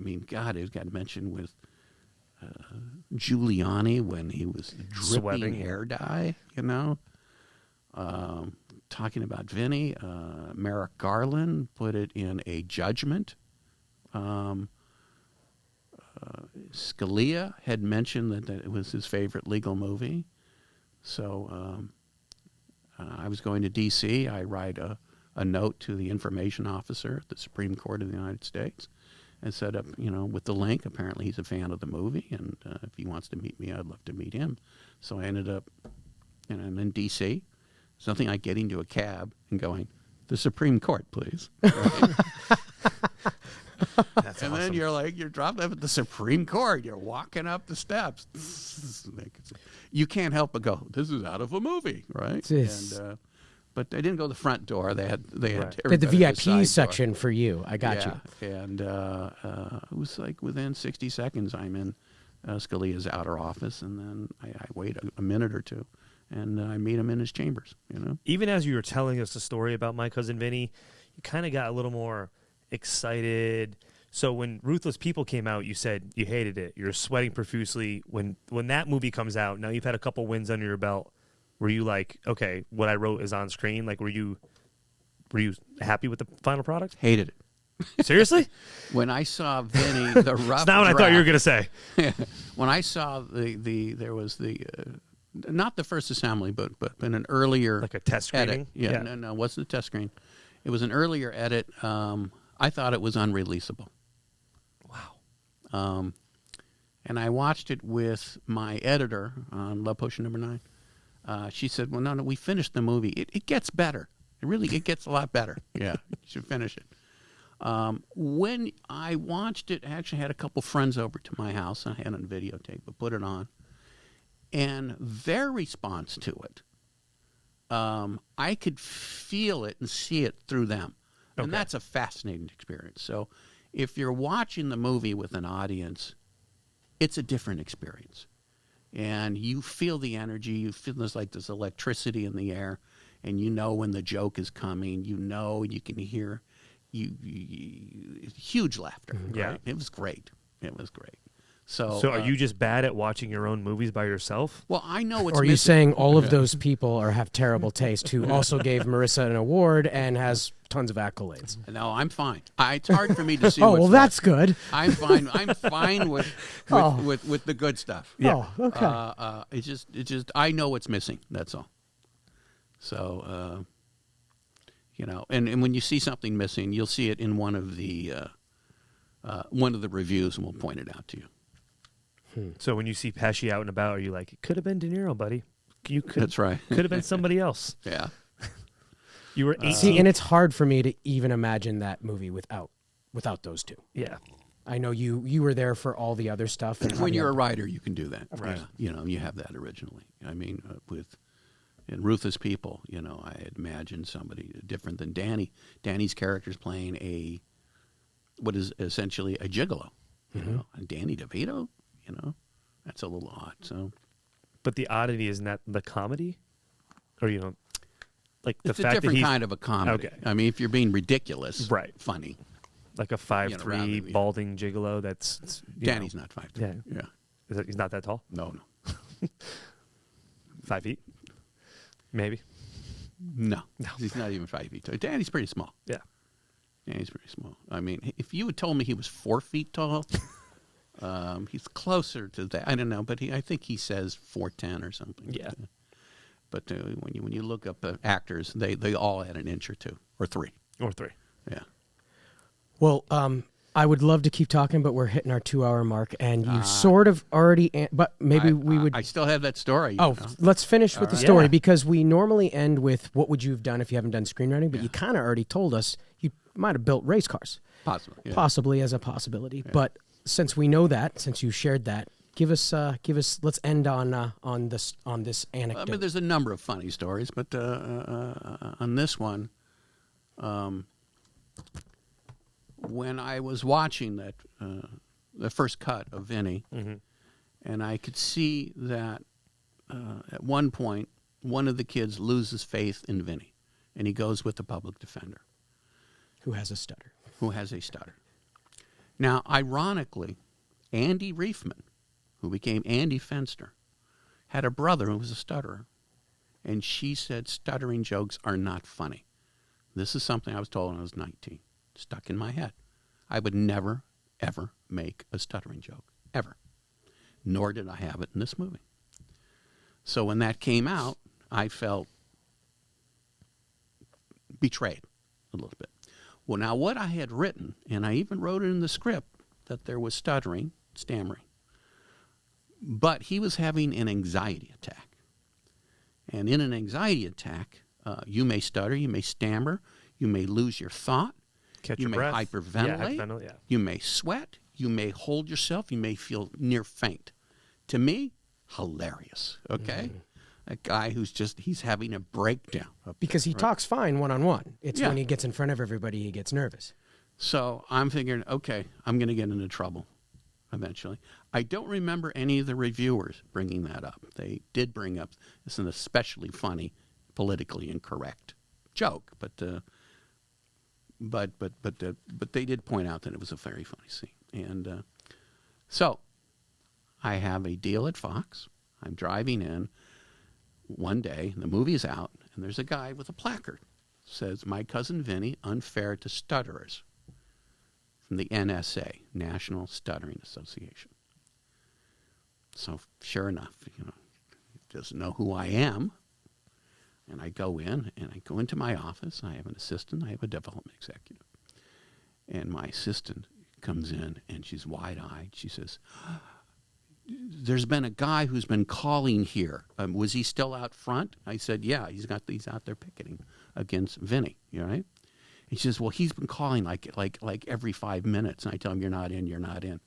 Speaker 3: mean, God, it got mentioned with Giuliani when he was dripping
Speaker 2: Sweating.
Speaker 3: hair dye, Talking about Vinny, Merrick Garland put it in a judgment. Scalia had mentioned that it was his favorite legal movie. So I was going to D.C. I write a note to the information officer at the Supreme Court of the United States and set up, with the link. Apparently he's a fan of the movie, and if he wants to meet me, I'd love to meet him. So I ended up, I'm in D.C. It's nothing like getting to a cab and going, the Supreme Court, please. Right?
Speaker 2: That's
Speaker 3: and
Speaker 2: awesome.
Speaker 3: then you're dropped off at the Supreme Court. You're walking up the steps. You can't help but go, this is out of a movie, right? And, but they didn't go the front door. They had
Speaker 1: the VIP section for you. I got you.
Speaker 3: And it was like within 60 seconds, I'm in Scalia's outer office, and then I wait a minute or two, and I meet him in his chambers.
Speaker 2: Even as you were telling us the story about My Cousin Vinny, you kind of got a little more excited. So when Ruthless People came out, you said you hated it. You're sweating profusely. When that movie comes out, now you've had a couple wins under your belt. Were you like, okay, what I wrote is on screen? Like, were you happy with the final product?
Speaker 3: Hated it.
Speaker 2: Seriously?
Speaker 3: When I saw Vinny, the rough
Speaker 2: It's not what I thought you were going to say.
Speaker 3: When I saw there was not the first assembly, but in an earlier
Speaker 2: Like a test screening?
Speaker 3: edit. No, it wasn't a test screen. It was an earlier edit. I thought it was unreleasable.
Speaker 2: Wow.
Speaker 3: And I watched it with my editor on Love Potion #9. She said, "Well, no, we finished the movie. It gets better. It gets a lot better. Yeah, you should finish it." When I watched it, I actually had a couple friends over to my house. I had it on videotape, but put it on. And their response to it, I could feel it and see it through them.
Speaker 2: Okay.
Speaker 3: And that's a fascinating experience. So if you're watching the movie with an audience, it's a different experience. And you feel the energy. You feel there's electricity in the air. And you know when the joke is coming. You know, you can hear huge laughter.
Speaker 2: Yeah.
Speaker 3: Right? It was great. It was great. So
Speaker 2: are you just bad at watching your own movies by yourself?
Speaker 3: Well, I know it's
Speaker 1: Or are you
Speaker 3: missing.
Speaker 1: saying all of those people have terrible taste who also gave Marissa an award and has tons of accolades?
Speaker 3: No, I'm fine. It's hard for me to see.
Speaker 1: Oh,
Speaker 3: what's
Speaker 1: well,
Speaker 3: bad.
Speaker 1: that's good.
Speaker 3: I'm fine. I'm fine with the good stuff.
Speaker 1: Yeah. Oh, okay.
Speaker 3: It's just I know what's missing. That's all. So and when you see something missing, you'll see it in one of the reviews, and we'll point it out to you.
Speaker 2: So when you see Pesci out and about, are you like, it could have been De Niro, buddy?
Speaker 3: That's right.
Speaker 2: Could have been somebody else.
Speaker 3: Yeah.
Speaker 2: You were 18.
Speaker 1: See, and it's hard for me to even imagine that movie without those two.
Speaker 2: Yeah.
Speaker 1: I know you were there for all the other stuff. And
Speaker 3: When you're a writer, you can do that.
Speaker 2: Right.
Speaker 3: Yeah. You have that originally. I mean, in Ruthless People, I had imagined somebody different than Danny. Danny's character's playing what is essentially a gigolo. And Danny DeVito, that's a little odd. So,
Speaker 2: But the oddity isn't that the comedy, or like the
Speaker 3: it's a
Speaker 2: fact
Speaker 3: different
Speaker 2: that he's
Speaker 3: kind of a comedy.
Speaker 2: Okay.
Speaker 3: I mean, if you're being ridiculous,
Speaker 2: Right.
Speaker 3: funny.
Speaker 2: like a 5'3"
Speaker 3: rather than-
Speaker 2: balding gigolo. That's
Speaker 3: Danny's not 5'3".
Speaker 2: Yeah.
Speaker 3: Yeah.
Speaker 2: He's not that tall.
Speaker 3: No.
Speaker 2: 5 feet, maybe.
Speaker 3: No. He's not even 5 feet tall. Danny's pretty small.
Speaker 2: Yeah.
Speaker 3: Danny's pretty small. I mean, if you had told me he was 4 feet tall, he's closer to that. I don't know, but I think he says 4'10" or something.
Speaker 2: Yeah.
Speaker 3: But when you look up actors, they all had an inch or two or three.
Speaker 2: Or 3.
Speaker 3: Yeah.
Speaker 1: Well, I would love to keep talking, but we're hitting our 2-hour mark, and you sort of already. But maybe we would.
Speaker 3: I still have that story.
Speaker 1: Let's finish with the
Speaker 2: right.
Speaker 1: story
Speaker 2: Yeah.
Speaker 1: because we normally end with what would you have done if you haven't done screenwriting, but you kind of already told us you might have built race cars,
Speaker 3: Possibly. Yeah.
Speaker 1: possibly as a possibility. But since we know that, since you shared that, give us. Let's end on this anecdote.
Speaker 3: I mean, there's a number of funny stories, but on this one, when I was watching that the first cut of Vinny, and I could see that at one point one of the kids loses faith in Vinny, and he goes with the public defender
Speaker 1: who has a stutter.
Speaker 3: Now, ironically, Andy Reifman, who became Andy Fenster, had a brother who was a stutterer, and she said stuttering jokes are not funny. This is something I was told when I was 19. Stuck in my head. I would never, ever make a stuttering joke. Ever. Nor did I have it in this movie. So when that came out, I felt betrayed a little bit. Well, now what I had written, and I even wrote it in the script, that there was stuttering, stammering. But he was having an anxiety attack. And in an anxiety attack, you may stutter, you may stammer, you may lose your thought,
Speaker 2: Catch
Speaker 3: you
Speaker 2: your
Speaker 3: may
Speaker 2: breath.
Speaker 3: hyperventilate,
Speaker 2: Yeah, hyperventilate, yeah.
Speaker 3: you may sweat, you may hold yourself, you may feel near faint. To me, hilarious, okay? A guy he's having a breakdown.
Speaker 1: Because he talks fine one-on-one. It's
Speaker 3: Yeah.
Speaker 1: when he gets in front of everybody he gets nervous.
Speaker 3: So I'm figuring, okay, I'm going to get into trouble. eventually. I don't remember any of the reviewers bringing that up. They did bring up it's an especially funny, politically incorrect joke, but they did point out that it was a very funny scene. And so I have a deal at Fox. I'm driving in one day, the movie's out, and there's a guy with a placard. Says, "My cousin Vinny, unfair to stutterers," from the NSA, National Stuttering Association. So sure enough, he doesn't know who I am. And I go in, and I go into my office. I have an assistant. I have a development executive. And my assistant comes in, and she's wide-eyed. She says, "There's been a guy who's been calling here. Was he still out front?" I said, "Yeah, he's out there picketing against Vinny." You right? He says, "Well, he's been calling like every 5 minutes." And I tell him, "You're not in, you're not in."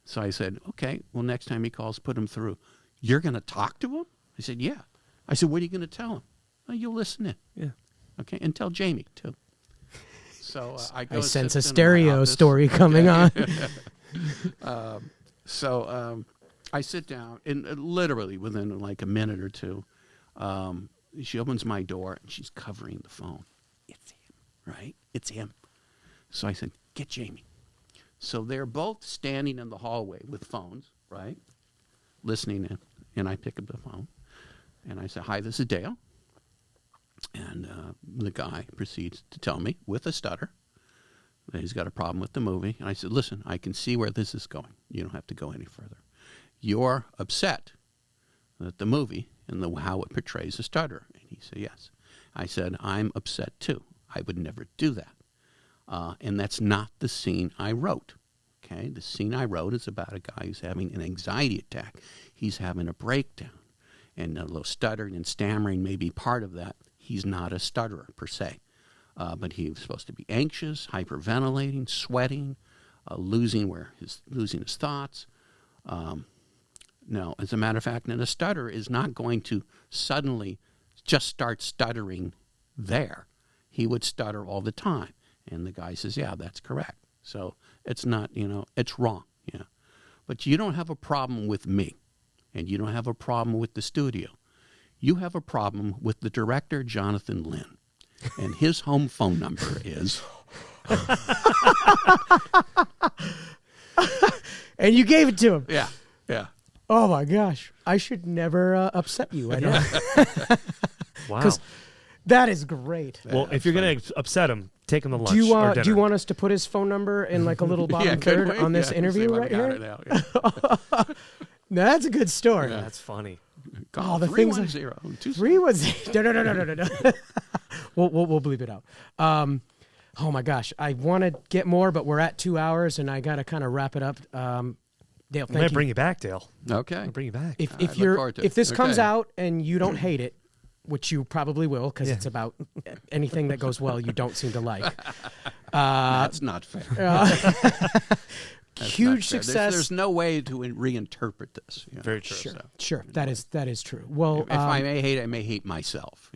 Speaker 3: So I said, "Okay, well, next time he calls, put him through." "You're going to talk to him?" I said, "Yeah." I said, "What are you going to tell him?" "Oh, you'll listen in."
Speaker 2: Yeah.
Speaker 3: Okay, and tell Jamie, too. So I go
Speaker 1: I
Speaker 3: and
Speaker 1: sense
Speaker 3: sit
Speaker 1: a
Speaker 3: in my
Speaker 1: stereo
Speaker 3: office.
Speaker 1: story coming on.
Speaker 3: So I sit down, and literally within like a minute or two, she opens my door, and she's covering the phone. It's him, right? It's him. So I said, "Get Jamie." So they're both standing in the hallway with phones, right? Listening in. And I pick up the phone, and I say, "Hi, this is Dale." And the guy proceeds to tell me, with a stutter, that he's got a problem with the movie. And I said, "Listen, I can see where this is going. You don't have to go any further. You're upset at the movie and how it portrays a stutterer." And he said, "Yes." I said, "I'm upset too. I would never do that. And that's not the scene I wrote. Okay, the scene I wrote is about a guy who's having an anxiety attack. He's having a breakdown. And a little stuttering and stammering may be part of that. He's not a stutterer per se. But he was supposed to be anxious, hyperventilating, sweating, losing his thoughts. No, as a matter of fact, and a stutterer is not going to suddenly just start stuttering there. He would stutter all the time." And the guy says, "Yeah, that's correct." So it's not, it's wrong. Yeah. But you don't have a problem with me, and you don't have a problem with the studio. You have a problem with the director, Jonathan Lynn. And his home phone number is...
Speaker 1: And you gave it to him.
Speaker 3: Yeah, yeah.
Speaker 1: Oh, my gosh. I should never upset you. I know.
Speaker 2: Wow.
Speaker 1: That is great.
Speaker 2: Well, if you're going to upset him, take him to lunch
Speaker 1: Do you,
Speaker 2: or dinner.
Speaker 1: do you want us to put his phone number in like a little bottom third on this interview right here?
Speaker 3: Now, yeah.
Speaker 1: No, that's a good story.
Speaker 2: Yeah, that's funny.
Speaker 3: Call
Speaker 1: the things
Speaker 3: 310-260.
Speaker 1: 310. No. We'll bleep it out. Oh my gosh, I want to get more, but we're at 2 hours, and I got to kind of wrap it up. Dale, thank
Speaker 2: I'm going
Speaker 1: you.
Speaker 2: to bring you back, Dale.
Speaker 3: Okay.
Speaker 2: I'm going to bring you back.
Speaker 1: If
Speaker 3: I look
Speaker 1: you're
Speaker 3: forward to
Speaker 1: if
Speaker 3: it.
Speaker 1: this comes
Speaker 3: Okay.
Speaker 1: out and you don't hate it, which you probably will, because it's about anything that goes well you don't seem to like.
Speaker 3: That's not fair. That's
Speaker 1: Huge
Speaker 3: not fair.
Speaker 1: success.
Speaker 3: There's no way to reinterpret this.
Speaker 2: Very true.
Speaker 1: Sure,
Speaker 3: So,
Speaker 1: sure. That is true. Well,
Speaker 3: if I may hate, I may hate myself.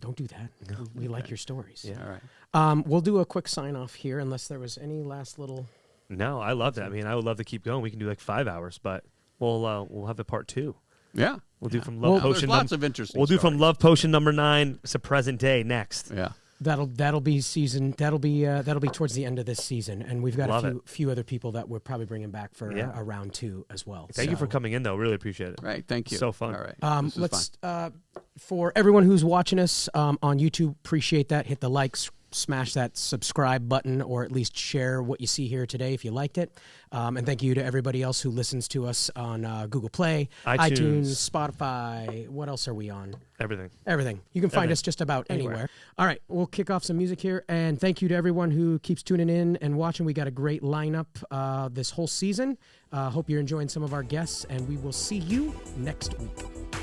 Speaker 1: don't do that. We like your stories.
Speaker 2: Yeah.
Speaker 3: All right.
Speaker 1: We'll do a quick sign off here, unless there was any last little.
Speaker 2: No, I love that. I mean, I would love to keep going. We can do like 5 hours, but we'll have a part 2.
Speaker 3: Yeah.
Speaker 2: We'll do from Love
Speaker 3: There's
Speaker 2: Potion.
Speaker 3: lots of interesting
Speaker 2: We'll do from
Speaker 3: stories.
Speaker 2: Love Potion number 9 to present day next.
Speaker 3: Yeah.
Speaker 1: That'll be season. That'll be towards the end of this season, and we've got
Speaker 2: Love
Speaker 1: a few other people that we're probably bringing back for
Speaker 2: Yeah.
Speaker 1: a round 2 as well.
Speaker 2: Thank you for coming in, though. Really appreciate it.
Speaker 3: Right. Thank you.
Speaker 2: So fun.
Speaker 3: All right. This is
Speaker 1: Let's
Speaker 3: fun.
Speaker 1: For everyone who's watching us on YouTube, appreciate that. Hit the likes, smash that subscribe button, or at least share what you see here today if you liked it. And thank you to everybody else who listens to us on Google Play, iTunes, Spotify. What else are we on?
Speaker 2: Everything.
Speaker 1: You can find us just about anywhere. All right, we'll kick off some music here. And thank you to everyone who keeps tuning in and watching. We got a great lineup this whole season. Hope you're enjoying some of our guests, and we will see you next week.